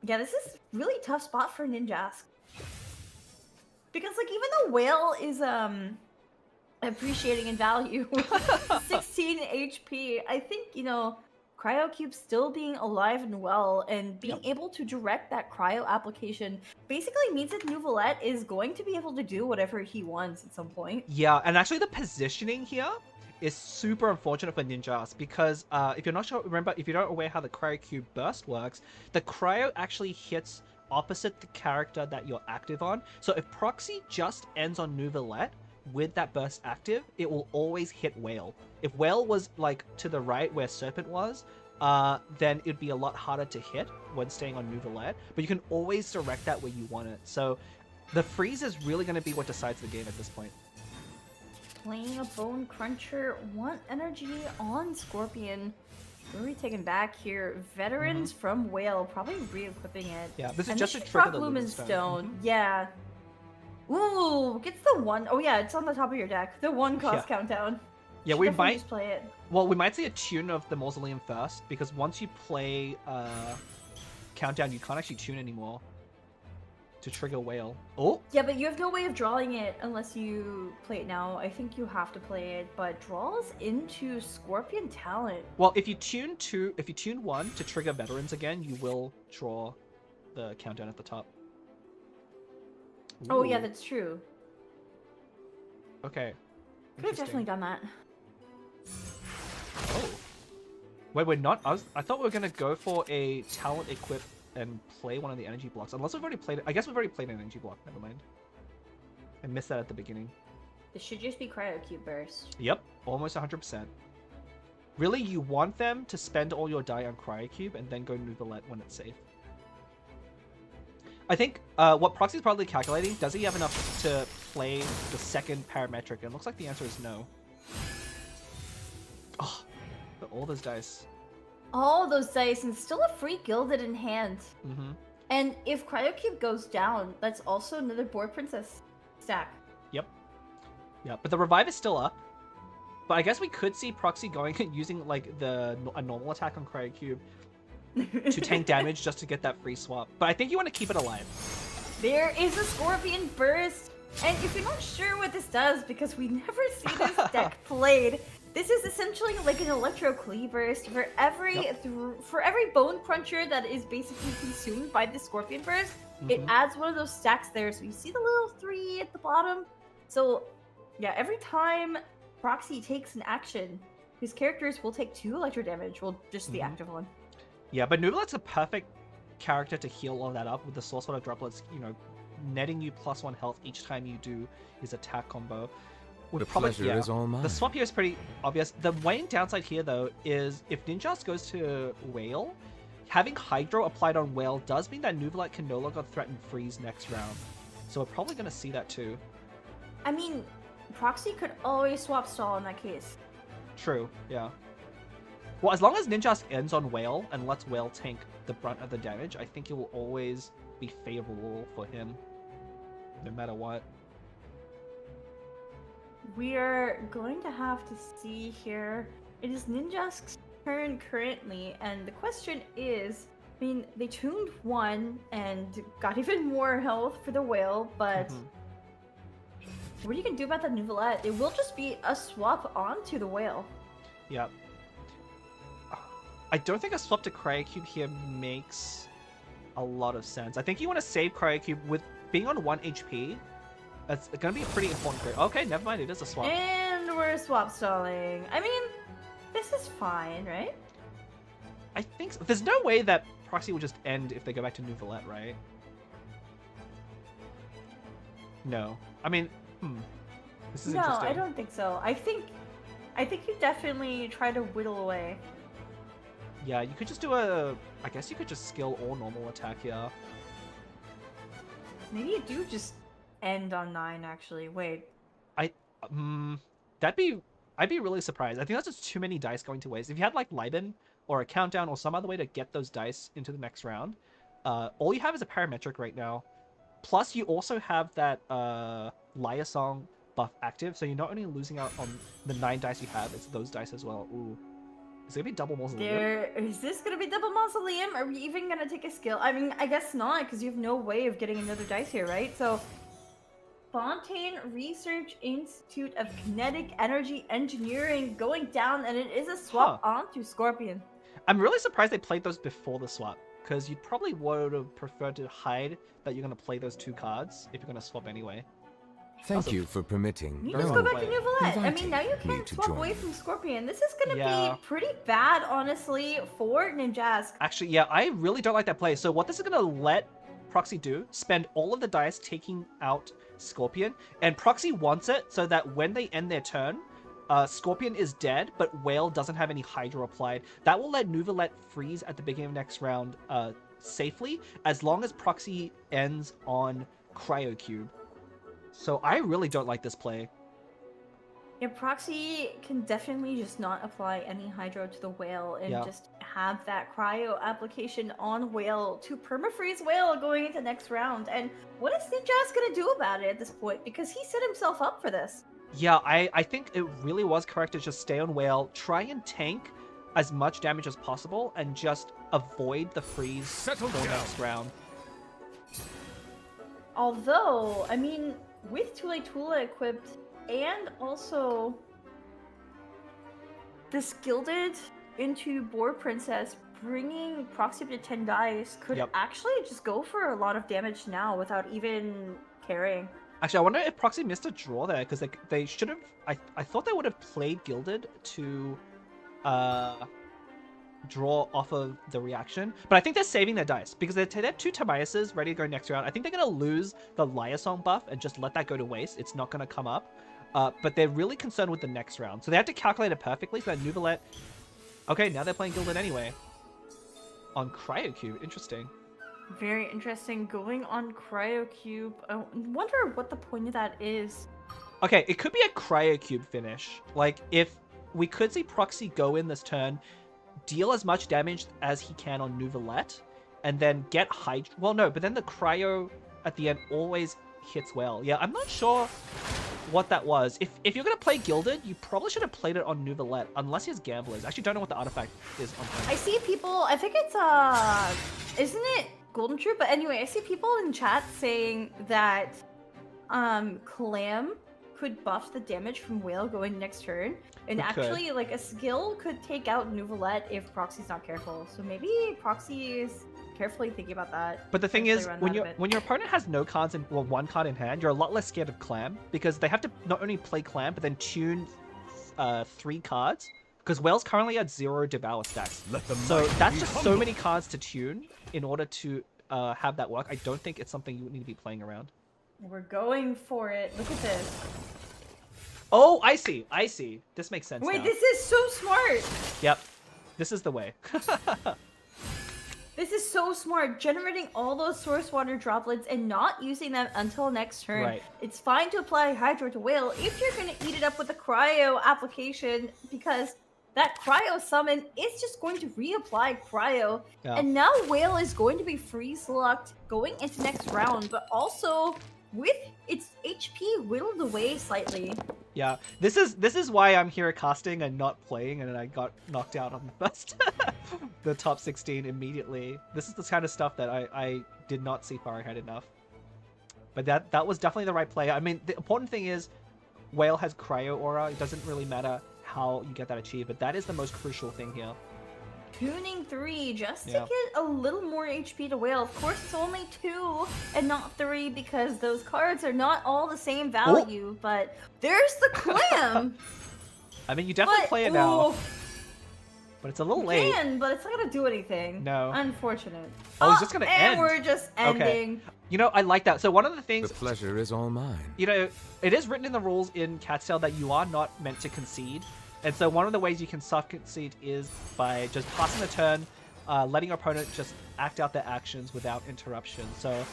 yeah, this is really tough spot for Ninjas. Because, like, even though Whale is, appreciating in value, 16 HP, I think, you know, Cryo Cube still being alive and well and being able to direct that cryo application basically means that Nouvellette is going to be able to do whatever he wants at some point. Yeah, and actually the positioning here is super unfortunate for Ninjas because if you're not sure, remember, if you don't aware how the Cryo Cube burst works, the cryo actually hits opposite the character that you're active on. So if Proxy just ends on Nouvellette with that burst active, it will always hit Whale. If Whale was like to the right where Serpent was, then it'd be a lot harder to hit when staying on Nouvellette, but you can always direct that where you want it. So the freeze is really going to be what decides the game at this point. Playing a Bone Cruncher, 1 energy on Scorpion. Where are we taking back here? Veterans from Whale, probably re-equipping it. Yeah, this is and just to trigger the Lumenstone. Yeah. Ooh, gets the 1. Oh yeah, it's on the top of your deck. The 1 cost countdown. Yeah, we might just play it. Well, we might see a tune of the Mausoleum first because once you play countdown, you can't actually tune anymore to trigger Whale. Oh. Yeah, but you have no way of drawing it unless you play it now. I think you have to play it, but draws into Scorpion Talent. Well, if you tune 1 to trigger Veterans again, you will draw the countdown at the top. Ooh. Oh yeah, that's true. Okay. Could have definitely done that. Oh. Wait, we're not? I thought we were gonna go for a talent equip and play one of the energy blocks. Unless we've already played it. I guess we've already played an energy block. Never mind. I missed that at the beginning. It should just be Cryo Cube Burst. Yep, almost 100%. Really, you want them to spend all your die on Cryo Cube and then go Nouvellette when it's safe. I think what Proxy's probably calculating, does he have enough to play the second parametric? And it looks like the answer is no. Oh, all those dice. All those dice, and still a free Gilded in hand. Mm-hmm. And if Cryo Cube goes down, that's also another Board Princess stack. Yep. Yeah, but the revive is still up. But I guess we could see Proxy going and using like a normal attack on Cryo Cube to tank damage just to get that free swap. But I think you want to keep it alive. There is a Scorpion Burst. And if you're not sure what this does, because we never see this deck played, this is essentially like an Electro Clee Burst. For every Bone Cruncher that is basically consumed by the Scorpion Burst, it adds one of those stacks there. So you see the little 3 at the bottom? So yeah, every time Proxy takes an action, his characters will take 2 electro damage. Well, just the active one. Yeah, but Nouvellette's a perfect character to heal all that up with the Source Water Droplets, you know, netting you +1 health each time you do his attack combo. The pleasure is all mine. The swap here is pretty obvious. The main downside here, though, is if Ninjas goes to Whale, having Hydro applied on Whale does mean that Nouvellette can no longer threaten Freeze next round. So we're probably going to see that too. I mean, Proxy could always swap stall in that case. True, yeah. Well, as long as Ninjask ends on Whale and lets Whale tank the brunt of the damage, I think it will always be favorable for him, no matter what. We are going to have to see here. It is Ninjask's turn currently, and the question is, I mean, they tuned 1 and got even more health for the Whale, but what are you gonna do about that Nouvellette? It will just be a swap onto the Whale. Yep. I don't think a swap to Cryocube here makes a lot of sense. I think you want to save Cryocube with being on 1 HP. That's going to be a pretty important grade. Okay, never mind. It is a swap. And we're swap stalling. I mean, this is fine, right? I think so. There's no way that Proxy will just end if they go back to Nouvellette, right? No. I mean, this is interesting. No, I don't think so. I think you definitely try to whittle away. Yeah, you could just do a... I guess you could just skill all normal attack here. Maybe you do just end on 9, actually. Wait. I'd be really surprised. I think that's just too many dice going to waste. If you had, like, Liben or a countdown or some other way to get those dice into the next round, all you have is a parametric right now. Plus, you also have that Liar Song buff active, so you're not only losing out on the 9 dice you have, it's those dice as well. Ooh. Is it gonna be double mausoleum? Is this gonna be double mausoleum? Are we even gonna take a skill? I mean, I guess not, because you have no way of getting another dice here, right? So, Fontaine Research Institute of Kinetic Energy Engineering going down, and it is a swap onto Scorpion. I'm really surprised they played those before the swap, because you probably would have preferred to hide that you're gonna play those 2 cards if you're gonna swap anyway. Thank you for permitting. You just go back to Nouvellette. I mean, now you can't swap away from Scorpion. This is gonna be pretty bad, honestly, for Ninjask. Actually, yeah, I really don't like that play. So what this is gonna let Proxy do, spend all of the dice taking out Scorpion, and Proxy wants it so that when they end their turn, Scorpion is dead, but Whale doesn't have any Hydro applied. That will let Nouvellette freeze at the beginning of next round safely, as long as Proxy ends on Cryocube. So I really don't like this play. Yeah, Proxy can definitely just not apply any Hydro to the Whale and just have that Cryo application on Whale to permafreeze Whale going into next round. And what is Ninjask gonna do about it at this point? Because he set himself up for this. Yeah, I think it really was correct to just stay on Whale, try and tank as much damage as possible, and just avoid the freeze for next round. Although, I mean, with Tula equipped, and also this Gilded into Boar Princess, bringing Proxy up to 10 dice could actually just go for a lot of damage now without even caring. Actually, I wonder if Proxy missed a draw there, because they should have... I thought they would have played Gilded to draw off of the reaction, but I think they're saving their dice, because they have 2 Tamiases ready to go next round. I think they're going to lose the Liar Song buff and just let that go to waste. It's not going to come up, but they're really concerned with the next round. So they have to calculate it perfectly so that Nouvellette... Okay, now they're playing Gilded anyway. On Cryocube, interesting. Very interesting. Going on Cryocube. I wonder what the point of that is. Okay, it could be a Cryocube finish. Like, if we could see Proxy go in this turn, deal as much damage as he can on Nouvellette, and then get Hydro... Well, no, but then the Cryo at the end always hits well. Yeah, I'm not sure what that was. If you're going to play Gilded, you probably should have played it on Nouvellette, unless he has Gamblers. I actually don't know what the artifact is on him. I see people... I think it's, isn't it Golden Troop? But anyway, I see people in chat saying that, Clam could buff the damage from Whale going next turn. And actually, like, a skill could take out Nouvellette if Proxy's not careful. So maybe Proxy is carefully thinking about that. But the thing is, when your opponent has no cards in, well, 1 card in hand, you're a lot less scared of Clam, because they have to not only play Clam, but then tune 3 cards. Because Whale's currently at 0 Devour stacks. So that's just so many cards to tune in order to have that work. I don't think it's something you need to be playing around. We're going for it. Look at this. Oh, I see. I see. This makes sense. Wait, now. this is so smart. Yep. This is the way. This is so smart. Generating all those source water droplets and not using them until next turn. Right. It's fine to apply Hydro to Whale if you're going to eat it up with a Cryo application, because that cryo summon is just going to reapply cryo. Yeah. And now Whale is going to be freeze locked going into next round, but also with its HP whittled away slightly. Yeah, this is why I'm here casting and not playing, and I got knocked out on the first, the top 16 immediately. This is the kind of stuff that I did not see far ahead enough. But that was definitely the right play. I mean, the important thing is, Whale has Cryo Aura. It doesn't really matter how you get that achieved, but that is the most crucial thing here. Tuning 3 just to Yeah. get a little more HP to Whale. Of course, it's only 2 and not 3 because those cards are not all the same value. But there's the clam. I mean, you definitely But- play it now, ooh, but it's a little you late. can, but it's not gonna do anything. No. Unfortunate. Oh, it's just gonna and end. we're just ending. You know, I like that. So one of the The things, pleasure is all mine. you know, it is written in the rules in Cat's Tail that you are not meant to concede. And so one of the ways you can soft concede is by just passing the turn, letting your opponent just act out their actions without interruption. So,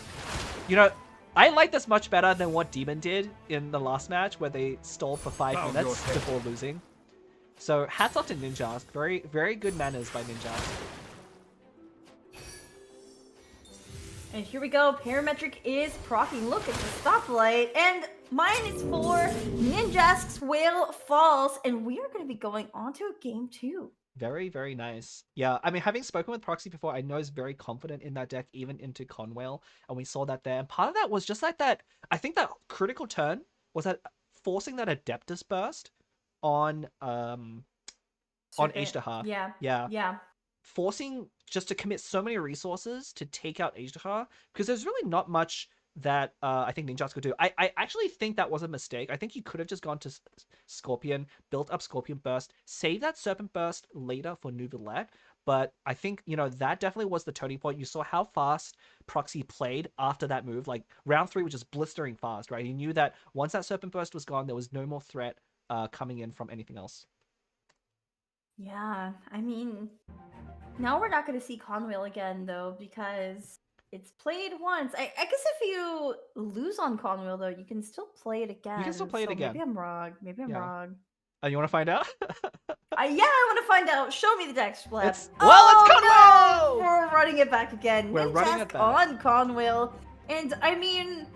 you know, I like this much better than what Demon did in the last match where they stalled for 5 minutes before losing. So hats off to Ninjask. Very, very good manners by Ninjask. And here we go. Parametric is proccing. Look at the stoplight. And -4. Ninjask's Whale falls. And we are going to be going on to game 2. Very, very nice. Yeah, I mean, having spoken with Proxy before, I know he's very confident in that deck, even into Conwell, and we saw that there. And part of that was just like that, I think that critical turn was that forcing that Adeptus burst on Ajdahar. Yeah. Yeah. Yeah. Forcing just to commit so many resources to take out Ajdahar, because there's really not much that I think Ninjask could do. I actually think that was a mistake. I think he could have just gone to Scorpion, built up Scorpion Burst, save that Serpent Burst later for Nouvellette. But I think, you know, that definitely was the turning point. You saw how fast Proxy played after that move. Like, round 3 was just blistering fast, right? He knew that once that Serpent Burst was gone, there was no more threat coming in from anything else. Yeah. I mean, now we're not going to see Conwell again, though, because it's played once. I guess if you lose on Conwell, though, you can still play it again. You can still play it again. Maybe I'm wrong. Maybe I'm Yeah. wrong. You want to find out? Yeah, I want to find out. Show me the deck split. It's Conwell! No! We're running it back again. We're running it Ninjask back. on Conwell. And I mean,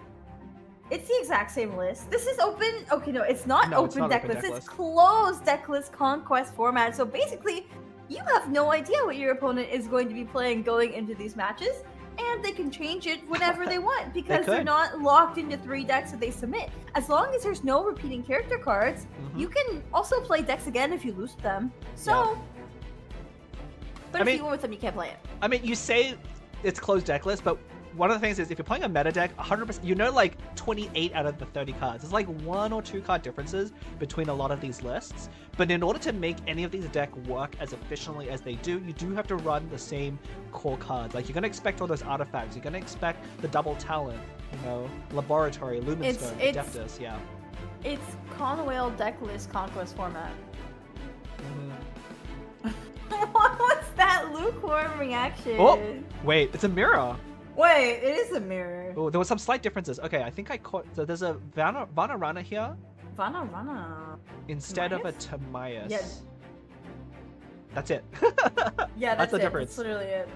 it's the exact same list. This is open. Okay, no, it's not No, it's open not deck open list. deck It's list. closed deck list conquest format. So basically, you have no idea what your opponent is going to be playing going into these matches. And they can change it whenever they want because they're could. not locked into 3 decks that they submit. As long as there's no repeating character cards, you can also play decks again if you lose them. So, but I if mean- you win with them, you can't play it. I mean, you say it's closed deck list, but one of the things is if you're playing a meta deck, 100%, you know, like 28 out of the 30 cards. There's like 1 or 2 card differences between a lot of these lists. But in order to make any of these decks work as efficiently as they do, you do have to run the same core cards. Like, you're going to expect all those artifacts. You're going to expect the double talent, you know, Laboratory, Lumenstone, It's- Adeptus, yeah. It's Conwell deck list conquest format. What was that lukewarm reaction? Oh, wait, it's a mirror. Wait, it is a mirror. Oh, there was some slight differences. Okay, I think I caught. So there's a Vanarana here Vanarana. instead of a Timaeus? Timaeus. Yeah. That's it. Yeah, that's the it. difference. That's literally it.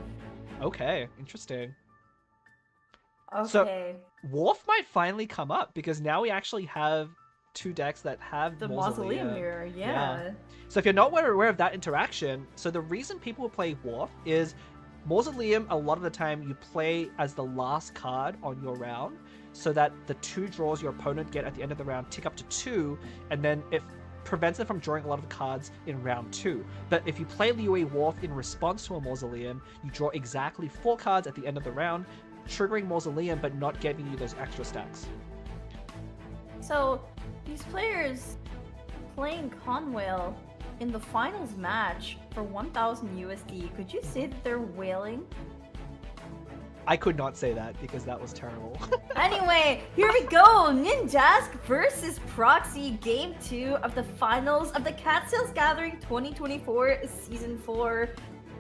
Okay, interesting. Okay. So Worf might finally come up because now we actually have 2 decks that have the mausoleum mirror, yeah. So if you're not aware of that interaction, so the reason people will play Worf is Mausoleum, a lot of the time you play as the last card on your round so that the 2 draws your opponent get at the end of the round tick up to 2, and then it prevents them from drawing a lot of cards in round 2. But if you play Liu Worf in response to a Mausoleum, you draw exactly 4 cards at the end of the round, triggering Mausoleum but not giving you those extra stacks. So, these players playing Conwell in the finals match for 1,000 USD, could you say that they're whaling? I could not say that because that was terrible. Anyway, here we go! Ninjask versus Proxy, Game 2 of the finals of the Cat Sales Gathering 2024 Season 4.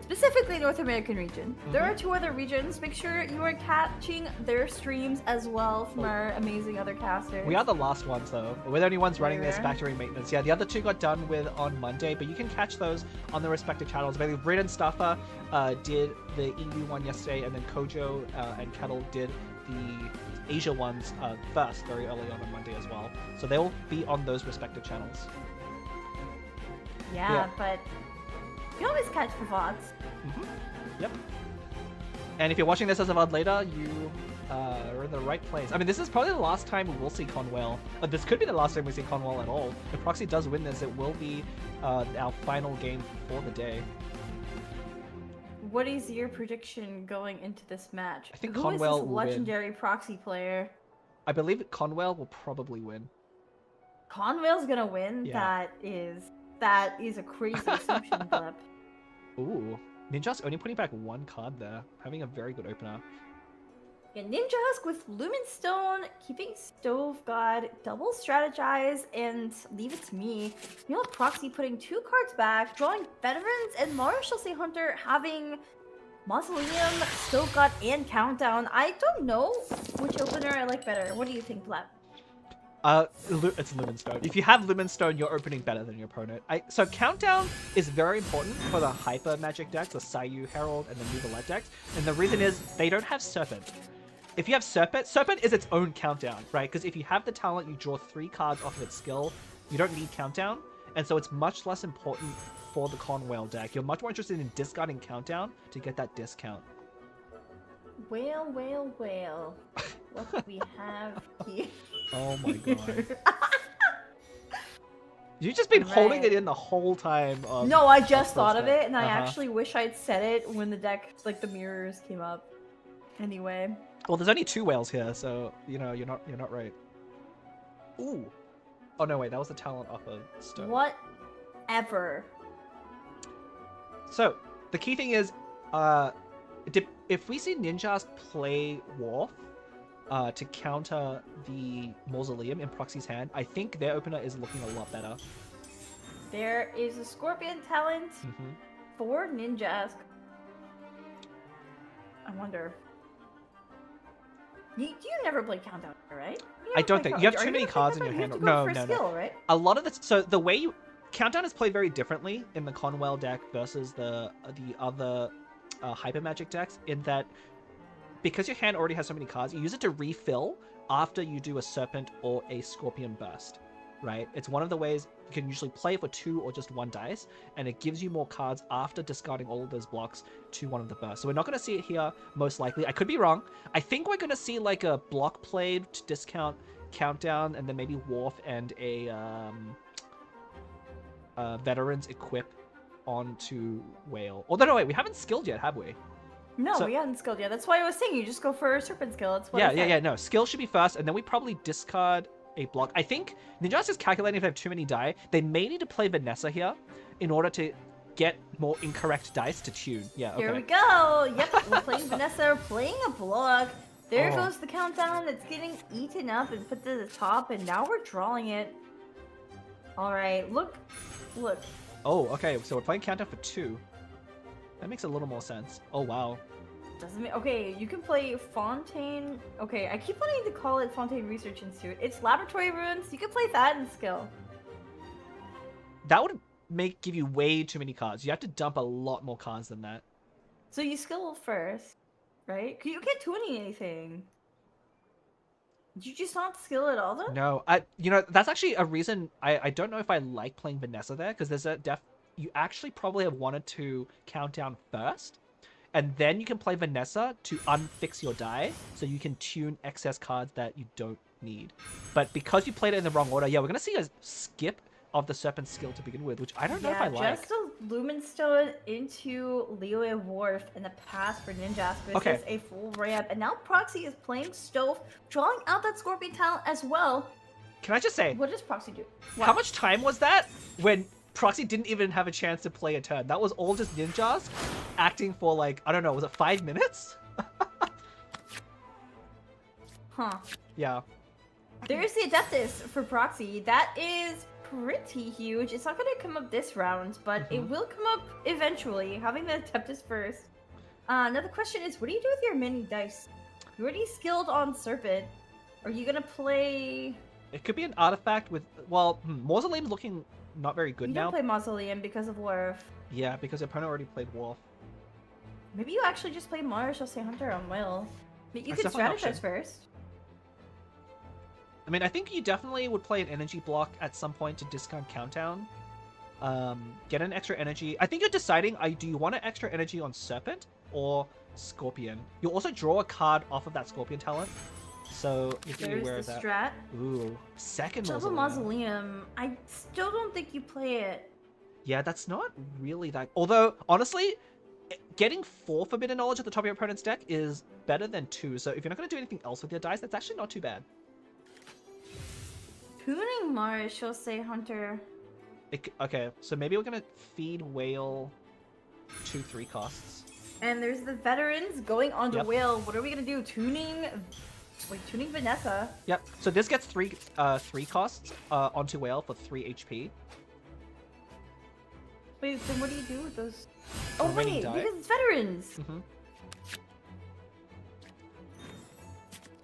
specifically North American region. There are 2 other regions. Make sure you are catching their streams as well from our amazing other casters. We are the last ones though. We're the only ones running this factory maintenance. Yeah, the other 2 got done with on Monday, but you can catch those on the respective channels. Maybe Brit and Stuffer did the EU one yesterday, and then Kojo and Kettle did the Asia ones first, very early on Monday as well. So they'll be on those respective channels. Yeah, but you can always catch the VODs. Yep. And if you're watching this as a VOD later, you are in the right place. I mean, this is probably the last time we will see Conwell. This could be the last time we see Conwell at all. If Proxy does win this, it will be our final game for the day. What is your prediction going into this match? I think Who Conwell is this will legendary Proxy player? I believe Conwell will probably win. Conwell's gonna win? Yeah. That is a crazy assumption, Flip. Ooh. Ninja's only putting back 1 card there, having a very good opener. Yeah, Ninja Husk with Lumen Stone, keeping Stove God, double strategize, and leave it to me. You know, Proxy putting 2 cards back, drawing Veterans, and Marshall Say Hunter having Mausoleum, Stove God, and Countdown. I don't know which opener I like better. What do you think, Vlad? It's Lumenstone. If you have Lumenstone, you're opening better than your opponent. So Countdown is very important for the Hyper Magic decks, the Sayu Herald and the Nuvalette decks, and the reason is they don't have Serpent. If you have Serpent is its own Countdown, right? Because if you have the talent, you draw 3 cards off of its skill, you don't need Countdown, and so it's much less important for the Conwell deck. You're much more interested in discarding Countdown to get that discount. Well. What do we have here? Oh my god. You've just been holding it in the whole time. No, I just thought of it, and I actually wish I'd said it when the deck, like the mirrors came up. Anyway. Well, there's only 2 whales here, so you know you're not right. Ooh. Oh no, wait, that was the talent off of Stone. Whatever. So the key thing is, if we see Ninjas play Wharf to counter the Mausoleum in Proxy's hand, I think their opener is looking a lot better. There is a Scorpion talent for Ninjas. I wonder. You never play Countdown, right? I don't think. You have too many cards in your hand. No. Right? A lot of this. So the way you Countdown is played very differently in the Conwell deck versus the other Hyper Magic decks, in that because your hand already has so many cards, you use it to refill after you do a Serpent or a Scorpion Burst, right? It's one of the ways you can usually play for 2 or just 1 dice, and it gives you more cards after discarding all of those blocks to one of the bursts. So we're not going to see it here, most likely. I could be wrong. I think we're going to see like a block played to discount Countdown, and then maybe Wharf and a Veterans equip onto Whale. Although, no, wait, we haven't skilled yet, have we? No, we haven't skilled yet. That's why I was saying you just go for a Serpent skill. That's what yeah. No, skill should be first, and then we probably discard a block. I think Ninja's is calculating if they have too many die. They may need to play Vanessa here in order to get more incorrect dice to tune. Yeah, okay. Here we go. Yep, we're playing Vanessa, playing a block. There goes the Countdown. It's getting eaten up and put to the top, and now we're drawing it. All right, look. Oh, okay, so we're playing Countdown for 2. That makes a little more sense. Oh, wow. Doesn't mean, okay, you can play Fontaine. Okay, I keep wanting to call it Fontaine Research Institute. It's Laboratory Ruins. You can play that in skill. That would give you way too many cards. You have to dump a lot more cards than that. So you skill first, right? You can't do anything. Did you just not skill at all, though? No, that's actually a reason I don't know if I like playing Vanessa there, because there's a you actually probably have wanted to Countdown first, and then you can play Vanessa to unfix your die, so you can tune excess cards that you don't need. But because you played it in the wrong order, yeah, we're going to see a skip of the Serpent skill to begin with, which I don't know if I like. Just a Lumenstone into Liyue Wharf in the past for Ninjas. This is a full ramp, and now Proxy is playing Stove, drawing out that Scorpion talent as well. Can I just say, what does Proxy do? How much time was that when Proxy didn't even have a chance to play a turn? That was all just Ninjas acting for, like, I don't know, was it 5 minutes? Huh. Yeah. There's the Adeptus for Proxy. That is pretty huge. It's not going to come up this round, but it will come up eventually. Having the Adeptus first. Another question is, what do you do with your mini dice? You're already skilled on Serpent. Are you going to play... It could be an artifact with... Well, Mausoleum's looking not very good you now. You don't play Mausoleum because of Wharf. Yeah, because your opponent already played Wolf. Maybe you actually just play Mars or say Hunter on Will. But you could strategize first. I mean, I think you definitely would play an energy block at some point to discount Countdown. Get an extra energy. I think you're deciding, do you want an extra energy on Serpent or Scorpion? You'll also draw a card off of that Scorpion talent. So you can be aware of that. Strat. Ooh, second Double Mausoleum. I still don't think you play it. Yeah, that's not really that... Although, honestly, getting 4 Forbidden Knowledge at the top of your opponent's deck is better than 2. So if you're not going to do anything else with your dice, that's actually not too bad. Tuning Mars, she'll say Hunter. Okay, so maybe we're going to feed Whale 2/3 costs. And there's the Veterans going on to Whale. What are we going to do? Tuning Vanessa. Yep, so this gets 3 costs onto Whale for 3 HP. Wait, then what do you do with those? Oh Remaining wait, die? because it's Veterans!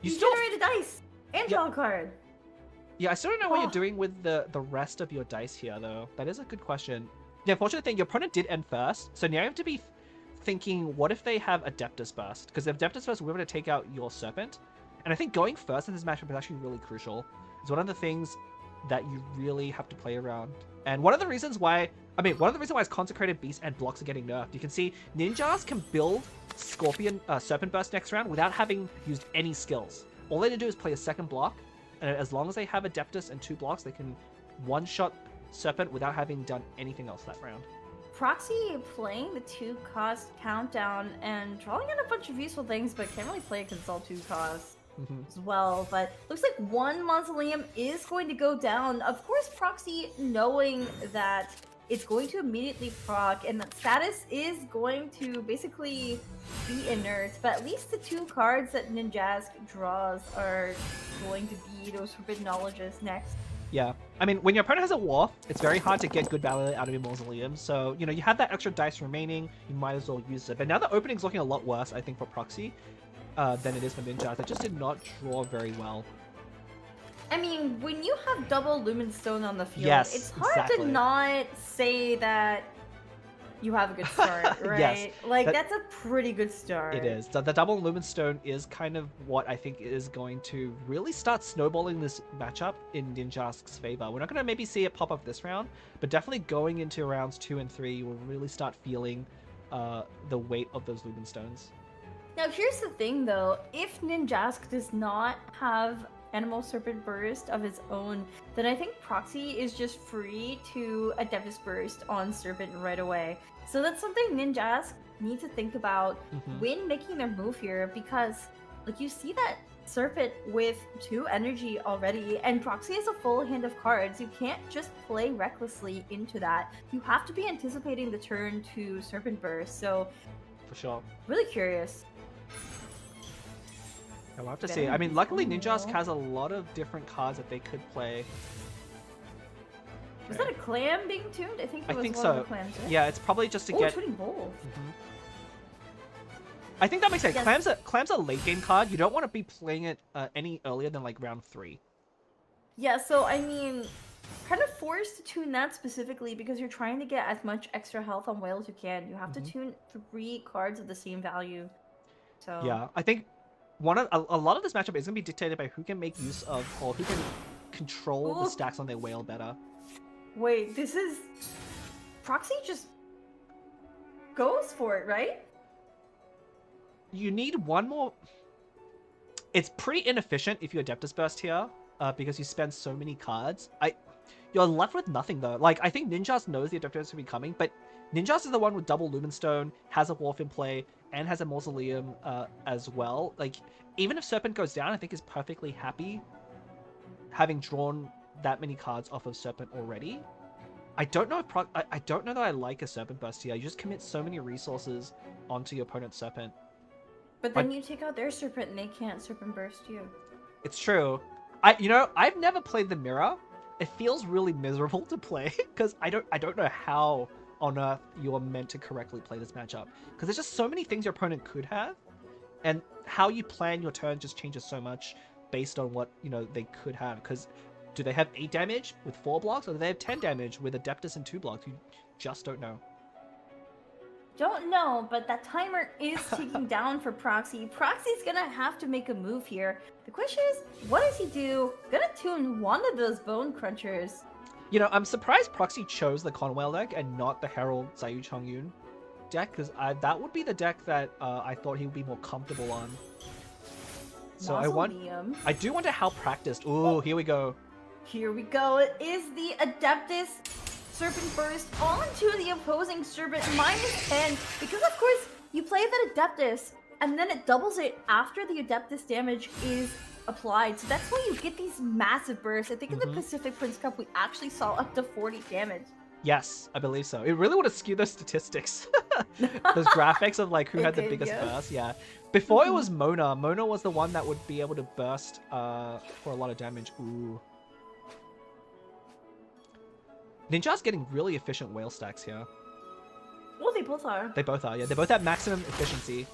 You still generate a dice! And draw a card! Yeah, I still don't know what you're doing with the rest of your dice here, though. That is a good question. The unfortunate thing, your opponent did end first, so now you have to be thinking, what if they have Adeptus Burst? Because if Adeptus Burst, we're going to take out your Serpent. And I think going first in this matchup is actually really crucial. It's one of the things that you really have to play around. And one of the reasons why it's Consecrated Beast and blocks are getting nerfed. You can see ninjas can build Serpent Burst next round without having used any skills. All they need to do is play a second block, and as long as they have Adeptus and 2 blocks, they can one-shot Serpent without having done anything else that round. Proxy playing the 2-cost Countdown and drawing in a bunch of useful things, but can't really play it because it's all 2 costs. As well, but looks like 1 Mausoleum is going to go down. Of course, Proxy knowing that it's going to immediately proc and that status is going to basically be inert, but at least the 2 cards that Ninjask draws are going to be those Forbidden Knowledges next. Yeah, I mean, when your opponent has a Wharf, it's very hard to get good value out of your Mausoleum, so, you know, you have that extra dice remaining, you might as well use it. But now the opening's looking a lot worse, I think, for Proxy. Than it is for Ninjas. That just did not draw very well. I mean, when you have double Lumenstone on the field, yes, it's hard to not say that you have a good start, right? Yes, like, that's a pretty good start. It is. The double Lumenstone is kind of what I think is going to really start snowballing this matchup in Ninjask's favor. We're not going to maybe see it pop up this round, but definitely going into rounds 2 and 3, you will really start feeling the weight of those Lumenstones. Now, here's the thing, though. If Ninjask does not have Animal Serpent Burst of its own, then I think Proxy is just free to Adeptus Burst on Serpent right away. So that's something Ninjask need to think about when making their move here, because, like, you see that Serpent with 2 energy already, and Proxy has a full hand of cards. You can't just play recklessly into that. You have to be anticipating the turn to Serpent Burst, so... For sure. Really curious. I'll have to see. I mean, luckily Ninjask has a lot of different cards that they could play. Was that a clam being tuned? I think it was one so. Of the clams, right? Yeah, it's probably just to get... Tuning both. I think that makes sense. Yes. Clam's a late game card. You don't want to be playing it any earlier than like round 3. Yeah, so I mean, kind of forced to tune that specifically because you're trying to get as much extra health on Whale as you can. You have to tune 3 cards of the same value. So yeah, I think a lot of this matchup is going to be dictated by who can make use of or who can control the stacks on their Whale better. Wait, this is... Proxy just goes for it, right? You need one more... It's pretty inefficient if you Adeptus Burst here, because you spend so many cards. You're left with nothing, though. Like, I think Ninjas knows the Adeptus will be coming, but Ninjas is the one with double Lumenstone, has a Wharf in play, and has a Mausoleum as well. Like, even if Serpent goes down, I think is perfectly happy having drawn that many cards off of Serpent already. I don't know if I don't know that I like a Serpent Burst here. You just commit so many resources onto your opponent's Serpent. But then you take out their Serpent and they can't Serpent Burst you. It's true. I've never played the Mirror, it feels really miserable to play because I don't know how on earth you are meant to correctly play this matchup because there's just so many things your opponent could have, and how you plan your turn just changes so much based on what they could have. Because do they have 8 damage with 4 blocks, or do they have 10 damage with Adeptus and 2 blocks? You just don't know. Don't know, but that timer is ticking down for Proxy. Proxy's gonna have to make a move here. The question is, what does he do? Gonna tune one of those Bone Crunchers. I'm surprised Proxy chose the Conwell deck and not the Herald Zayu Chongyun deck, because that would be the deck that I thought he would be more comfortable on. So I do wonder how practiced. Ooh, here we go. Here we go. It is the Adeptus Serpent Burst onto the opposing Serpent -10, because of course you play that Adeptus and then it doubles it after the Adeptus damage is applied. So that's why you get these massive bursts. I think in the Pacific Prince Cup we actually saw up to 40 damage. Yes, I believe so. It really would have skewed those statistics. Those graphics of like who had the biggest burst. Yeah. Before it was Mona. Mona was the one that would be able to burst for a lot of damage. Ooh. Ninja's getting really efficient whale stacks here. Well, they both are. They both are, yeah. They both have maximum efficiency.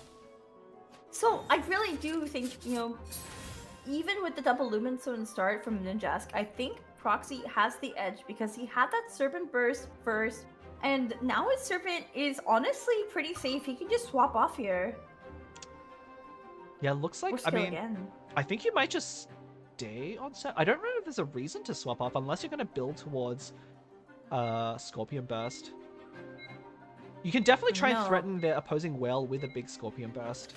So I really do think, even with the double Lumen Stone start from Ninjask, I think Proxy has the edge because he had that Serpent Burst first, and now his Serpent is honestly pretty safe. He can just swap off here. Yeah, looks like, I think you might just stay on set. I don't know if there's a reason to swap off unless you're going to build towards Scorpion Burst. You can definitely try and threaten the opposing whale with a big Scorpion Burst.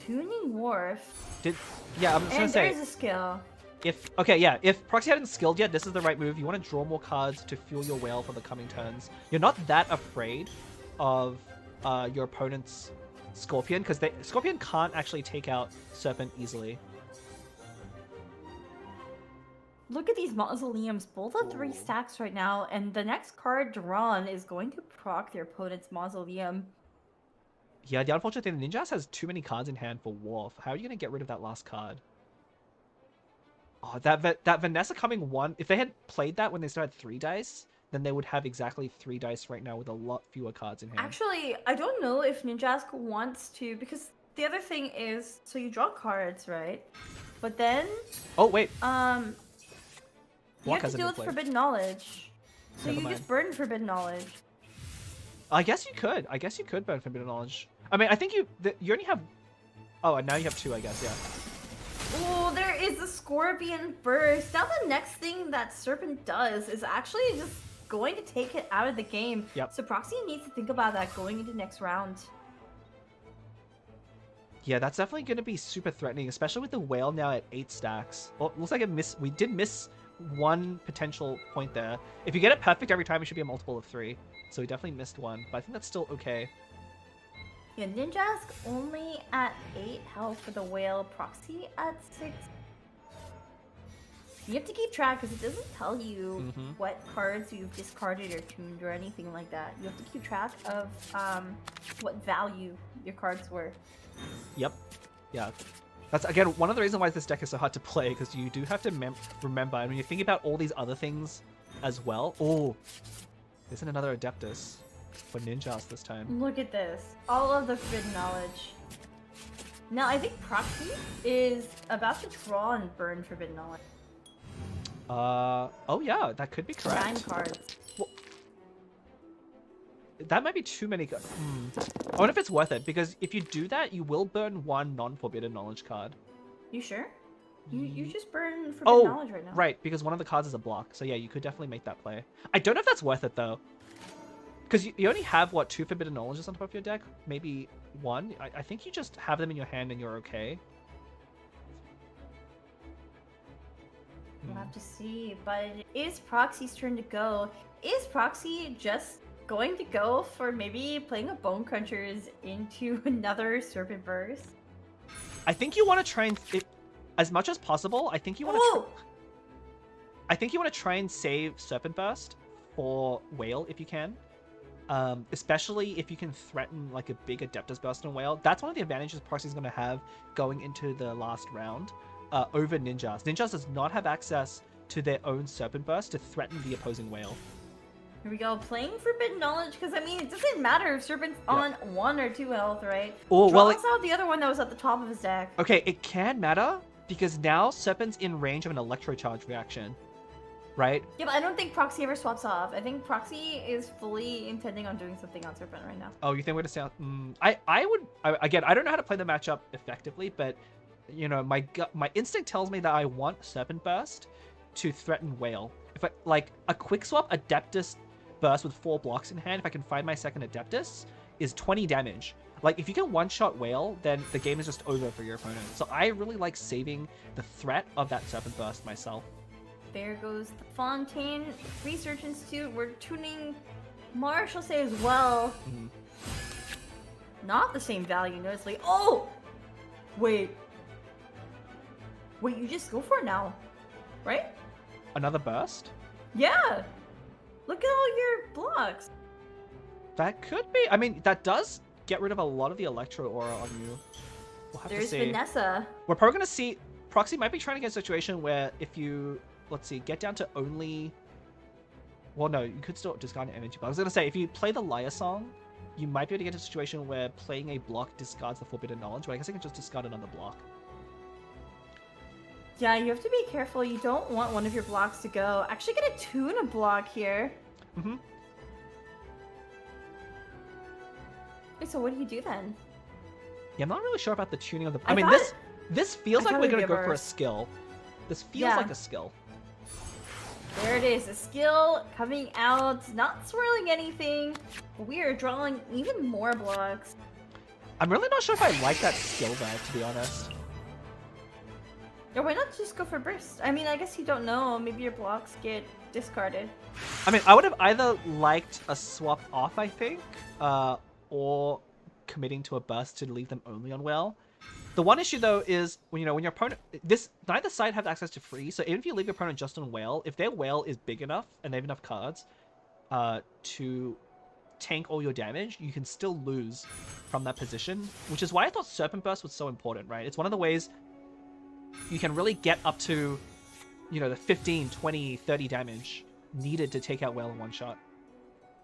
Tuning Wharf. Yeah, I'm just gonna say. And there's a skill. If Proxy hadn't skilled yet, this is the right move. You want to draw more cards to fuel your whale for the coming turns. You're not that afraid of your opponent's Scorpion, because Scorpion can't actually take out Serpent easily. Look at these mausoleums. Both are 3 stacks right now, and the next card drawn is going to proc their opponent's mausoleum. Yeah, the unfortunate thing, Ninjas has too many cards in hand for Wharf. How are you going to get rid of that last card? Oh, that Vanessa coming 1... If they had played that when they started 3 dice, then they would have exactly 3 dice right now with a lot fewer cards in hand. Actually, I don't know if Ninjask wants to, because the other thing is, so you draw cards, right? But then... Oh, wait. You have to deal with Forbidden Knowledge. So you just burn Forbidden Knowledge. I guess you could. I guess you could burn Forbidden Knowledge. I mean, I think you only have... Oh, and now you have 2, I guess, yeah. Oh, there is a Scorpion Burst. Now the next thing that Serpent does is actually just going to take it out of the game. Yep. So Proxy needs to think about that going into next round. Yeah, that's definitely going to be super threatening, especially with the whale now at 8 stacks. Well, it looks like we did miss 1 potential point there. If you get it perfect every time, it should be a multiple of 3. So we definitely missed 1, but I think that's still okay. Yeah, Ninjask only at 8 health for the whale, Proxy at 6. You have to keep track because it doesn't tell you what cards you've discarded or tuned or anything like that. You have to keep track of what value your cards were. Yep. Yeah. That's, again, one of the reasons why this deck is so hard to play, because you do have to remember, and when you think about all these other things as well... Oh, isn't another Adeptus for Ninjas this time. Look at this. All of the Forbidden Knowledge. Now, I think Proxy is about to draw and burn Forbidden Knowledge. Oh yeah, that could be correct. 9 cards. Well, that might be too many cards. I wonder if it's worth it, because if you do that, you will burn 1 non-Forbidden Knowledge card. You sure? You just burn Forbidden Knowledge right now. Right, because one of the cards is a block. So yeah, you could definitely make that play. I don't know if that's worth it, though. Because you only have, what, 2 Forbidden Knowledges on top of your deck? Maybe 1? I think you just have them in your hand and you're okay. We'll have to see, but it is Proxy's turn to go. Is Proxy just going to go for maybe playing a Bone Crunchers into another Serpent Burst? I think you want to try and... as much as possible, I think you want to... I think you want to try and save Serpent Burst for Whale if you can. Especially if you can threaten like a big Adeptus Burst on Whale. That's one of the advantages Proxy's going to have going into the last round over Ninjas. Ninjas does not have access to their own Serpent Burst to threaten the opposing whale. Here we go, playing Forbidden Knowledge, because I mean, it doesn't matter if Serpent's on 1 or 2 health, right? Or, well, Draws out the other one that was at the top of his deck. Okay, it can matter, because now Serpent's in range of an Electro Charge reaction, right? Yeah, but I don't think Proxy ever swaps off. I think Proxy is fully intending on doing something on Serpent right now. Oh, you think we're gonna sound... again, I don't know how to play the matchup effectively, but, you know, my instinct tells me that I want Serpent Burst to threaten Whale. If I, like, a quick swap Adeptus Burst with 4 blocks in hand, if I can find my second Adeptus, is 20 damage. Like, if you can one-shot Whale, then the game is just over for your opponent. So I really like saving the threat of that Serpent Burst myself. There goes the Fontaine Research Institute. We're tuning Marshall say as well. Not the same value, noticeably. Oh! Wait. Wait, you just go for it now, right? Another burst? Yeah! Look at all your blocks. That could be. I mean, that does get rid of a lot of the Electro Aura on you. We'll have to There's see. Vanessa. We're probably going to see... Proxy might be trying to get a situation where if you... Let's see, get down to only... Well, no, you could still discard an energy. But I was going to say, if you play the Liar Song, you might be able to get to a situation where playing a block discards the Forbidden Knowledge, but I guess I can just discard another block. Yeah, you have to be careful. You don't want one of your blocks to go. Actually, gonna tune a block here. Mm-hmm. Wait, so what do you do then? Yeah, I'm not really sure about the tuning of the... I mean, thought- this feels I like thought we're it'd going to be a go for a burst. skill. This feels Yeah. like a skill. There it is, a skill coming out, not swirling anything. We are drawing even more blocks. I'm really not sure if I like that skill there, to be honest. Or why not just go for burst? I mean, I guess you don't know. Maybe your blocks get discarded. I mean, I would have either liked a swap off, I think, or committing to a burst to leave them only on Whale. The one issue, though, is when your opponent... Neither side have access to free, so even if you leave your opponent just on Whale, if their Whale is big enough and they have enough cards to tank all your damage, you can still lose from that position, which is why I thought Serpent Burst was so important, right? It's one of the ways you can really get up to, the 15, 20, 30 damage needed to take out Whale in one shot.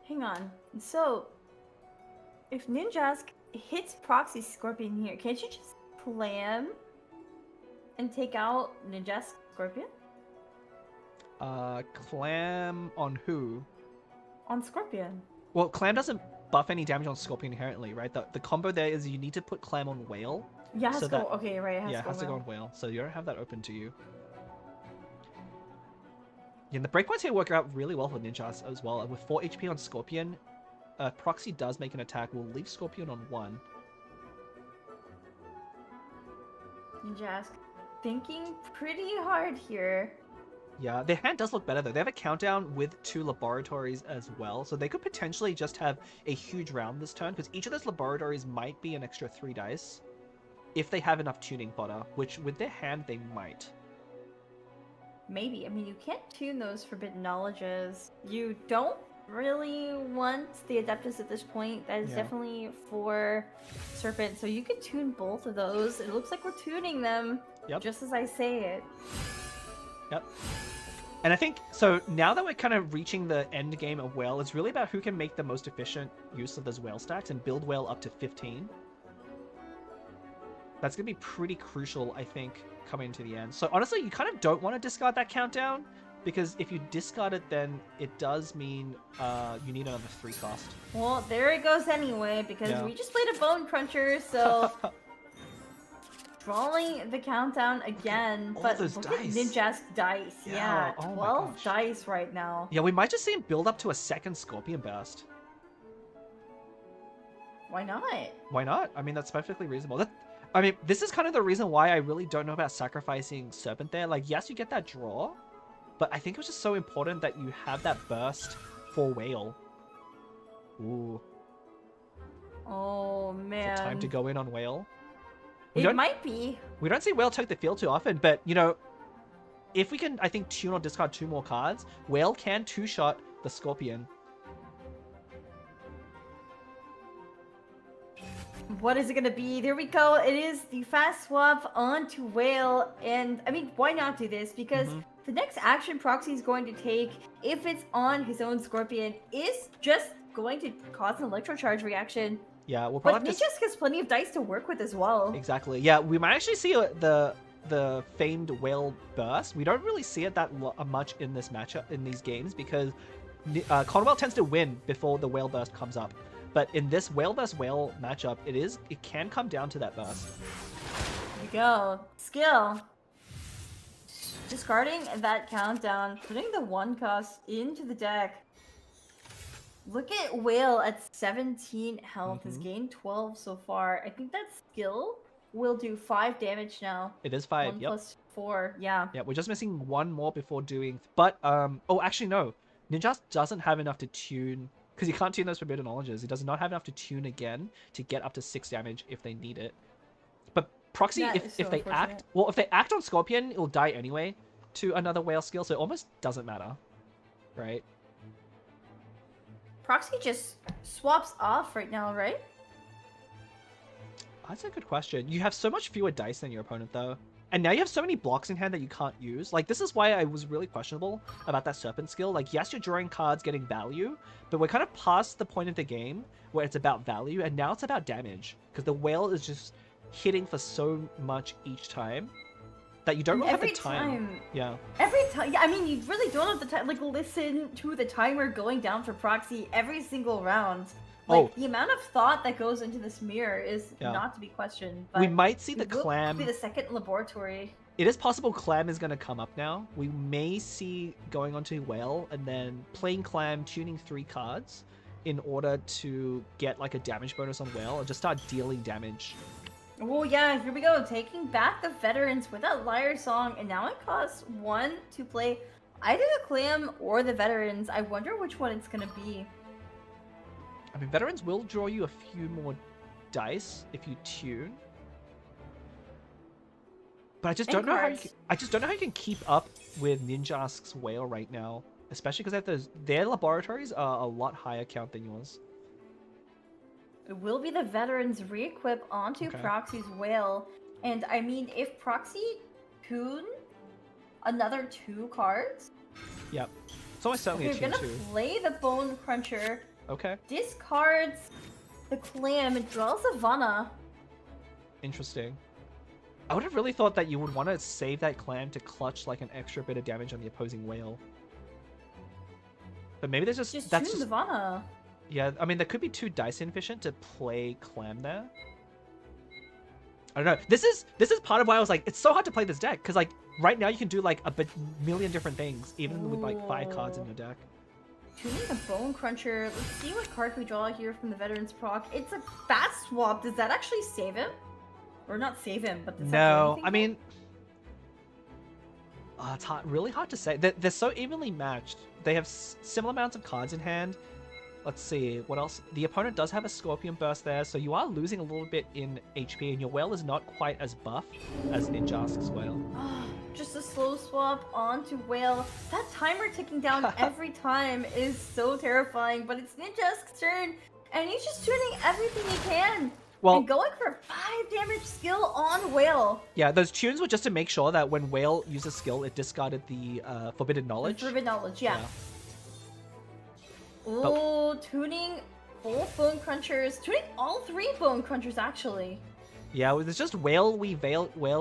Hang on. So, if Ninjask hits Proxy Scorpion here, can't you just clam and take out Ninjask Scorpion? Clam on who? On Scorpion. Well, Clam doesn't buff any damage on Scorpion inherently, right? The combo there is you need to put Clam on Whale. Yeah, it has so to go. that- Okay, right. It has Yeah, it to go. has to go well. on Whale, so you don't have that open to you. Yeah, the breakpoints here work out really well for Ninjas as well. And with 4 HP on Scorpion, Proxy does make an attack. We'll leave Scorpion on 1. Ninjask thinking pretty hard here. Yeah, their hand does look better though. They have a countdown with 2 laboratories as well, so they could potentially just have a huge round this turn, because each of those laboratories might be an extra 3 dice if they have enough tuning fodder, which with their hand they might. Maybe. I mean, you can't tune those Forbidden Knowledges. You don't really want the Adeptus at this point. That is Yeah. definitely for Serpent. So you could tune both of those. It looks like we're tuning them just as I say it. Yep. And I think, so now that we're kind of reaching the end game of Whale, it's really about who can make the most efficient use of those Whale stacks and build Whale up to 15. That's going to be pretty crucial, I think, coming into the end. So honestly, you kind of don't want to discard that countdown, because if you discard it, then it does mean you need another 3 cost. Well, there it goes anyway, because we just played a Bone Cruncher, so... Drawing the countdown again, but those look dice. at Ninjask dice. Yeah, oh my 12 gosh. dice right now. Yeah, we might just see him build up to a second Scorpion Burst. Why not? Why not? I mean, that's perfectly reasonable. I mean, this is kind of the reason why I really don't know about sacrificing Serpent there. Like, yes, you get that draw, but I think it was just so important that you have that burst for Whale. Ooh. Oh, man. Is it time to go in on Whale? It might be. We don't see Whale take the field too often, but, if we can, I think, tune or discard 2 more cards, Whale can 2-shot the Scorpion. What is it gonna be? There we go. It is the fast swap onto Whale, and I mean, why not do this? Because the next action Proxy is going to take, if it's on his own Scorpion, is just going to cause an electrocharge reaction. Yeah, we'll But probably have to... Ninjask has plenty of dice to work with as well. Exactly. Yeah, we might actually see the famed Whale burst. We don't really see it that much in this matchup, in these games, because Conwell tends to win before the Whale burst comes up. But in this Whale vs. Whale matchup, it can come down to that burst. There we go. Skill. Discarding that countdown, putting the 1 cost into the deck. Look at Whale at 17 health, has gained 12 so far. I think that skill will do 5 damage now. It is 5, 1 yep. plus 4, yeah. Yeah, we're just missing 1 more before doing... But, oh, actually, no. Ninja doesn't have enough to tune... Because he can't tune those Forbidden Knowledges. He does not have enough to tune again to get up to 6 damage if they need it. But Proxy, if they act... Well, if they act on Scorpion, it'll die anyway to another Whale skill, so it almost doesn't matter. Right? Proxy just swaps off right now, right? That's a good question. You have so much fewer dice than your opponent, though. And now you have so many blocks in hand that you can't use. Like, this is why I was really questionable about that Serpent skill. Like, yes, you're drawing cards, getting value, but we're kind of past the point of the game where it's about value, and now it's about damage. Because the Whale is just hitting for so much each time that you don't really have the time. Yeah. Every time. Yeah, I mean, you really don't have the time. Like, listen to the timer going down for Proxy every single round. Like, the amount of thought that goes into this mirror is not to be questioned. But we might see the Clam... be the second laboratory. It is possible Clam is going to come up now. We may see going onto Whale and then playing Clam, tuning 3 cards in order to get like a damage bonus on Whale and just start dealing damage. Oh yeah, here we go. Taking back the Veterans with that Liar Song, and now it costs 1 to play either the Clam or the Veterans. I wonder which one it's going to be. I mean, Veterans will draw you a few more dice if you tune. But I just don't know how you can keep up with Ninjask's Whale right now, especially because their laboratories are a lot higher count than yours. It will be the Veterans re-equip onto Proxy's Whale, and I mean, if Proxy tune another 2 cards, yep, it's almost certainly a tune 2. You're gonna play the Bone Cruncher. Okay. Discards the Clam and draws a Vanna. Interesting. I would have really thought that you would want to save that Clam to clutch like an extra bit of damage on the opposing Whale. But maybe there's just that's tune the Vanna. Yeah, I mean there could be too dice inefficient to play Clam there. I don't know. This is part of why I was like, it's so hard to play this deck because like right now you can do like a million different things even with like 5 cards in your deck. Tuning the Bone Cruncher. Let's see what card we draw here from the Veterans proc. It's a fast swap. Does that actually save him? Or not save him, but does that do anything? I mean, it's really hard to say. They're so evenly matched. They have similar amounts of cards in hand. Let's see, what else? The opponent does have a Scorpion Burst there, so you are losing a little bit in HP, and your Whale is not quite as buff as Ninjask's Whale. Just a slow swap onto Whale. That timer ticking down every time is so terrifying, but it's Ninjask's turn, and he's just tuning everything he can. Well, and going for 5 damage skill on Whale. Yeah, those tunes were just to make sure that when Whale uses skill, it discarded the Forbidden Knowledge. Forbidden Knowledge, yeah. Oh, tuning both Bone Crunchers. Tuning all 3 Bone Crunchers, actually. Yeah, there's just Whale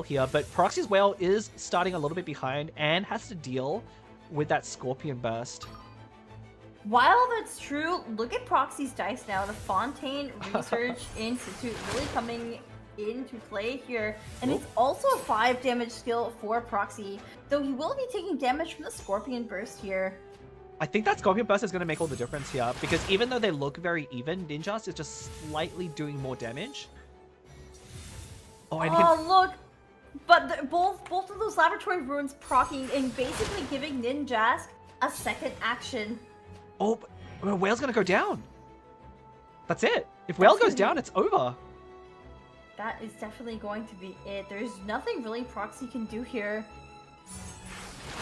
here, but Proxy's Whale is starting a little bit behind and has to deal with that Scorpion Burst. While that's true, look at Proxy's dice now. The Fontaine Research Institute really coming into play here. And it's also a 5 damage skill for Proxy, though he will be taking damage from the Scorpion Burst here. I think that Scorpion Burst is going to make all the difference here, because even though they look very even, Ninjas is just slightly doing more damage. Oh, look! But both of those Laboratory Runes proccing and basically giving Ninjask a second action. Oh, but Whale's going to go down. That's it. If Whale goes down, it's over. That is definitely going to be it. There's nothing really Proxy can do here.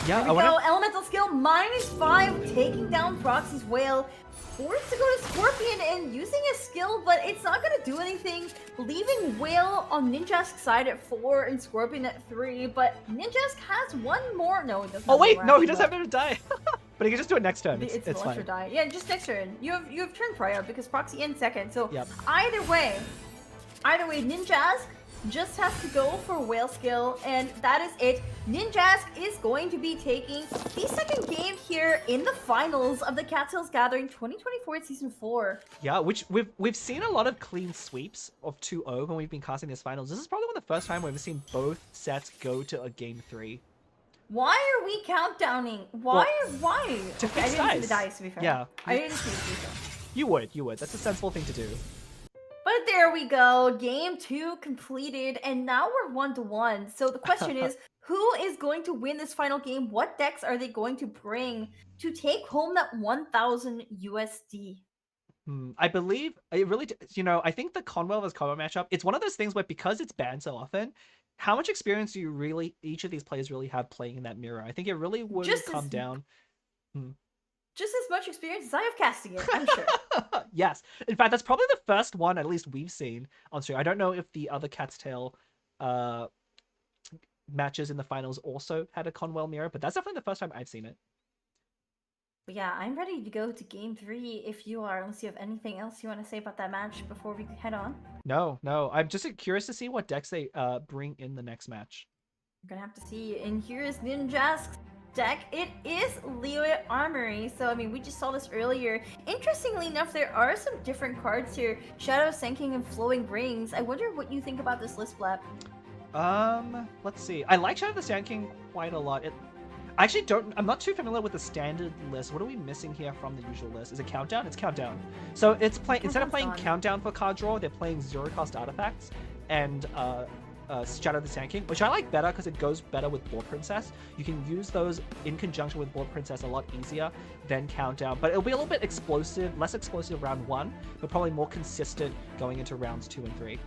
Yeah, Here we go. Elemental skill -5, taking down Proxy's whale. Forced to go to Scorpion and using a skill, but it's not gonna do anything. Leaving Whale on Ninjask's side at 4 and Scorpion at 3, but Ninjask has one more. No, it doesn't. Oh have wait, one no, more he doesn't after have to die. But he can just do it next turn. that. It's Launcher fine. die. Yeah, just next turn. You have turn prior because Proxy in second. So Yep. either way, Ninjask just has to go for whale skill, and that is it. Ninjask is going to be taking the second game here in the finals of the Cattails Gathering 2024 Season 4. Yeah, which we've seen a lot of clean sweeps of 2-0 when we've been casting these finals. This is probably one of the first time we've seen both sets go to a game 3. Why are we countdowning? Why? To Okay, I fix didn't see the dice. dice, to be fair. Yeah. I didn't see the You would. That's a sensible thing to do. But there we go. Game 2 completed, and now we're 1-1. So the question is, who is going to win this final game? What decks are they going to bring to take home that 1,000 USD? I believe it really, I think the Conwell vs Conwell matchup, it's one of those things where because it's banned so often, how much experience do you really, each of these players really have playing in that mirror? I think it really would come down. Just as much experience as I have casting it, I'm sure. Yes. In fact, that's probably the first one, at least we've seen on stream. I don't know if the other Cat's Tail matches in the finals also had a Conwell mirror, but that's definitely the first time I've seen it. But yeah, I'm ready to go to game 3 if you are, unless you have anything else you want to say about that match before we head on. No. I'm just curious to see what decks they bring in the next match. We're gonna have to see. And here is Ninjask's deck. It is Liyue Armory. So, I mean, we just saw this earlier. Interestingly enough, there are some different cards here. Shadow, Senking, and Flowing Rings. I wonder what you think about this list, Blap. Let's see. I like Shadow the Sand King quite a lot. I actually I'm not too familiar with the standard list. What are we missing here from the usual list? Is it Countdown? It's Countdown. So it's instead of playing Countdown for card draw, they're playing 0-cost artifacts and Shadow the Sand King, which I like better because it goes better with Board Princess. You can use those in conjunction with Board Princess a lot easier than Countdown, but it'll be a little bit explosive, less explosive round 1, but probably more consistent going into rounds 2 and 3.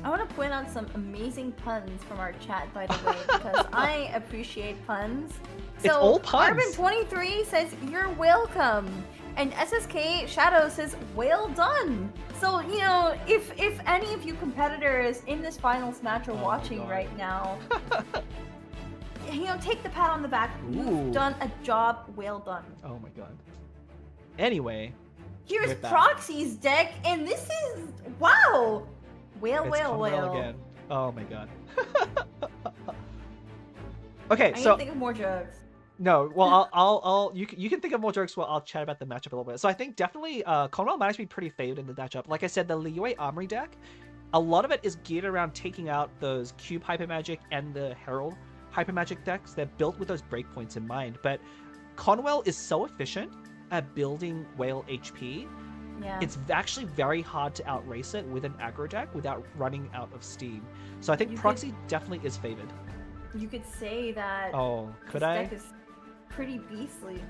I want to point out some amazing puns from our chat, by the way, because I appreciate puns. So, it's all puns. Carbon23 says, "You're welcome." And SSK Shadow says, "Well done." So, if any of you competitors in this finals match are watching right now, take the pat on the back. You've done a job well done. Oh my god. Anyway. Here's Proxy's deck, and this is, wow! Whale. Again. Oh my god. Okay, I so need to think of more jokes. No, well, you can think of more jokes while I'll chat about the matchup a little bit. So I think definitely Conwell might be pretty favored in the matchup. Like I said, the Liyue Armory deck, a lot of it is geared around taking out those Cube Hyper Magic and the Herald Hyper Magic decks. They're built with those breakpoints in mind. But Conwell is so efficient at building whale HP. Yeah. It's actually very hard to outrace it with an aggro deck without running out of steam. So I think Proxy definitely is favored. You could say that. Oh, could this I? deck is pretty beastly.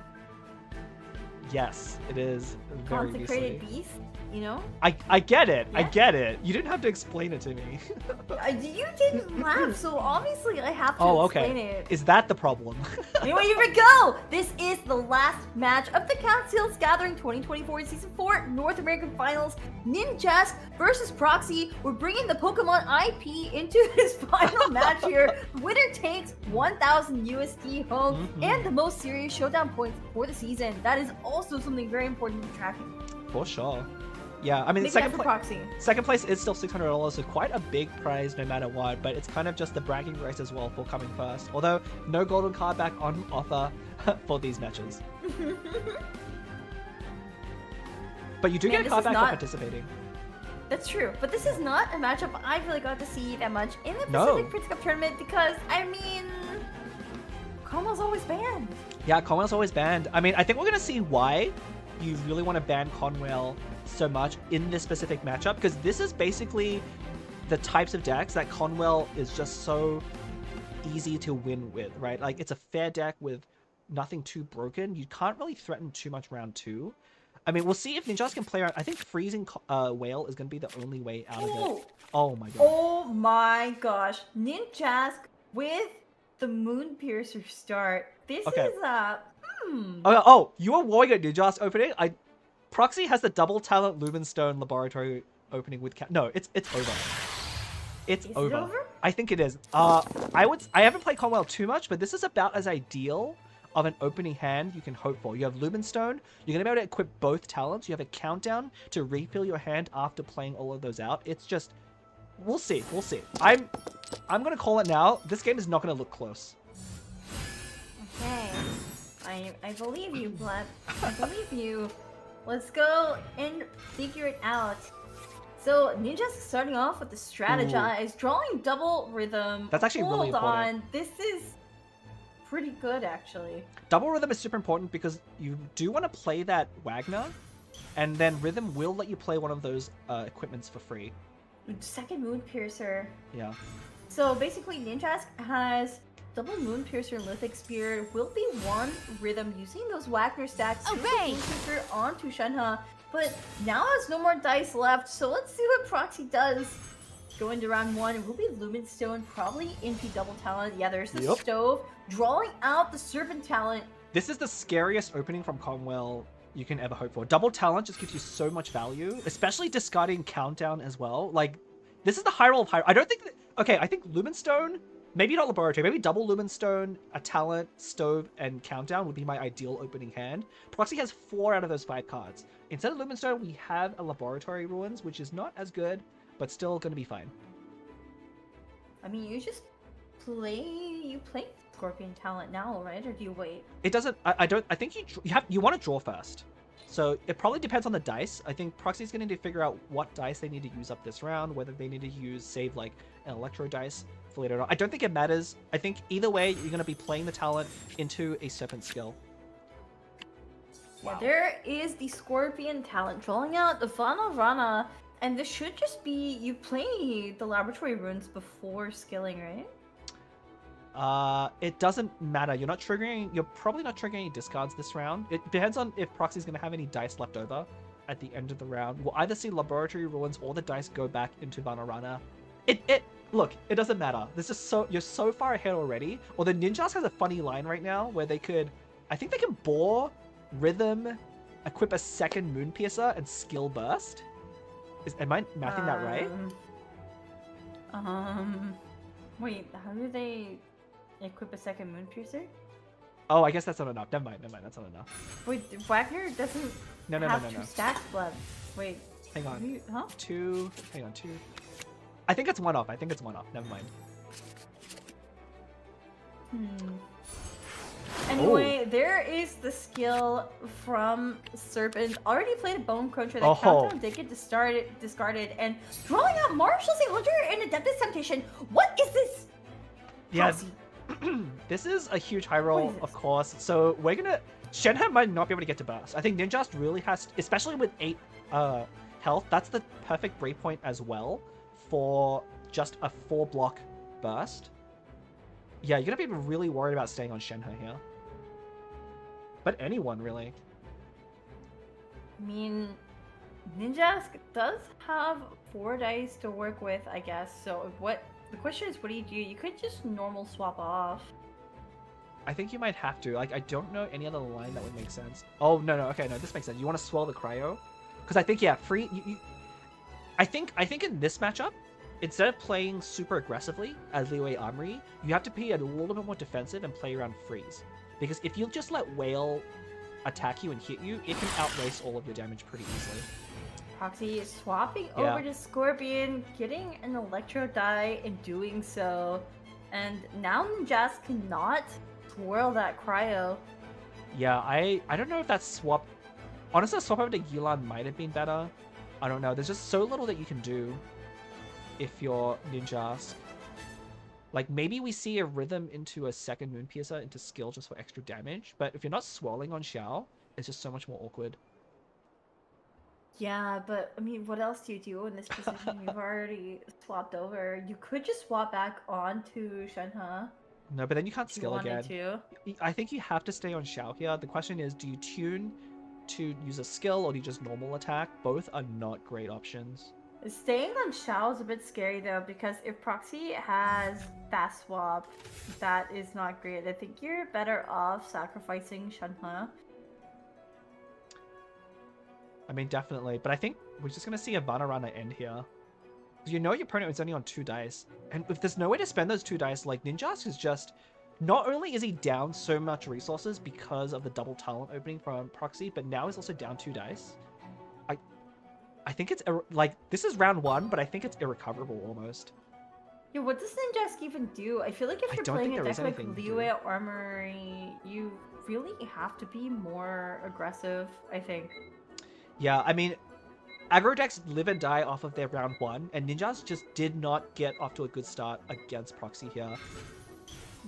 Yes, it is very Consecrated beastly. beast, you know? I get it. Yeah. I get it. You didn't have to explain it to me. You didn't laugh, so obviously I have to explain it. Is that the problem? Anyway, here we go! This is the last match of the Cattails Gathering 2024 Season 4 North American Finals. Ninjask versus Proxy. We're bringing the Pokemon IP into this final match here. Winner takes 1,000 USD home and the most serious showdown points for the season. That is also something very important to be tracking. For sure. Yeah, I mean, second place is still $600, so quite a big prize no matter what, but it's kind of just the bragging rights as well for coming first. Although, no golden card back on offer for these matches. But you do get a card back for participating. That's true, but this is not a matchup I really got to see that much in the Pacific Prince Cup tournament because, I mean, Conwell's always banned. Yeah, Conwell's always banned. I mean, I think we're going to see why you really want to ban Conwell so much in this specific matchup, because this is basically the types of decks that Conwell is just so easy to win with, right? Like, it's a fair deck with nothing too broken. You can't really threaten too much round 2. I mean, we'll see if Ninjas can play around. I think freezing Whale is going to be the only way out of it. Oh my god. Oh my gosh. Ninjask with the Moon Piercer start. This Okay. is Oh, you were warring at Ninja's opening? Proxy has the double talent Lumenstone laboratory opening with no, it's over. It's Is over. it over? I think it is. I haven't played Conwell too much, but this is about as ideal of an opening hand you can hope for. You have Lumenstone. You're gonna be able to equip both talents. You have a countdown to refill your hand after playing all of those out. It's just, we'll see. We'll see. I'm gonna call it now. This game is not gonna look close. Okay. I believe you, Blep. I believe you. Let's go and figure it out. So Ninja's starting off with the strategize, drawing double rhythm. That's actually really important. Hold on, this is pretty good actually. Double rhythm is super important because you do want to play that Wagner, and then rhythm will let you play one of those equipments for free. Second Moon Piercer. Yeah. So basically Ninjask has double Moon Piercer and Lithic Spear will be one rhythm using those Wagner stacks to Moon Piercer onto Shenhe. But now has no more dice left, so let's see what Proxy does. Going to round 1, it will be Lumenstone, probably into double talent. Yeah, there's the stove, drawing out the Serpent talent. This is the scariest opening from Conwell you can ever hope for. Double talent just gives you so much value, especially discarding countdown as well. Like, this is the high roll of high. I don't think that, okay, I think Lumenstone, maybe not laboratory, maybe double Lumenstone, a talent, stove, and countdown would be my ideal opening hand. Proxy has 4 out of those 5 cards. Instead of Lumenstone, we have a laboratory ruins, which is not as good, but still going to be fine. I mean, you play Scorpion talent now, right? Or do you wait? It doesn't, I think you want to draw first. So it probably depends on the dice. I think Proxy's going to need to figure out what dice they need to use up this round, whether they need to use, save like an Electro dice for later on. I don't think it matters. I think either way, you're going to be playing the talent into a Serpent skill. Yeah, there is the Scorpion talent, drawing out the Vana, and this should just be you play the laboratory runes before skilling, right? It doesn't matter. You're probably not triggering any discards this round. It depends on if Proxy's going to have any dice left over at the end of the round. We'll either see laboratory ruins or the dice go back into Vanarana. Look, it doesn't matter. You're so far ahead already. Or the Ninjas has a funny line right now where I think they can bore, rhythm, equip a second Moon Piercer, and skill burst. Am I mathing that right? Wait, how do they equip a second Moon Piercer? Oh, I guess that's not enough. Never mind, that's not enough. Wait, Wagner doesn't have 2 stacks left. Wait. Hang on. Huh? 2. I think it's 1 off. Never mind. Anyway, there is the skill from Serpent. Already played a Bone Cruncher. That countdown did get discarded. And drawing out Marshall's Hunter and Adeptus Temptation. What is this? Yeah, this is a huge high roll, of course. So we're gonna... Shenhe might not be able to get to burst. I think Ninjas really has... Especially with 8 health, that's the perfect breakpoint as well for just a 4-block burst. Yeah, you're gonna be really worried about staying on Shenhe here. But anyone, really. I mean, Ninjask does have 4 dice to work with, I guess. So the question is, what do? You could just normal swap off. I think you might have to. Like, I don't know any other line that would make sense. Oh, no, okay, no, this makes sense. You want to swell the cryo? Because I think, yeah, free... I think in this matchup, instead of playing super aggressively as Liyue Armory, you have to be a little bit more defensive and play around freeze. Because if you just let Whale attack you and hit you, it can outrace all of your damage pretty easily. Proxy is swapping over to Scorpion, getting an Electro die and doing so. And now Ninjas cannot twirl that cryo. Yeah, I don't know if that swap... Honestly, a swap over to Yilan might have been better. I don't know. There's just so little that you can do if you're Ninjas. Like, maybe we see a rhythm into a second Moon Piercer into skill just for extra damage. But if you're not swirling on Xiao, it's just so much more awkward. Yeah, but, I mean, what else do you do in this position? You've already swapped over. You could just swap back onto Shenhe. No, but then you can't skill again. To. I think you have to stay on Xiao here. The question is, do you tune to use a skill or do you just normal attack? Both are not great options. Staying on Shao is a bit scary though, because if Proxy has Fast Swap, that is not great. I think you're better off sacrificing Shenhe. I mean, definitely. But I think we're just going to see a Vanarana end here. You know your opponent is only on 2 dice. And if there's no way to spend those 2 dice, like, Ninjask is just... Not only is he down so much resources because of the double talent opening from Proxy, but now he's also down 2 dice. I think it's, like, this is round 1, but I think it's irrecoverable almost. Yeah, what does Ninjask even do? I feel like if you're playing a deck like Liyue Armory, you really have to be more aggressive, I think. Yeah, I mean, aggro decks live and die off of their round 1, and Ninjas just did not get off to a good start against Proxy here.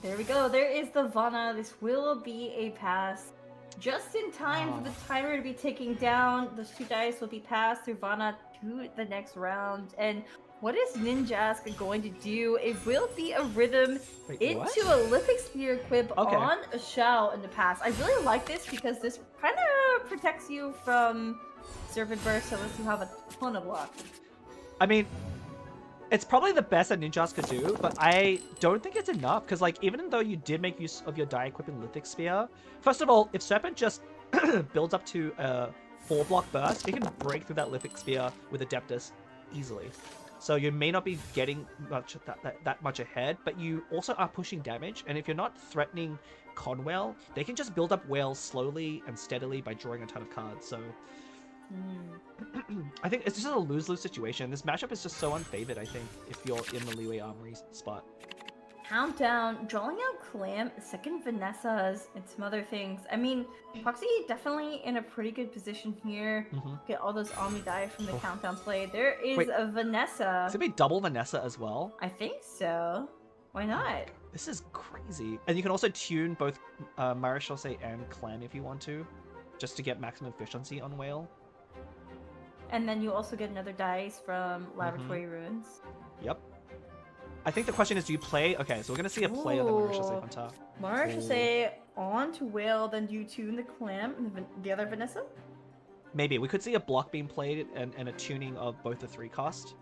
There we go. There is the Vana. This will be a pass. Just in time for the timer to be ticking down. Those 2 dice will be passed through Vana to the next round. And what is Ninjask going to do? It will be a rhythm into a Lithic Spear equip on a Shao in the pass. I really like this because this kind of protects you from Serpent Burst unless you have a ton of luck. I mean, it's probably the best that Ninjas could do, but I don't think it's enough, because, like, even though you did make use of your die equipping Lithic Spear, first of all, if Serpent just builds up to a 4-block burst, it can break through that Lithic Spear with Adeptus easily. So you may not be getting much that much ahead, but you also are pushing damage, and if you're not threatening Conwell, they can just build up whales slowly and steadily by drawing a ton of cards, so... I think it's just a lose-lose situation. This matchup is just so unfavored, I think, if you're in the Liyue Armory spot. Countdown, drawing out Clam, second Vanessa's, and some other things. I mean, Proxy definitely in a pretty good position here. Get all those Omni die from the countdown play. There is a Vanessa. Is it be double Vanessa as well? I think so. Why not? This is crazy. And you can also tune both Marechaussee and Clan if you want to, just to get maximum efficiency on Whale. And then you also get another dice from Laboratory Ruins. Yep. I think the question is, do you play? Okay, so we're going to see a play of the Marechaussee Hunter. Marechaussee on to Whale, then do you tune the Clam and the other Vanessa? Maybe. We could see a block being played and a tuning of both the 3 cost.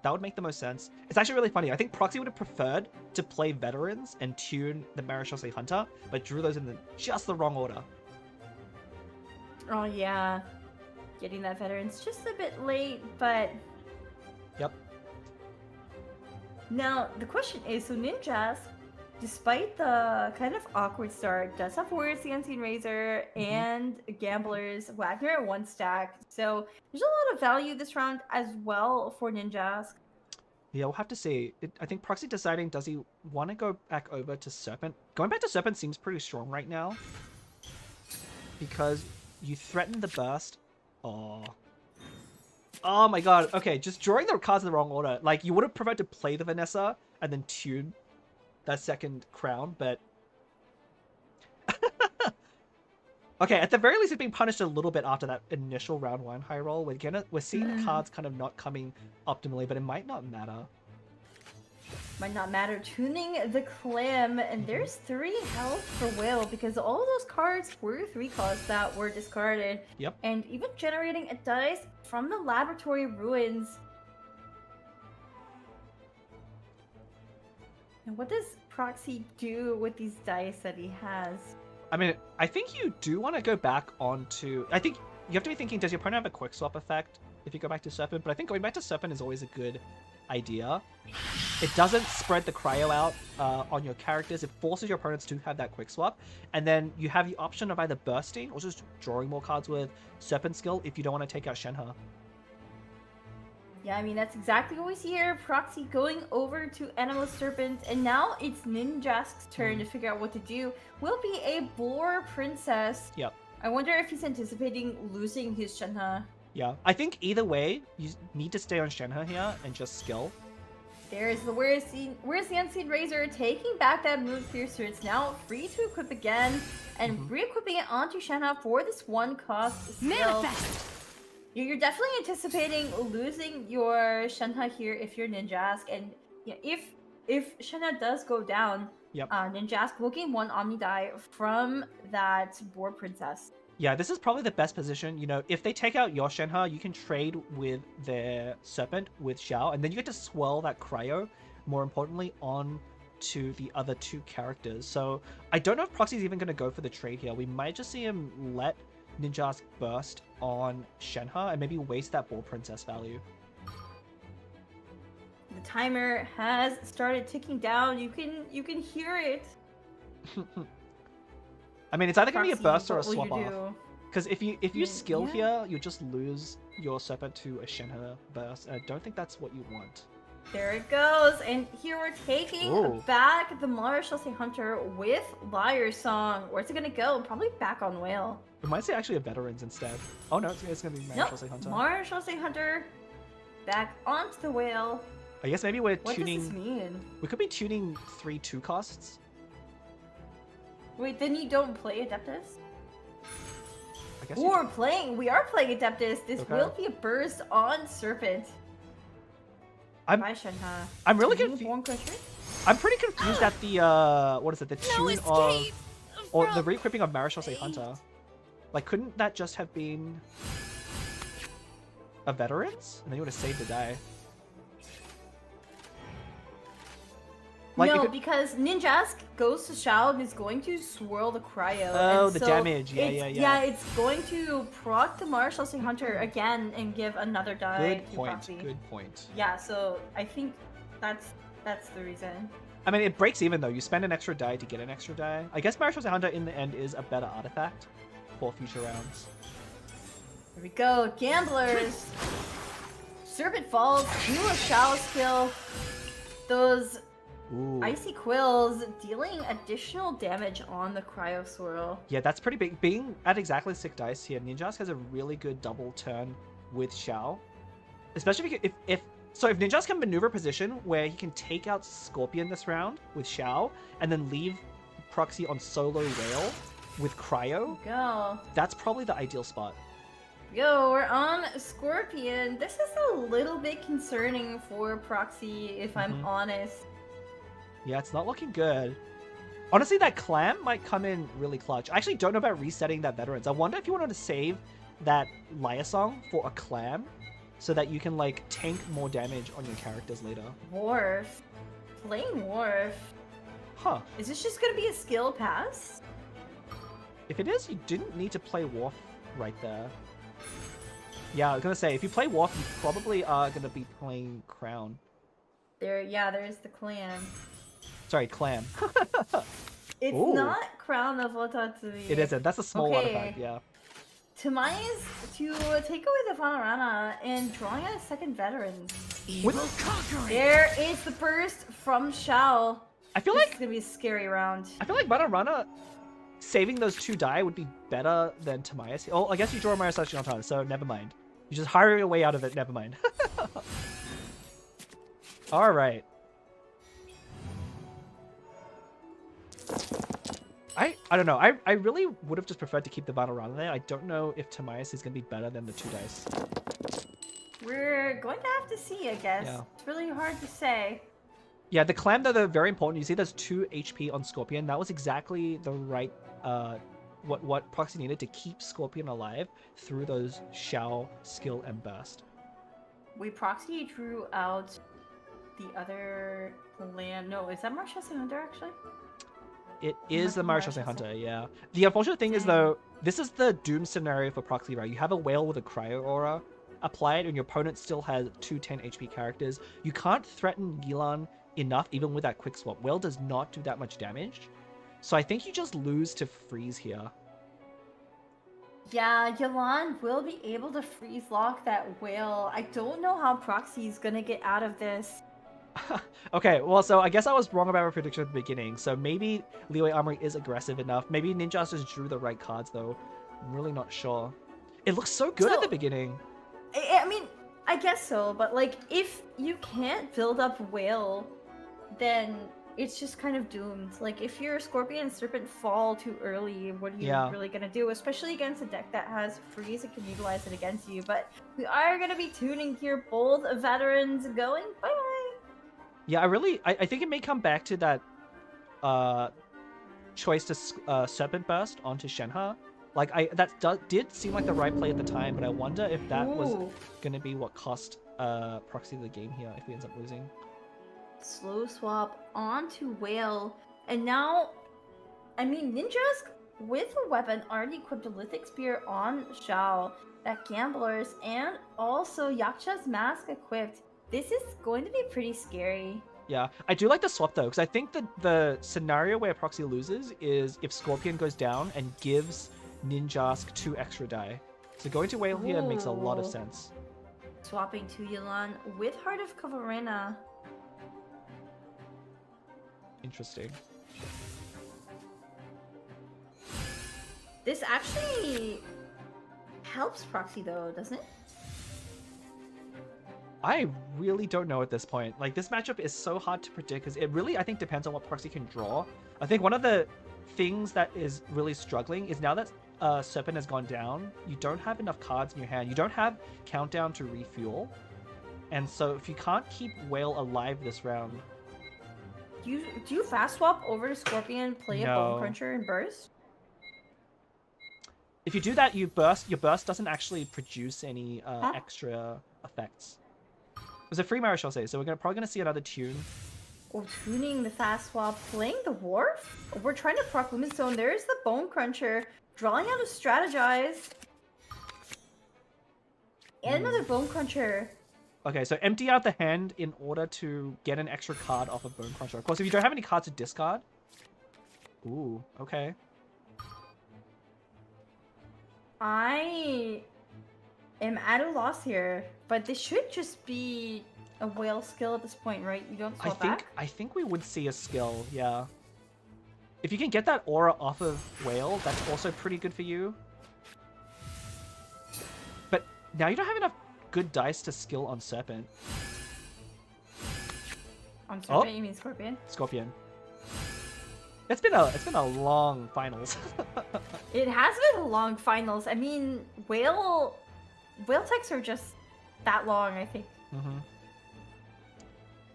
That would make the most sense. It's actually really funny. I think Proxy would have preferred to play Veterans and tune the Marechaussee Hunter, but drew those in just the wrong order. Oh, yeah. Getting that Veterans just a bit late, but... Yep. Now, the question is, so Ninjas, despite the kind of awkward start, does have Warriors the Unseen Razor and Gamblers, Wagner at 1 stack. So there's a lot of value this round as well for Ninjas. Yeah, we'll have to see. I think Proxy deciding, does he want to go back over to Serpent? Going back to Serpent seems pretty strong right now. Because you threaten the burst. Oh my god. Okay, just drawing the cards in the wrong order. Like, you would have preferred to play the Vanessa and then tune that second crown, but... Okay, at the very least, it's being punished a little bit after that initial round 1 high roll. We're seeing cards kind of not coming optimally, but it might not matter. Might not matter. Tuning the Clam, and there's 3 health for Will because all of those cards were 3 costs that were discarded. Yep. And even generating a dice from the Laboratory Ruins. And what does Proxy do with these dice that he has? I mean, I think you do want to go back onto... I think you have to be thinking, does your opponent have a quick swap effect if you go back to Serpent? But I think going back to Serpent is always a good idea. It doesn't spread the cryo out on your characters. It forces your opponents to have that quick swap. And then you have the option of either bursting or just drawing more cards with Serpent skill if you don't want to take out Shenhe. Yeah, I mean, that's exactly what we see here. Proxy going over to Animal Serpent, and now it's Ninjask's turn to figure out what to do. Will be a Boar Princess. Yep. I wonder if he's anticipating losing his Shenhe. Yeah, I think either way, you need to stay on Shenhe here and just skill. There's the Where's the Unseen Razor taking back that Moon Piercer. It's now free to equip again and re-equipping it onto Shenhe for this 1 cost skill. Manifest! You're definitely anticipating losing your Shenhe here if you're Ninjask, and if Shenhe does go down, Ninjask will gain 1 Omni die from that Boar Princess. Yeah, this is probably the best position. You know, if they take out your Shenhe, you can trade with their Serpent with Xiao, and then you get to swirl that Cryo, more importantly, on to the other two characters. So I don't know if Proxy's even going to go for the trade here. We might just see him let Ninjask burst on Shenhe and maybe waste that Ball Princess value. The timer has started ticking down. You can hear it. I mean, it's either going to be a Proxy, burst or a what will swap you off. do? Because if you skill yeah. here, you just lose your Serpent to a Shenhe burst. And I don't think that's what you want. There it goes, and here we're taking Ooh. back the Marshall Hunter with Liar Song. Where's it gonna go? Probably back on Whale. It might say actually a Veterans instead. Oh no, it's going to be Marshall Nope. Hunter. Marshall Hunter back onto the Whale. I guess maybe we're What tuning. does this mean? We could be tuning 3 2 costs. Wait, then you don't play Adeptus? I guess. We are playing Adeptus. This Okay. will be a burst on Serpent. I'm really confused. I'm pretty confused at the what is it? The tune of or the re-equipping of Marichal Hunter. Like, couldn't that just have been a Veterans? And then you would have saved the die. Like, no, because Ninjask goes to Xiao and is going to swirl the Cryo. Oh, and the so damage. Yeah, it's- yeah. Yeah, it's going to proc the Marshall Hunter again and give another die Good to point. Proxy. Good point. Yeah, so I think that's the reason. I mean, it breaks even though. You spend an extra die to get an extra die. I guess Marichal Hunter in the end is a better artifact for future rounds. Here we go, Gamblers. Serpent falls to a Xiao skill. Those Ooh. Icy Quills dealing additional damage on the Cryo Swirl. Yeah, that's pretty big. Being at exactly 6 dice here, Ninjask has a really good double turn with Xiao. Especially if Ninjask can maneuver a position where he can take out Scorpion this round with Xiao, and then leave Proxy on solo Whale with Cryo, Go. that's probably the ideal spot. Yo, we're on Scorpion. This is a little bit concerning for Proxy, if I'm honest. Yeah, it's not looking good. Honestly, that Clam might come in really clutch. I actually don't know about resetting that Veterans. I wonder if you wanted to save that Liar Song for a Clam, so that you can, like, tank more damage on your characters later. Worf. Playing Worf. Huh. Is this just gonna be a skill pass? If it is, you didn't need to play Worf right there. Yeah, I was gonna say, if you play Worf, you probably are gonna be playing Crown. There's the clan. Sorry, Clam. It's Ooh. not Crown of Otatsui. It isn't. That's a small Okay. artifact, yeah. Tamaya's to take away the Vanarana and drawing out a second veteran. There is the burst from Xiao. I feel This like is gonna be a scary round. I feel like Banarana saving those 2 die would be better than Tamias. Oh, I guess you draw Marisashi on time, so never mind. You just hire your way out of it, never mind. Alright. I don't know. I really would have just preferred to keep the Banarana there. I don't know if Tamias is going to be better than the 2 dice. We're going to have to see, I guess. Yeah. It's really hard to say. Yeah, the Clam, though, they're very important. You see there's 2 HP on Scorpion. That was exactly the right, what Proxy needed to keep Scorpion alive through those Xiao skill and burst. We proxy drew out the other land. No, is that Marshall Hunter actually? It is the Marshall Hunter, yeah. The unfortunate thing is, though, this is the doom scenario for Proxy, right? You have a whale with a Cryo Aura applied, and your opponent still has 2 10 HP characters. You can't threaten Yilan enough, even with that quick swap. Whale does not do that much damage. So I think you just lose to freeze here. Yeah, Yalan will be able to freeze lock that whale. I don't know how Proxy is gonna get out of this. Okay, well, so I guess I was wrong about my prediction at the beginning. So maybe Leeway Armory is aggressive enough. Maybe Ninja just drew the right cards, though. I'm really not sure. It looks so good at the beginning. I mean, I guess so, but like, if you can't build up whale, then it's just kind of doomed. Like, if your Scorpion and Serpent fall too early, what are you really gonna do? Especially against a deck that has freeze and can utilize it against you. But we are gonna be tuning here, both veterans going bye-bye. Yeah, I think it may come back to that choice to Serpent Burst onto Shenhe. Like did seem like the right play at the time, but I wonder if that was Ooh. gonna be what cost Proxy the game here if he ends up losing. Slow swap onto Whale, and now, I mean, Ninjask with a weapon already equipped a Lithic Spear on Shao, that Gamblers, and also Yaksha's Mask equipped. This is going to be pretty scary. Yeah, I do like the swap though, because I think that the scenario where Proxy loses is if Scorpion goes down and gives Ninjask 2 extra die. So going to Whale here makes a lot of Ooh. sense. Swapping to Yelan with Heart of Cavarena. Interesting. This actually helps Proxy though, doesn't it? I really don't know at this point. Like, this matchup is so hard to predict because it really, I think, depends on what Proxy can draw. I think one of the things that is really struggling is now that Serpent has gone down, you don't have enough cards in your hand. You don't have Countdown to refuel. And so if you can't keep Whale alive this round... Do you fast swap over to Scorpion, play a Bone Cruncher, and burst? If you do that, your burst doesn't actually produce any extra effects. It was a free Marish, I'll say, so we're probably going to see another tune. Oh, tuning the fast swap, playing the Wharf? We're trying to proc Women's Zone. There's the Bone Cruncher, drawing out to Strategize. And another Bone Cruncher. Okay, so empty out the hand in order to get an extra card off of Bone Cruncher. Of course, if you don't have any cards to discard... Ooh, okay. I am at a loss here, but this should just be a Whale skill at this point, right? You don't swap back? I think we would see a skill, yeah. If you can get that aura off of Whale, that's also pretty good for you. But now you don't have enough good dice to skill on Serpent. On Serpent, you mean Scorpion? Scorpion. It's been a long finals. It has been a long finals. I mean, Whale techs are just that long, I think. Mm-hmm.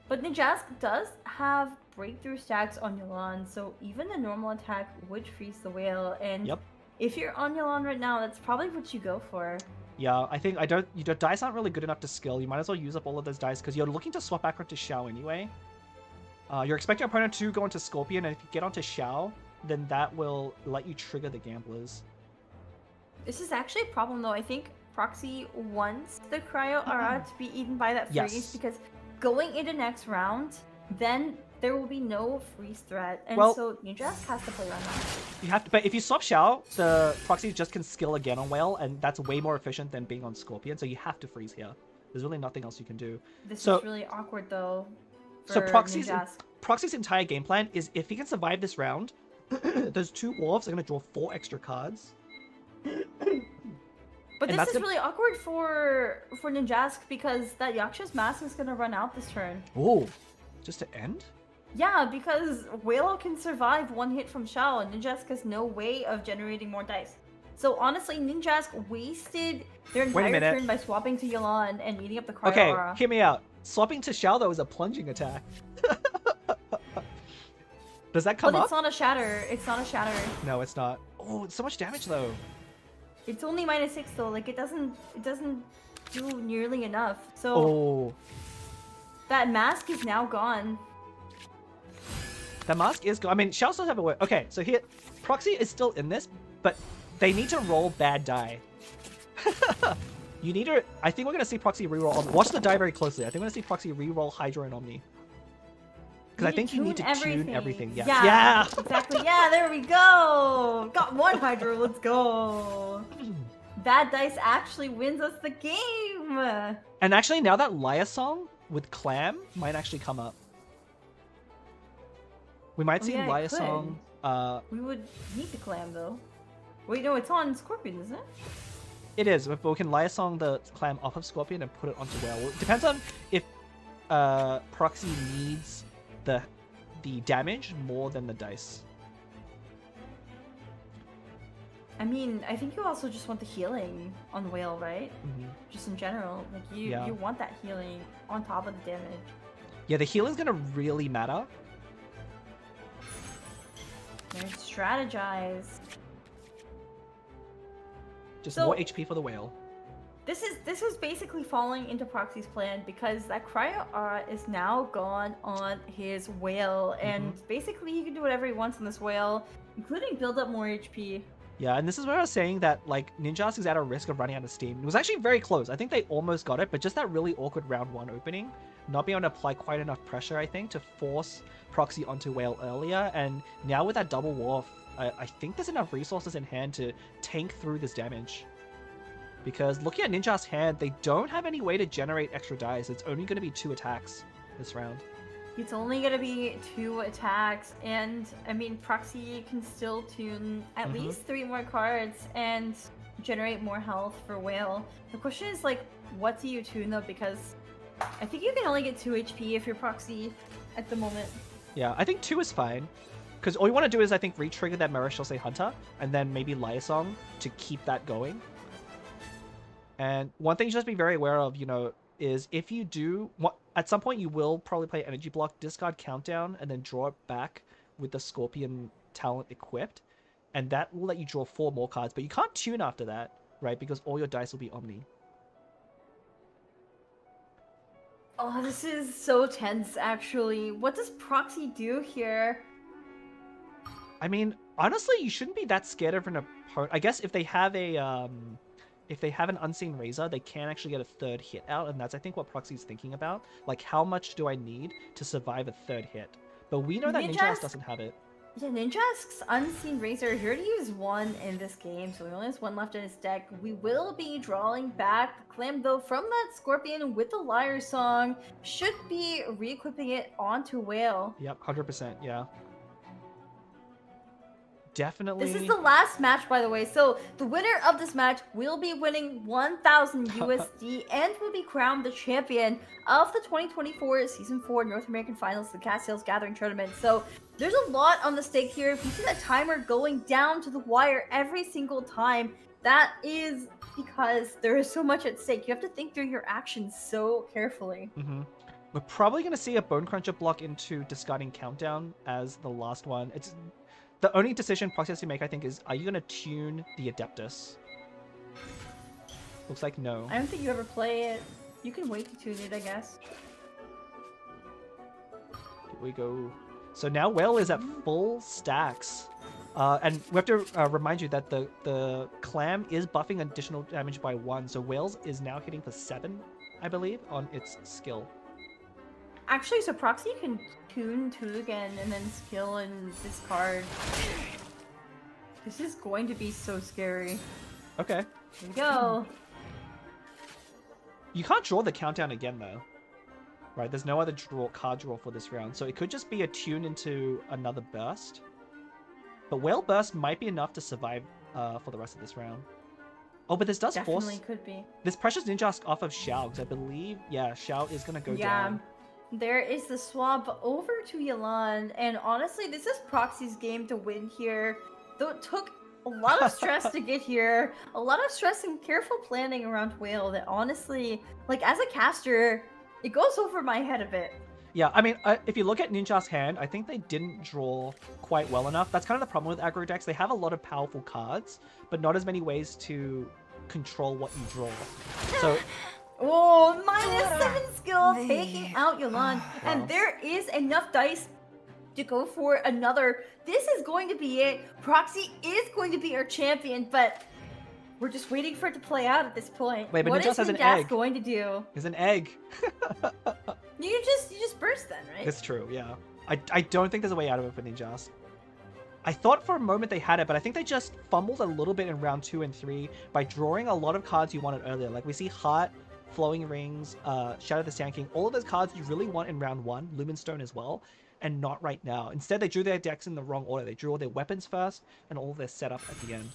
But Ninjask does have breakthrough stacks on Yelan, so even a normal attack would freeze the Whale. And if you're on Yelan right now, that's probably what you go for. Yeah, I think your dice aren't really good enough to skill. You might as well use up all of those dice because you're looking to swap back onto Shao anyway. You're expecting your opponent to go into Scorpion, and if you get onto Shao, then that will let you trigger the Gamblers. This is actually a problem though. I think Proxy wants the Cryo Aura to be eaten by that freeze because going into next round, then there will be no freeze threat, and so Ninjask has to play around that. You have to, but if you swap Shao, the Proxy just can skill again on Whale, and that's way more efficient than being on Scorpion. So you have to freeze here. There's really nothing else you can do. This is really awkward though. So Proxy's entire game plan is if he can survive this round, those 2 Dwarves are going to draw 4 extra cards. But this is really awkward for Ninjask because that Yaksha's Mask is going to run out this turn. Oh, just to end? Yeah, because Whale can survive 1 hit from Shao and Ninjask has no way of generating more dice. So honestly, Ninjask wasted their entire turn by swapping to Yelan and eating up the Cryo Aura. Hear me out. Swapping to Shao, though, is a plunging attack. Does that come up? But it's not a shatter. It's not a shatter. No, it's not. Oh, it's so much damage, though. It's only -6, though. Like, it doesn't do nearly enough. So that mask is now gone. That mask is gone. I mean, Shao still have a way. Okay, so here, Proxy is still in this, but they need to roll bad die. You need to... I think we're going to see Proxy reroll... Watch the die very closely. I think we're going to see Proxy reroll Hydro and Omni. Because I think you need to tune everything. Yes. Yeah, exactly. Yeah, there we go. Got 1 Hydro. Let's go. Bad dice actually wins us the game. And actually, now that Liar Song with Clam might actually come up. We might see Liar Song... We would need the Clam, though. Wait, no, it's on Scorpion, isn't it? It is, but we can Liar Song the Clam off of Scorpion and put it onto Whale. It depends on if Proxy needs the damage more than the dice. I mean, I think you also just want the healing on Whale, right? Mm-hmm. Just in general. Like, you want that healing on top of the damage. Yeah, the healing's gonna really matter. There's Strategize. Just So- more HP for the whale. This is basically falling into Proxy's plan because that cryo aura is now gone on his whale, and basically he can do whatever he wants on this whale, including build up more HP. Yeah, and this is where I was saying that like Ninjask is at a risk of running out of steam. It was actually very close. I think they almost got it, but just that really awkward round 1 opening, not being able to apply quite enough pressure, I think, to force Proxy onto whale earlier. And now with that double wharf, I think there's enough resources in hand to tank through this damage. Because looking at Ninja's hand, they don't have any way to generate extra dice. It's only going to be 2 attacks this round. It's only gonna be 2 attacks, and I mean Proxy can still tune at least 3 more cards and generate more health for whale. The question is like, what do you tune though? Because I think you can only get 2 HP if you're Proxy at the moment. Yeah, I think 2 is fine. Because all you want to do is, I think, re-trigger that Marechaussee Hunter, and then maybe Liaisong to keep that going. And one thing you just be very aware of, you know, is if you do... At some point, you will probably play Energy Block, discard Countdown, and then draw it back with the Scorpion talent equipped. And that will let you draw 4 more cards, but you can't tune after that, right? Because all your dice will be Omni. Oh, this is so tense, actually. What does Proxy do here? I mean, honestly, you shouldn't be that scared of an opponent. I guess if they have a... If they have an Unseen Razor, they can actually get a 3rd hit out, and that's, I think, what Proxy's thinking about. Like, how much do I need to survive a 3rd hit? But we know that Ninjask doesn't have it. Yeah, Ninjask's Unseen Razor, he already used 1 in this game, so he only has 1 left in his deck. We will be drawing back the Clam, though, from that Scorpion with the Liar Song. Should be re-equipping it onto Whale. Yep, 100%, yeah. Definitely. This is the last match, by the way. So the winner of this match will be winning 1,000 USD and will be crowned the champion of the 2024 Season 4 North American Finals, the Castiel's Gathering Tournament. So there's a lot on the stake here. If you see that timer going down to the wire every single time, that is because there is so much at stake. You have to think through your actions so carefully. We're probably going to see a Bone Cruncher block into discarding Countdown as the last one. It's the only decision Proxy has to make, I think, is, are you going to tune the Adeptus? Looks like no. I don't think you ever play it. You can wait to tune it, I guess. Here we go. So now Whale is at full stacks. And we have to remind you that the Clam is buffing additional damage by 1. So Whales is now hitting for 7, I believe, on its skill. Actually, so Proxy can tune 2 again and then skill and discard. This is going to be so scary. Okay. Here we go. You can't draw the Countdown again, though. Right, there's no other card draw for this round, so it could just be a tune into another burst. But Whale Burst might be enough to survive for the rest of this round. Oh, but this does Definitely could be. This pressures Ninjask off of Xiao, because I believe, yeah, Xiao is going to go down. There is the swap over to Yelan, and honestly, this is Proxy's game to win here. Though it took a lot of stress to get here, a lot of stress and careful planning around Whale that honestly, like as a caster, it goes over my head a bit. Yeah, I mean, if you look at Ninja's hand, I think they didn't draw quite well enough. That's kind of the problem with aggro decks. They have a lot of powerful cards, but not as many ways to control what you draw. So... Oh, -7 skill, taking out Yelan. And there is enough dice to go for another. This is going to be it. Proxy is going to be our champion, but we're just waiting for it to play out at this point. Wait, but what Ninjas is has an Ninjas egg. going to do? There's an egg. You just burst then, right? It's true, yeah. I don't think there's a way out of it for Ninjas. I thought for a moment they had it, but I think they just fumbled a little bit in round 2 and 3 by drawing a lot of cards you wanted earlier. Like we see Heart, Flowing Rings, Shadow the Sand King, all of those cards you really want in round 1, Lumenstone as well, and not right now. Instead, they drew their decks in the wrong order. They drew all their weapons first and all their setup at the end.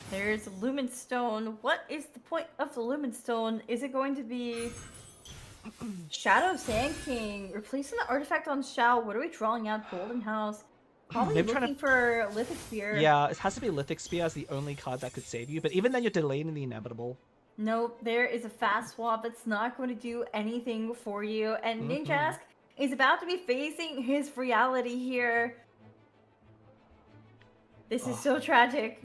There's Lumenstone. What is the point of the Lumenstone? Is it going to be Shadow Sand King? Replacing the artifact on Xiao. What are we drawing out? Golden House. Probably Maybe looking for Lithic Spear. Yeah, it has to be Lithic Spear as the only card that could save you, but even then you're delayed in the inevitable. Nope, there is a fast swap that's not going to do anything for you. And Ninjask is about to be facing his reality here. This is so tragic.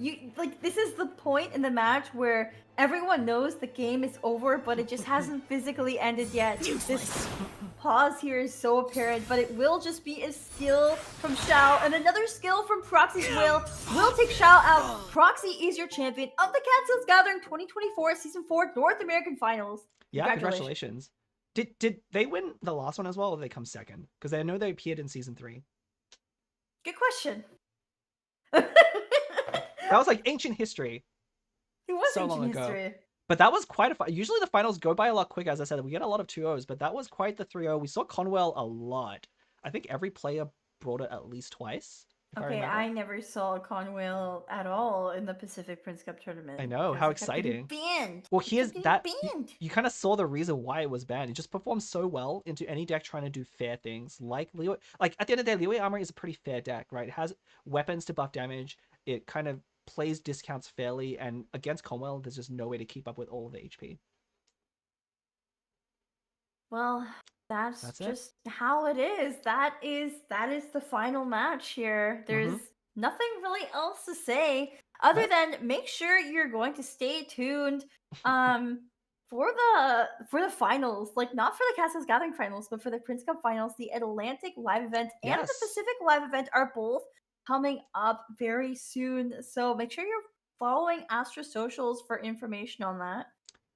This is the point in the match where everyone knows the game is over, but it just hasn't physically ended yet. This pause here is so apparent, but it will just be a skill from Shao and another skill from Proxy's will take Shao out. Proxy is your champion of the Cancels Gathering 2024 Season 4 North American Finals. Yeah, congratulations. Did they win the last one as well, or did they come second? Because I know they appeared in Season 3. Good question. That was like ancient history. It was so ancient long ago. history. But that was quite a usually the finals go by a lot quicker, as I said. We get a lot of 2-0s, but that was quite the 3-0. We saw Conwell a lot. I think every player brought it at least twice. Okay, I never saw Conwell at all in the Pacific Prince Cup tournament. I know, how exciting. Banned. Well, here's that. You kind of saw the reason why it was banned. It just performed so well into any deck trying to do fair things. Like Liyue, like at the end of the day, Liyue Armory is a pretty fair deck, right? It has weapons to buff damage. It kind of plays discounts fairly, and against Conwell, there's just no way to keep up with all of the HP. Well, that's just how it is. That is the final match here. There's nothing really else to say other than make sure you're going to stay tuned for the finals, like not for the Castles Gathering finals, but for the Prince Cup finals. The Atlantic live event and the Pacific live event are both coming up very soon. So make sure you're following Astra socials for information on that.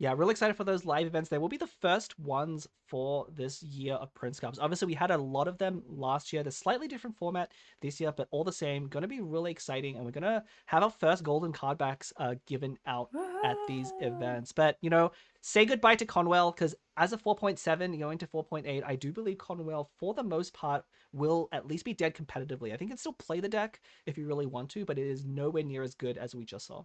Yeah, really excited for those live events. They will be the first ones for this year of Prince Cups. Obviously, we had a lot of them last year. There's slightly different format this year, but all the same, going to be really exciting. And we're going to have our first golden card backs given out at these events. But, you know, say goodbye to Conwell, because as a 4.7 going to 4.8, I do believe Conwell, for the most part, will at least be dead competitively. I think you can still play the deck if you really want to, but it is nowhere near as good as we just saw.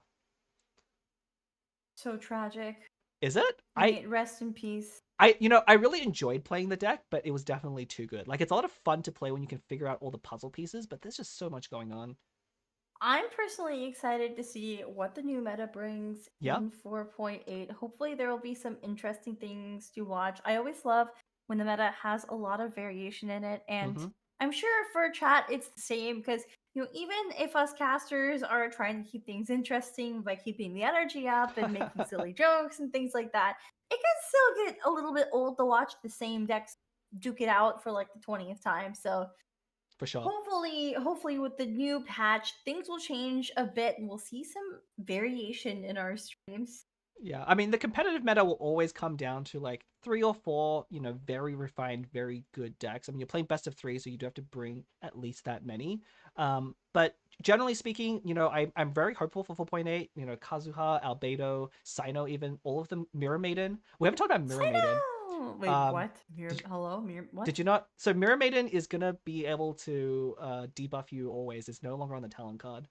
So tragic. Is it? Rest in peace. I really enjoyed playing the deck, but it was definitely too good. Like, it's a lot of fun to play when you can figure out all the puzzle pieces, but there's just so much going on. I'm personally excited to see what the new meta brings in 4.8. Hopefully there will be some interesting things to watch. I always love when the meta has a lot of variation in it, and I'm sure for chat it's the same, because even if us casters are trying to keep things interesting by keeping the energy up and making silly jokes and things like that, it can still get a little bit old to watch the same decks duke it out for like the 20th time. So for sure, hopefully with the new patch, things will change a bit and we'll see some variation in our streams. Yeah, I mean, the competitive meta will always come down to like 3 or 4, very refined, very good decks. I mean, you're playing best of 3, so you do have to bring at least that many. But generally speaking, I'm very hopeful for 4.8. Kazuha, Albedo, Sino, even all of them. Mirror Maiden. We haven't talked about Mirror Maiden. Wait, what? What? Did you not? So Mirror Maiden is gonna be able to debuff you always. It's no longer on the talent card.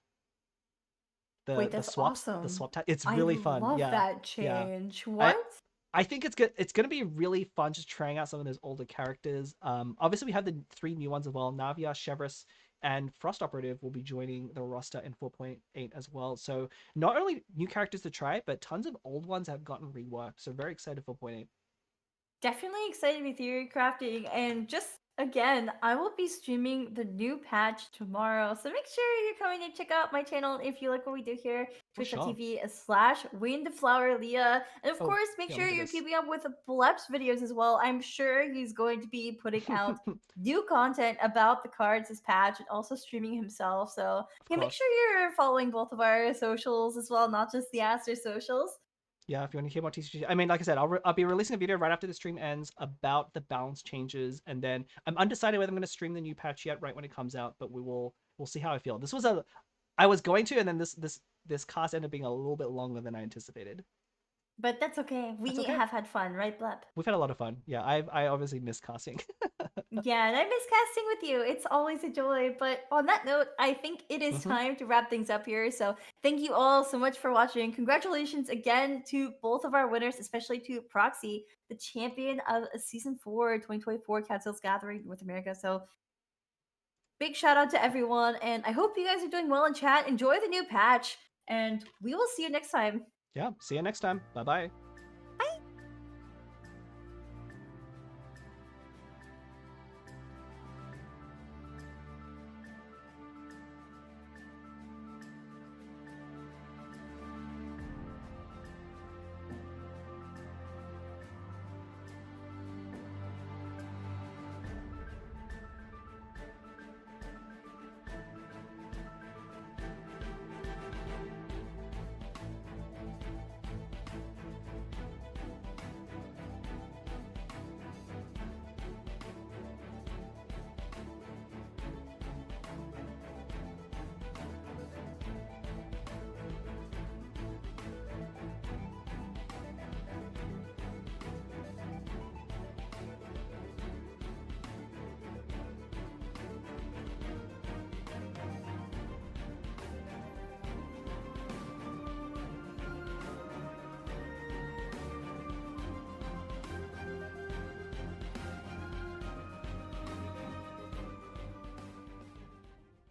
Wait, that's awesome. The swap type. It's really fun. I love that change. Yeah. What? I think it's good. It's going to be really fun just trying out some of those older characters. Obviously, we have the 3 new ones as well. Navia, Chevrolet, and Frost Operative will be joining the roster in 4.8 as well. So not only new characters to try, but tons of old ones have gotten reworked. So very excited for 4.8. Definitely excited with theory crafting, and just again, I will be streaming the new patch tomorrow, so make sure you're coming to check out my channel if you like what we do here. Twitch.tv/WindFlowerLeah, and of course, make sure you're keeping up with Blep's videos as well. I'm sure he's going to be putting out new content about the cards this patch, and also streaming himself. So make sure you're following both of our socials as well, not just the Aster socials. Yeah, if you want to hear more TCG, I mean, like I said, I'll be releasing a video right after the stream ends about the balance changes, and then I'm undecided whether I'm going to stream the new patch yet right when it comes out, but we'll see how I feel. I was going to, and then this cast ended up being a little bit longer than I anticipated. But that's okay. We have had fun, right, Blep? We've had a lot of fun. Yeah, I obviously miss casting. Yeah, and I miss casting with you. It's always a joy. But on that note, I think it is time to wrap things up here. So thank you all so much for watching. Congratulations again to both of our winners, especially to Proxy, the champion of Season 4 2024 Cancels Gathering North America. So big shout out to everyone. And I hope you guys are doing well in chat. Enjoy the new patch. And we will see you next time. Yeah, see you next time. Bye-bye.